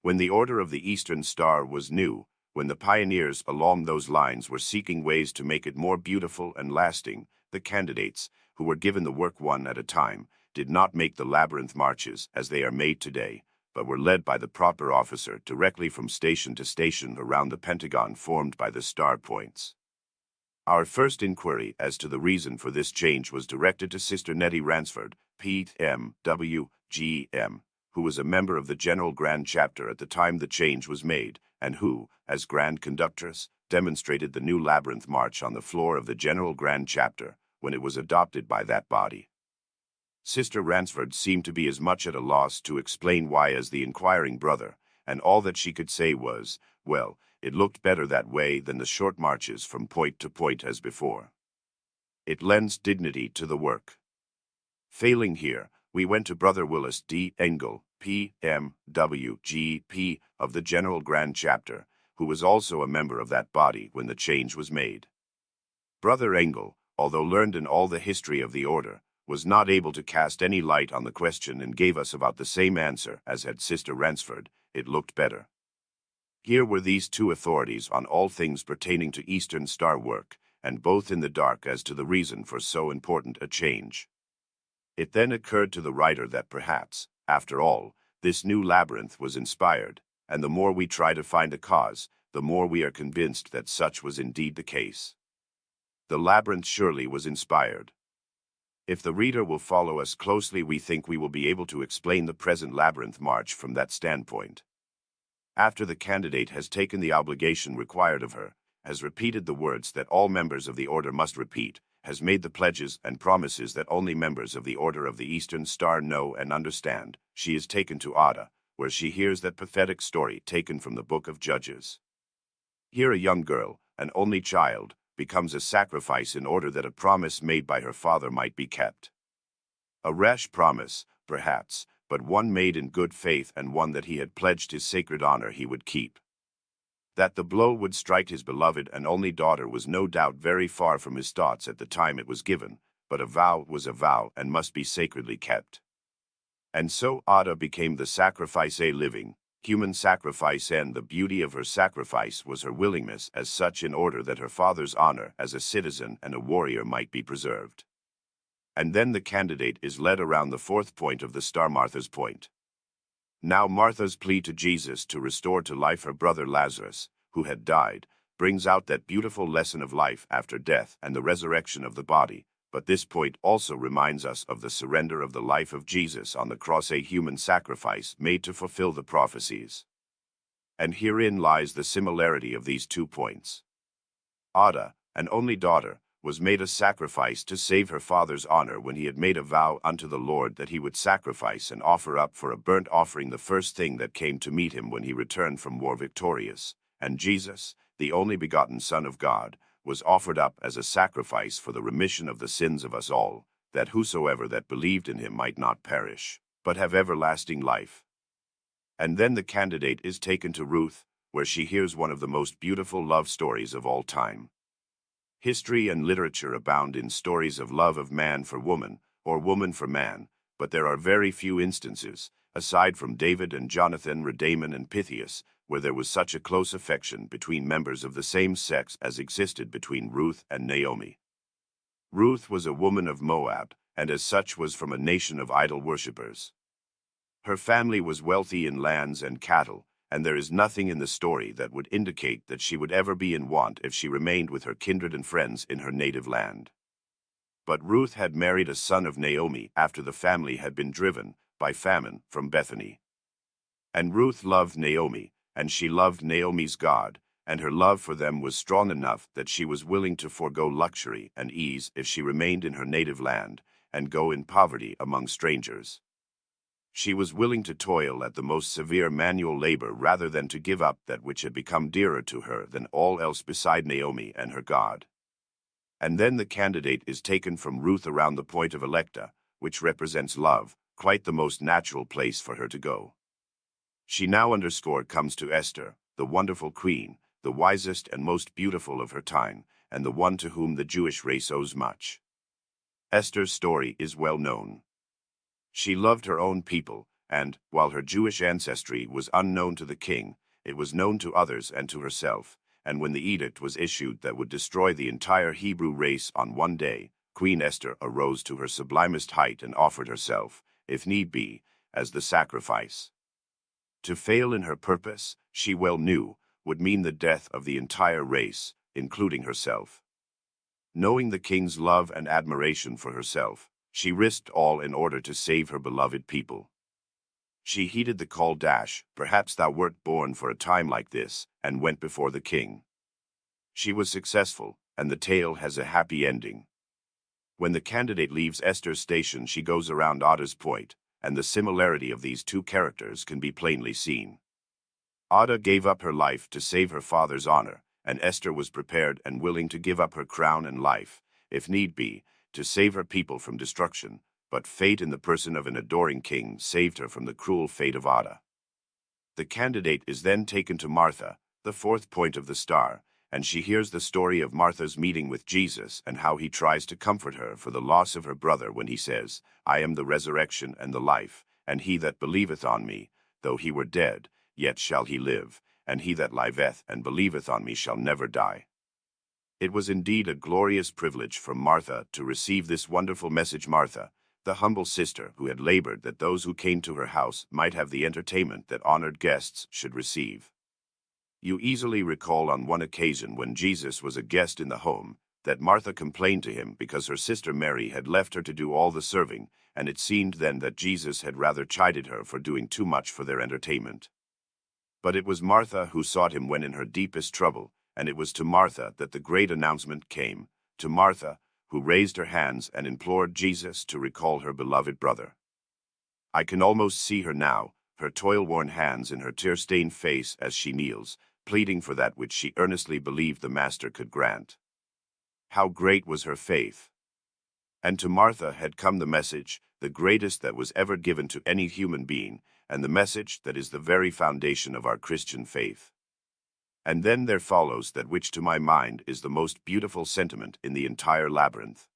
When the Order of the Eastern Star was new, when the pioneers along those lines were seeking ways to make it more beautiful and lasting, the candidates, who were given the work one at a time, did not make the labyrinth marches as they are made today, but were led by the proper officer directly from station to station around the Pentagon formed by the star points. Our first inquiry as to the reason for this change was directed to Sister Nettie Ransford, P.M.W. G.M., who was a member of the General Grand Chapter at the time the change was made, and who, as Grand Conductress, demonstrated the new Labyrinth March on the floor of the General Grand Chapter when it was adopted by that body. Sister Ransford seemed to be as much at a loss to explain why as the inquiring brother, and all that she could say was, well, it looked better that way than the short marches from point to point as before. It lends dignity to the work. Failing here, We went to Brother Willis D. Engel, P.M.W. G.P. of the General Grand Chapter, who was also a member of that body when the change was made. Brother Engel, although learned in all the history of the order, was not able to cast any light on the question and gave us about the same answer as had Sister Ransford. It looked better. Here were these two authorities on all things pertaining to Eastern Star work, and both in the dark as to the reason for so important a change. It then occurred to the writer that perhaps, after all, this new labyrinth was inspired, and the more we try to find a cause, the more we are convinced that such was indeed the case. The labyrinth surely was inspired. If the reader will follow us closely, we think we will be able to explain the present labyrinth march from that standpoint. After the candidate has taken the obligation required of her, has repeated the words that all members of the order must repeat, has made the pledges and promises that only members of the Order of the Eastern Star know and understand, she is taken to Ada, where she hears that pathetic story taken from the Book of Judges. Here a young girl, an only child, becomes a sacrifice in order that a promise made by her father might be kept. A rash promise, perhaps, but one made in good faith and one that he had pledged his sacred honor he would keep. That the blow would strike his beloved and only daughter was no doubt very far from his thoughts at the time it was given, but a vow was a vow and must be sacredly kept. And so Ada became the sacrifice, a living, human sacrifice, and the beauty of her sacrifice was her willingness as such in order that her father's honor as a citizen and a warrior might be preserved. And then the candidate is led around the fourth point of the star, Martha's point. Now Martha's plea to Jesus to restore to life her brother Lazarus, who had died, brings out that beautiful lesson of life after death and the resurrection of the body, but this point also reminds us of the surrender of the life of Jesus on the cross, a human sacrifice made to fulfill the prophecies. And herein lies the similarity of these 2 points. Ada, an only daughter, was made a sacrifice to save her father's honor when he had made a vow unto the Lord that he would sacrifice and offer up for a burnt offering the first thing that came to meet him when he returned from war victorious. And Jesus, the only begotten Son of God, was offered up as a sacrifice for the remission of the sins of us all, that whosoever that believed in him might not perish, but have everlasting life. And then the candidate is taken to Ruth, where she hears one of the most beautiful love stories of all time. History and literature abound in stories of love of man for woman, or woman for man, but there are very few instances, aside from David and Jonathan, Redaemon and Pythias, where there was such a close affection between members of the same sex as existed between Ruth and Naomi. Ruth was a woman of Moab, and as such was from a nation of idol worshippers. Her family was wealthy in lands and cattle, and there is nothing in the story that would indicate that she would ever be in want if she remained with her kindred and friends in her native land. But Ruth had married a son of Naomi after the family had been driven, by famine, from Bethany. And Ruth loved Naomi, and she loved Naomi's God, and her love for them was strong enough that she was willing to forego luxury and ease if she remained in her native land, and go in poverty among strangers. She was willing to toil at the most severe manual labor rather than to give up that which had become dearer to her than all else beside Naomi and her God. And then the candidate is taken from Ruth around the point of Electa, which represents love, quite the most natural place for her to go. She now comes to Esther, the wonderful queen, the wisest and most beautiful of her time, and the one to whom the Jewish race owes much. Esther's story is well known. She loved her own people, and, while her Jewish ancestry was unknown to the king, it was known to others and to herself, and when the edict was issued that would destroy the entire Hebrew race on one day, Queen Esther arose to her sublimest height and offered herself, if need be, as the sacrifice. To fail in her purpose, she well knew, would mean the death of the entire race, including herself. Knowing the king's love and admiration for herself, she risked all in order to save her beloved people. She heeded the call, perhaps thou wert born for a time like this, and went before the king. She was successful, and the tale has a happy ending. When the candidate leaves Esther's station, she goes around Ada's point, and the similarity of these 2 characters can be plainly seen. Ada gave up her life to save her father's honor, and Esther was prepared and willing to give up her crown and life, if need be, to save her people from destruction, but fate in the person of an adoring king saved her from the cruel fate of Ada. The candidate is then taken to Martha, the fourth point of the star, and she hears the story of Martha's meeting with Jesus and how he tries to comfort her for the loss of her brother when he says, "I am the resurrection and the life, and he that believeth on me, though he were dead, yet shall he live, and he that liveth and believeth on me shall never die." It was indeed a glorious privilege for Martha to receive this wonderful message. Martha, the humble sister who had labored that those who came to her house might have the entertainment that honored guests should receive. You easily recall on one occasion when Jesus was a guest in the home, that Martha complained to him because her sister Mary had left her to do all the serving, and it seemed then that Jesus had rather chided her for doing too much for their entertainment. But it was Martha who sought him when in her deepest trouble, and it was to Martha that the great announcement came, to Martha, who raised her hands and implored Jesus to recall her beloved brother. I can almost see her now, her toil-worn hands in her tear-stained face as she kneels, pleading for that which she earnestly believed the Master could grant. How great was her faith! And to Martha had come the message, the greatest that was ever given to any human being, and the message that is the very foundation of our Christian faith. And then there follows that which to my mind is the most beautiful sentiment in the entire labyrinth.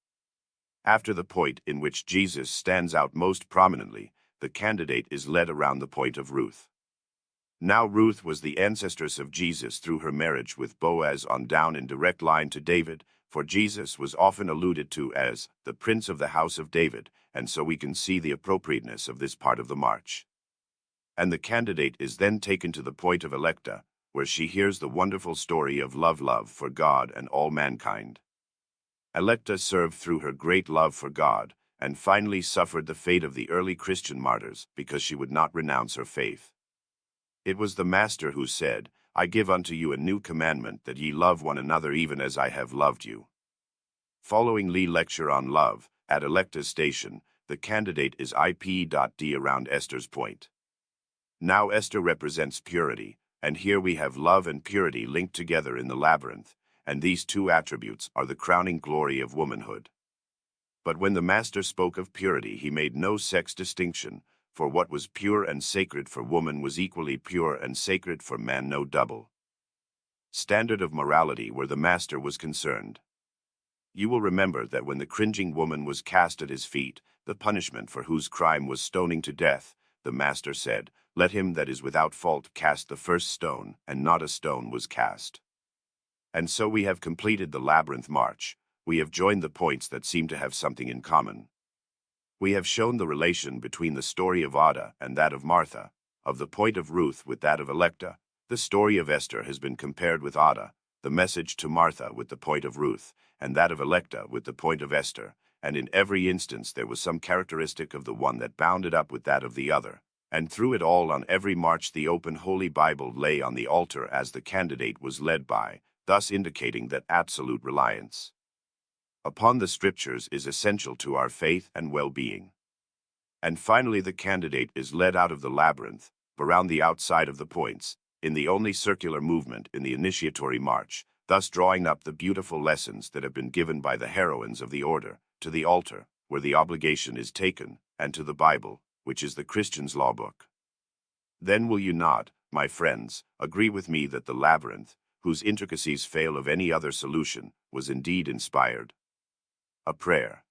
After the point in which Jesus stands out most prominently, the candidate is led around the point of Ruth. Now Ruth was the ancestress of Jesus through her marriage with Boaz on down in direct line to David, for Jesus was often alluded to as the Prince of the House of David, and so we can see the appropriateness of this part of the march. And the candidate is then taken to the point of Electa, where she hears the wonderful story of love for God and all mankind. Electa served through her great love for God, and finally suffered the fate of the early Christian martyrs because she would not renounce her faith. It was the Master who said, "I give unto you a new commandment, that ye love one another even as I have loved you." Following Lee's lecture on love, at Electa's station, the candidate is IP.D around Esther's point. Now Esther represents purity, and here we have love and purity linked together in the labyrinth, and these two attributes are the crowning glory of womanhood. But when the Master spoke of purity, he made no sex distinction, for what was pure and sacred for woman was equally pure and sacred for man, no double standard of morality where the Master was concerned. You will remember that when the cringing woman was cast at his feet, the punishment for whose crime was stoning to death, the Master said, "Let him that is without fault cast the first stone," and not a stone was cast. And so we have completed the labyrinth march. We have joined the points that seem to have something in common. We have shown the relation between the story of Ada and that of Martha, of the point of Ruth with that of Electa. The story of Esther has been compared with Ada, the message to Martha with the point of Ruth, and that of Electa with the point of Esther, and in every instance there was some characteristic of the one that bounded up with that of the other, and through it all on every march the open Holy Bible lay on the altar as the candidate was led by, thus indicating that absolute reliance upon the Scriptures is essential to our faith and well-being. And finally the candidate is led out of the labyrinth, around the outside of the points, in the only circular movement in the initiatory march, thus drawing up the beautiful lessons that have been given by the heroines of the order, to the altar, where the obligation is taken, and to the Bible, which is the Christian's law book. Then will you not, my friends, agree with me that the labyrinth, whose intricacies fail of any other solution, was indeed inspired? A prayer.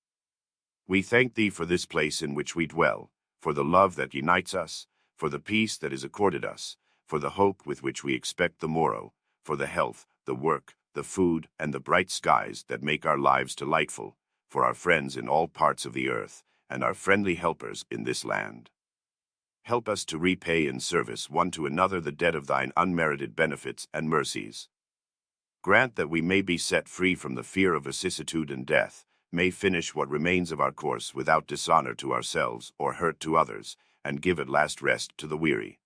We thank thee for this place in which we dwell, for the love that unites us, for the peace that is accorded us, for the hope with which we expect the morrow, for the health, the work, the food, and the bright skies that make our lives delightful, for our friends in all parts of the earth, and our friendly helpers in this land. Help us to repay in service one to another the debt of thine unmerited benefits and mercies. Grant that we may be set free from the fear of vicissitude and death, may finish what remains of our course without dishonor to ourselves or hurt to others, and give at last rest to the weary.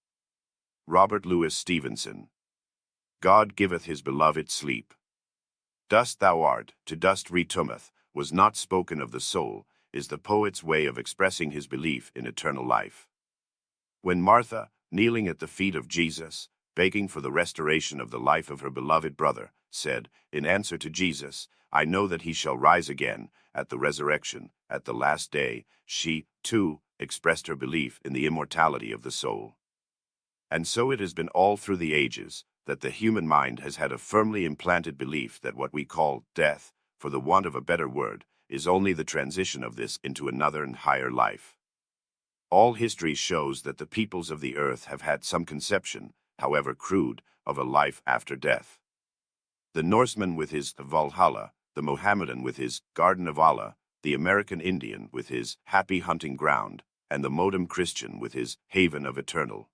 Robert Louis Stevenson. God giveth his beloved sleep. Dust thou art, to dust retumeth, was not spoken of the soul, is the poet's way of expressing his belief in eternal life. When Martha, kneeling at the feet of Jesus, begging for the restoration of the life of her beloved brother, said, in answer to Jesus, "I know that he shall rise again," at the resurrection, at the last day, she, too, expressed her belief in the immortality of the soul. And so it has been all through the ages, that the human mind has had a firmly implanted belief that what we call death, for the want of a better word, is only the transition of this into another and higher life. All history shows that the peoples of the earth have had some conception, however crude, of a life after death. The Norseman with his Valhalla, the Mohammedan with his Garden of Allah, the American Indian with his Happy Hunting Ground, and the modem Christian with his Haven of Eternal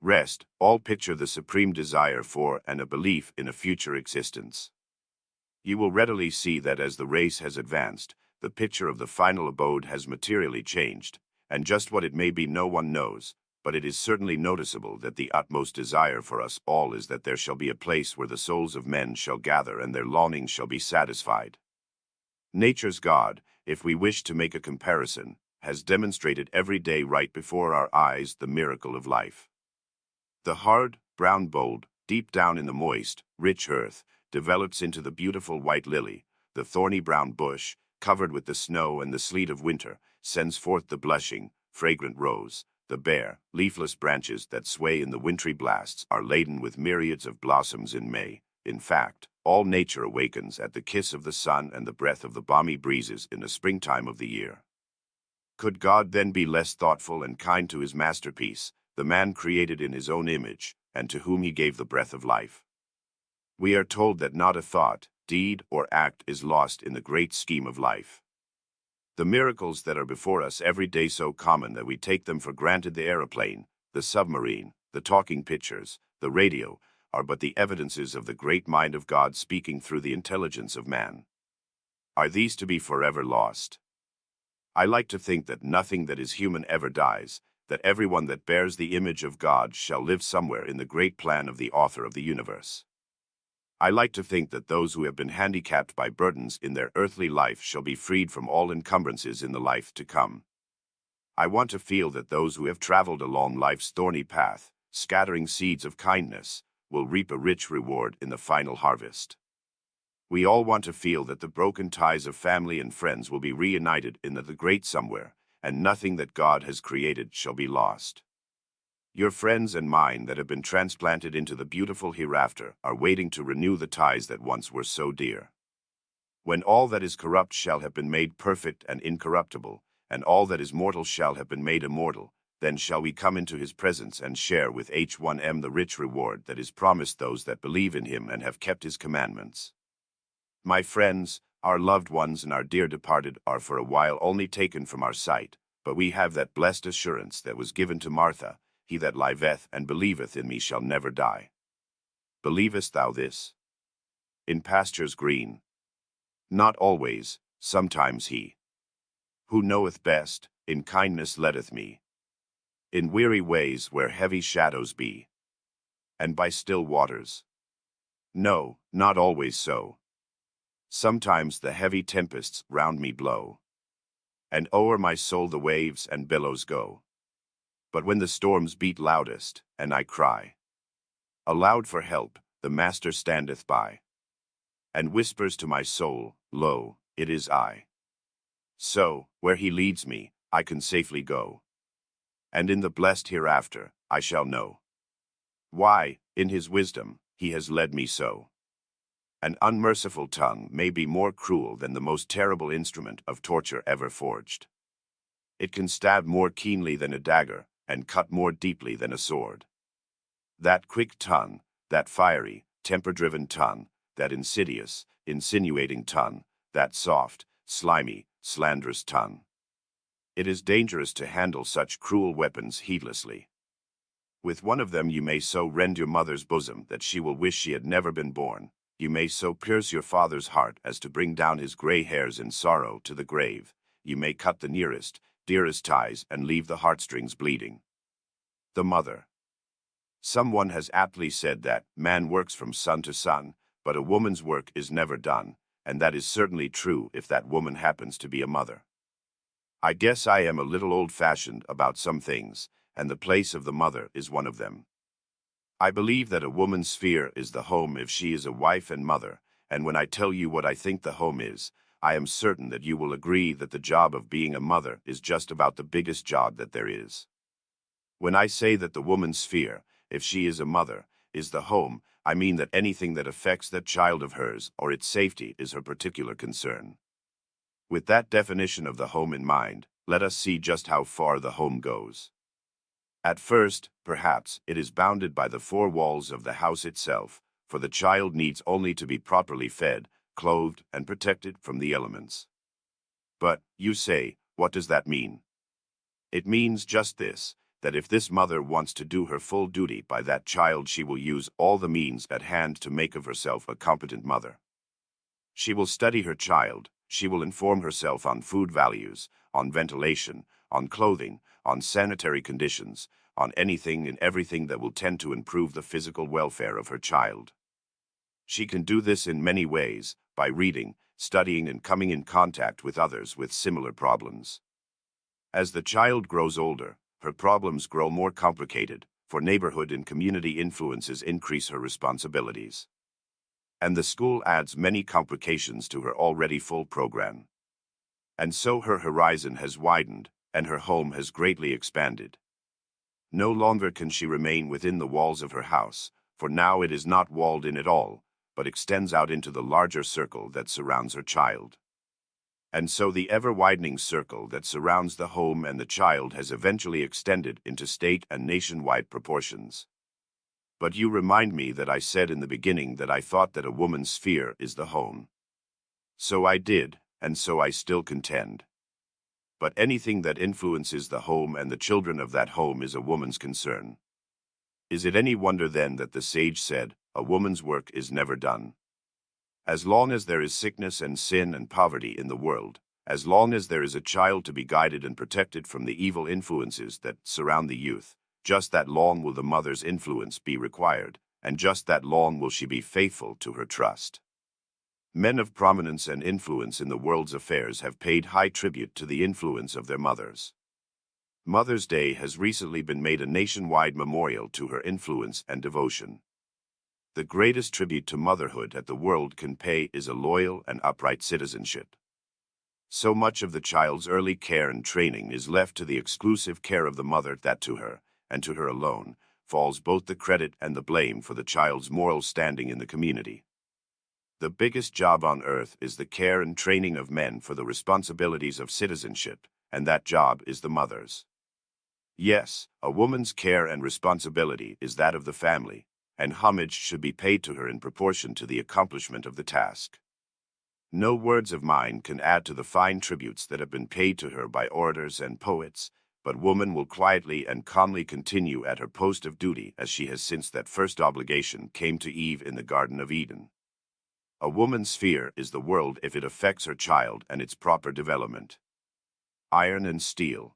Rest, all picture the supreme desire for and a belief in a future existence. You will readily see that as the race has advanced, the picture of the final abode has materially changed, and just what it may be no one knows, but it is certainly noticeable that the utmost desire for us all is that there shall be a place where the souls of men shall gather and their longings shall be satisfied. Nature's God, if we wish to make a comparison, has demonstrated every day right before our eyes the miracle of life. The hard, brown bulb, deep down in the moist, rich earth, develops into the beautiful white lily. The thorny brown bush, covered with the snow and the sleet of winter, sends forth the blushing, fragrant rose. The bare, leafless branches that sway in the wintry blasts are laden with myriads of blossoms in May. In fact, all nature awakens at the kiss of the sun and the breath of the balmy breezes in the springtime of the year. Could God then be less thoughtful and kind to his masterpiece, the man created in his own image, and to whom he gave the breath of life? We are told that not a thought, deed, or act is lost in the great scheme of life. The miracles that are before us every day so common that we take them for granted, the aeroplane, the submarine, the talking pictures, the radio, are but the evidences of the great mind of God speaking through the intelligence of man. Are these to be forever lost? I like to think that nothing that is human ever dies, that everyone that bears the image of God shall live somewhere in the great plan of the author of the universe. I like to think that those who have been handicapped by burdens in their earthly life shall be freed from all encumbrances in the life to come. I want to feel that those who have traveled along life's thorny path, scattering seeds of kindness, will reap a rich reward in the final harvest. We all want to feel that the broken ties of family and friends will be reunited in the great somewhere, and nothing that God has created shall be lost. Your friends and mine that have been transplanted into the beautiful hereafter are waiting to renew the ties that once were so dear. When all that is corrupt shall have been made perfect and incorruptible, and all that is mortal shall have been made immortal, then shall we come into his presence and share with H1M the rich reward that is promised those that believe in him and have kept his commandments. My friends, our loved ones and our dear departed are for a while only taken from our sight, but we have that blessed assurance that was given to Martha, he that liveth and believeth in me shall never die. Believest thou this? In pastures green. Not always, sometimes he, who knoweth best, in kindness leadeth me. In weary ways where heavy shadows be, and by still waters. No, not always so. Sometimes the heavy tempests round me blow, and o'er my soul the waves and billows go. But when the storms beat loudest, and I cry aloud for help, the Master standeth by, and whispers to my soul, Lo, it is I. So, where he leads me, I can safely go, and in the blessed hereafter, I shall know why, in his wisdom, he has led me so. An unmerciful tongue may be more cruel than the most terrible instrument of torture ever forged. It can stab more keenly than a dagger, and cut more deeply than a sword. That quick tongue, that fiery, temper-driven tongue, that insidious, insinuating tongue, that soft, slimy, slanderous tongue. It is dangerous to handle such cruel weapons heedlessly. With one of them you may so rend your mother's bosom that she will wish she had never been born. You may so pierce your father's heart as to bring down his gray hairs in sorrow to the grave. You may cut the nearest, dearest ties and leave the heartstrings bleeding. The mother. Someone has aptly said that man works from sun to sun, but a woman's work is never done, and that is certainly true if that woman happens to be a mother. I guess I am a little old-fashioned about some things, and the place of the mother is one of them. I believe that a woman's sphere is the home if she is a wife and mother, and when I tell you what I think the home is, I am certain that you will agree that the job of being a mother is just about the biggest job that there is. When I say that the woman's sphere, if she is a mother, is the home, I mean that anything that affects that child of hers or its safety is her particular concern. With that definition of the home in mind, let us see just how far the home goes. At first, perhaps, it is bounded by the four walls of the house itself, for the child needs only to be properly fed, clothed, and protected from the elements. But, you say, what does that mean? It means just this, that if this mother wants to do her full duty by that child, she will use all the means at hand to make of herself a competent mother. She will study her child, she will inform herself on food values, on ventilation, on clothing, on sanitary conditions, on anything and everything that will tend to improve the physical welfare of her child. She can do this in many ways, by reading, studying, and coming in contact with others with similar problems. As the child grows older, her problems grow more complicated, for neighborhood and community influences increase her responsibilities. And the school adds many complications to her already full program. And so her horizon has widened, and her home has greatly expanded. No longer can she remain within the walls of her house, for now it is not walled in at all, but extends out into the larger circle that surrounds her child. And so the ever-widening circle that surrounds the home and the child has eventually extended into state and nationwide proportions. But you remind me that I said in the beginning that I thought that a woman's sphere is the home. So I did, and so I still contend. But anything that influences the home and the children of that home is a woman's concern. Is it any wonder then that the sage said, "A woman's work is never done"? As long as there is sickness and sin and poverty in the world, as long as there is a child to be guided and protected from the evil influences that surround the youth, just that long will the mother's influence be required, and just that long will she be faithful to her trust. Men of prominence and influence in the world's affairs have paid high tribute to the influence of their mothers. Mother's Day has recently been made a nationwide memorial to her influence and devotion. The greatest tribute to motherhood that the world can pay is a loyal and upright citizenship. So much of the child's early care and training is left to the exclusive care of the mother that to her, and to her alone, falls both the credit and the blame for the child's moral standing in the community. The biggest job on earth is the care and training of men for the responsibilities of citizenship, and that job is the mother's. Yes, a woman's care and responsibility is that of the family, and homage should be paid to her in proportion to the accomplishment of the task. No words of mine can add to the fine tributes that have been paid to her by orators and poets, but woman will quietly and calmly continue at her post of duty as she has since that first obligation came to Eve in the Garden of Eden. A woman's sphere is the world if it affects her child and its proper development. Iron and steel.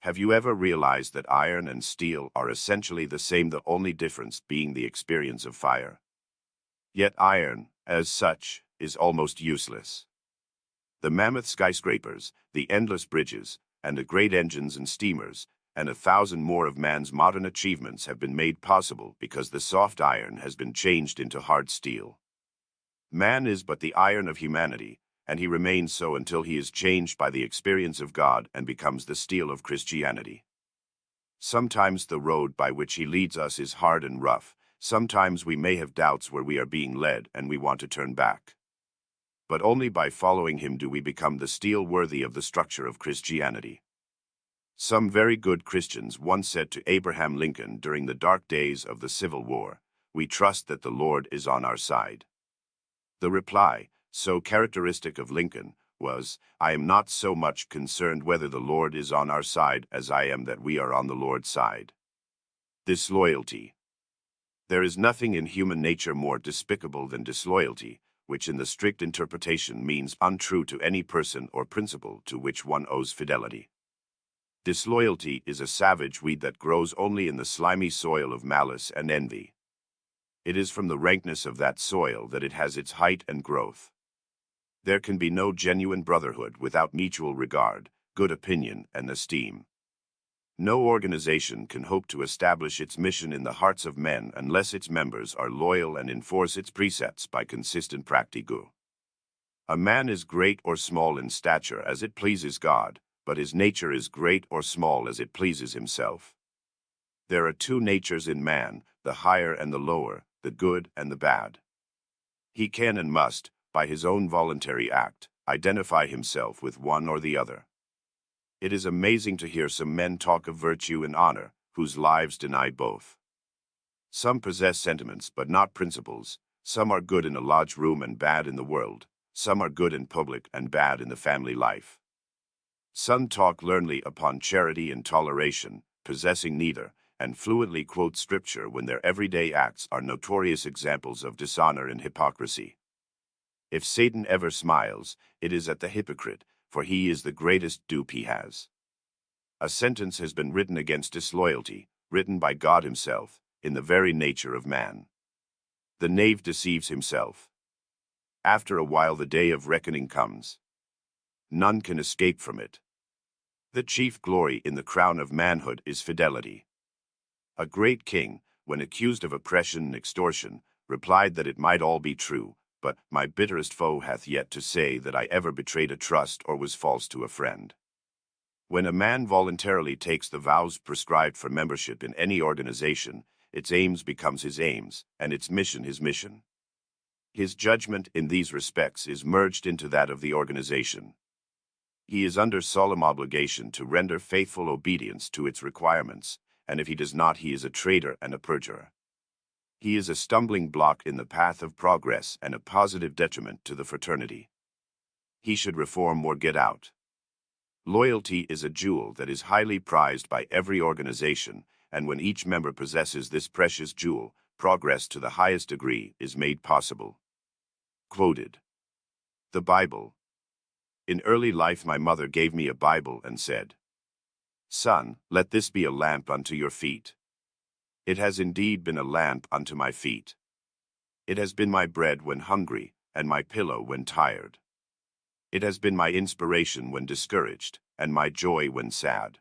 Have you ever realized that iron and steel are essentially the same, the only difference being the experience of fire? Yet iron, as such, is almost useless. The mammoth skyscrapers, the endless bridges, and the great engines and steamers, and 1,000 more of man's modern achievements have been made possible because the soft iron has been changed into hard steel. Man is but the iron of humanity, and he remains so until he is changed by the experience of God and becomes the steel of Christianity. Sometimes the road by which he leads us is hard and rough, sometimes we may have doubts where we are being led and we want to turn back. But only by following him do we become the steel worthy of the structure of Christianity. Some very good Christians once said to Abraham Lincoln during the dark days of the Civil War, "We trust that the Lord is on our side." The reply, so characteristic of Lincoln, was, "I am not so much concerned whether the Lord is on our side as I am that we are on the Lord's side." Disloyalty. There is nothing in human nature more despicable than disloyalty, which in the strict interpretation means untrue to any person or principle to which one owes fidelity. Disloyalty is a savage weed that grows only in the slimy soil of malice and envy. It is from the rankness of that soil that it has its height and growth. There can be no genuine brotherhood without mutual regard, good opinion, and esteem. No organization can hope to establish its mission in the hearts of men unless its members are loyal and enforce its precepts by consistent practice. A man is great or small in stature as it pleases God, but his nature is great or small as it pleases himself. There are two natures in man, the higher and the lower, the good and the bad. He can and must, by his own voluntary act, identify himself with one or the other. It is amazing to hear some men talk of virtue and honor, whose lives deny both. Some possess sentiments but not principles. Some are good in a lodge room and bad in the world. Some are good in public and bad in the family life. Some talk learnedly upon charity and toleration, possessing neither, and fluently quote scripture when their everyday acts are notorious examples of dishonor and hypocrisy. If Satan ever smiles, it is at the hypocrite, for he is the greatest dupe he has. A sentence has been written against disloyalty, written by God himself, in the very nature of man. The knave deceives himself. After a while the day of reckoning comes. None can escape from it. The chief glory in the crown of manhood is fidelity. A great king, when accused of oppression and extortion, replied that it might all be true, but my bitterest foe hath yet to say that I ever betrayed a trust or was false to a friend. When a man voluntarily takes the vows prescribed for membership in any organization, its aims becomes his aims, and its mission his mission. His judgment in these respects is merged into that of the organization. He is under solemn obligation to render faithful obedience to its requirements, and if he does not, he is a traitor and a perjurer. He is a stumbling block in the path of progress and a positive detriment to the fraternity. He should reform or get out. Loyalty is a jewel that is highly prized by every organization, and when each member possesses this precious jewel, progress to the highest degree is made possible. Quoted. The Bible. In early life my mother gave me a Bible and said, "Son, let this be a lamp unto your feet." It has indeed been a lamp unto my feet. It has been my bread when hungry, and my pillow when tired. It has been my inspiration when discouraged, and my joy when sad.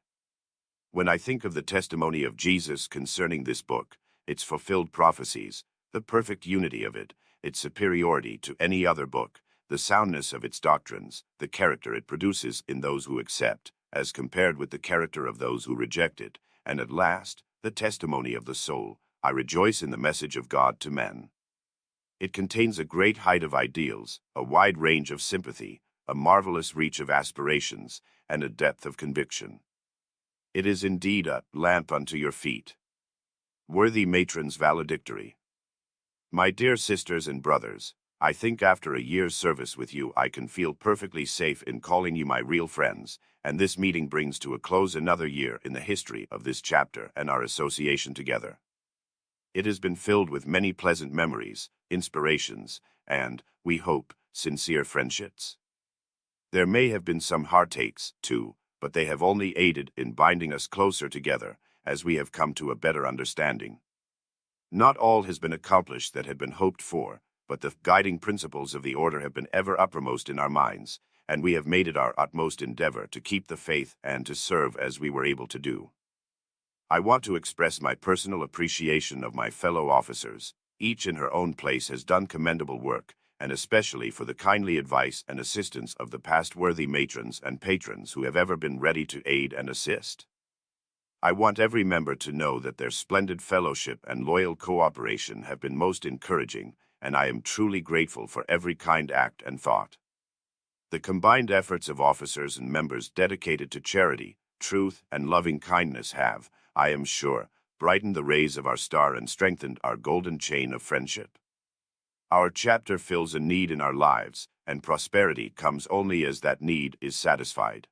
When I think of the testimony of Jesus concerning this book, its fulfilled prophecies, the perfect unity of it, its superiority to any other book, the soundness of its doctrines, the character it produces in those who accept, as compared with the character of those who reject it, and at last, the testimony of the soul, I rejoice in the message of God to men. It contains a great height of ideals, a wide range of sympathy, a marvelous reach of aspirations, and a depth of conviction. It is indeed a lamp unto your feet. Worthy matrons valedictory. My dear sisters and brothers, I think after a year's service with you I can feel perfectly safe in calling you my real friends, and this meeting brings to a close another year in the history of this chapter and our association together. It has been filled with many pleasant memories, inspirations, and, we hope, sincere friendships. There may have been some heartaches, too, but they have only aided in binding us closer together, as we have come to a better understanding. Not all has been accomplished that had been hoped for, but the guiding principles of the order have been ever uppermost in our minds, and we have made it our utmost endeavor to keep the faith and to serve as we were able to do. I want to express my personal appreciation of my fellow officers. Each in her own place has done commendable work, and especially for the kindly advice and assistance of the past worthy matrons and patrons who have ever been ready to aid and assist. I want every member to know that their splendid fellowship and loyal cooperation have been most encouraging, and I am truly grateful for every kind act and thought. The combined efforts of officers and members dedicated to charity, truth, and loving kindness have, I am sure, brightened the rays of our star and strengthened our golden chain of friendship. Our chapter fills a need in our lives, and prosperity comes only as that need is satisfied.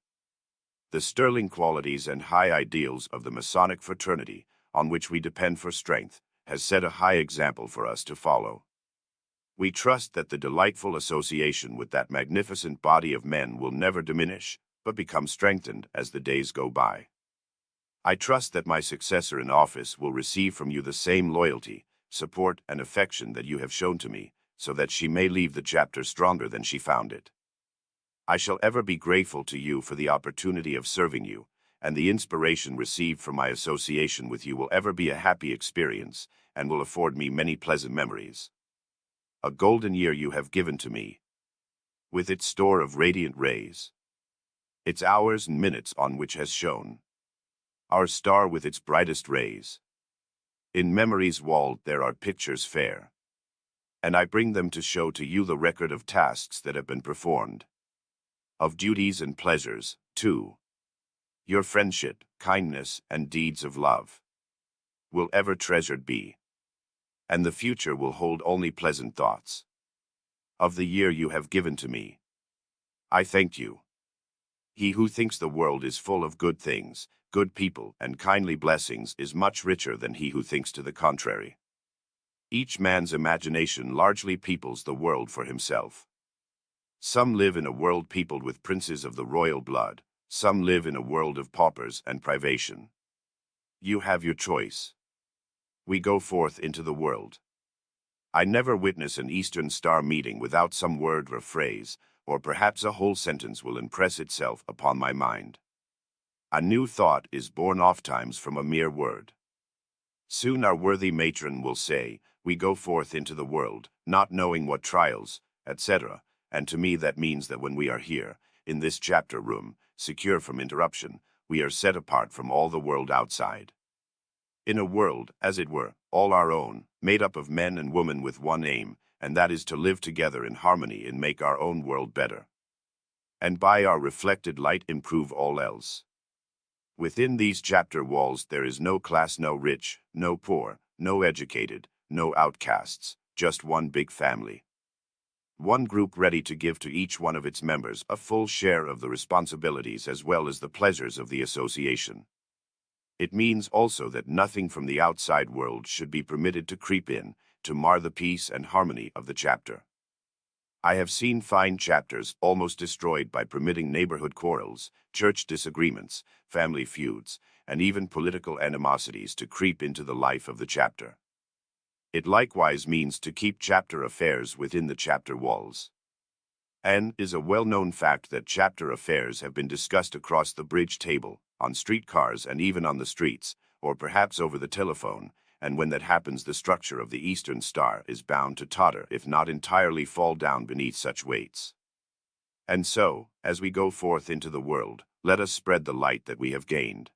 The sterling qualities and high ideals of the Masonic fraternity, on which we depend for strength, has set a high example for us to follow. We trust that the delightful association with that magnificent body of men will never diminish, but become strengthened as the days go by. I trust that my successor in office will receive from you the same loyalty, support, and affection that you have shown to me, so that she may leave the chapter stronger than she found it. I shall ever be grateful to you for the opportunity of serving you, and the inspiration received from my association with you will ever be a happy experience, and will afford me many pleasant memories. A golden year you have given to me. with its store of radiant rays, its hours and minutes on which has shone, our star with its brightest rays. In memory's wall there are pictures fair, and I bring them to show to you the record of tasks that have been performed, of duties and pleasures, too. Your friendship, kindness, and deeds of love will ever treasured be, and the future will hold only pleasant thoughts of the year you have given to me. I thank you. He who thinks the world is full of good things, good people, and kindly blessings is much richer than he who thinks to the contrary. Each man's imagination largely peoples the world for himself. Some live in a world peopled with princes of the royal blood, some live in a world of paupers and privation. You have your choice. We go forth into the world. I never witness an Eastern Star meeting without some word or phrase, or perhaps a whole sentence will impress itself upon my mind. A new thought is born ofttimes from a mere word. Soon our worthy matron will say, we go forth into the world, not knowing what trials, etc., and to me that means that when we are here, in this chapter room, secure from interruption, we are set apart from all the world outside. In a world, as it were, all our own, made up of men and women with one aim, and that is to live together in harmony and make our own world better, and by our reflected light improve all else. Within these chapter walls there is no class, no rich, no poor, no educated, no outcasts, just one big family. One group ready to give to each one of its members a full share of the responsibilities as well as the pleasures of the association. It means also that nothing from the outside world should be permitted to creep in, to mar the peace and harmony of the chapter. I have seen fine chapters almost destroyed by permitting neighborhood quarrels, church disagreements, family feuds, and even political animosities to creep into the life of the chapter. It likewise means to keep chapter affairs within the chapter walls. And is a well-known fact that chapter affairs have been discussed across the bridge table, on streetcars and even on the streets, or perhaps over the telephone, and when that happens the structure of the Eastern Star is bound to totter if not entirely fall down beneath such weights. And so, as we go forth into the world, let us spread the light that we have gained.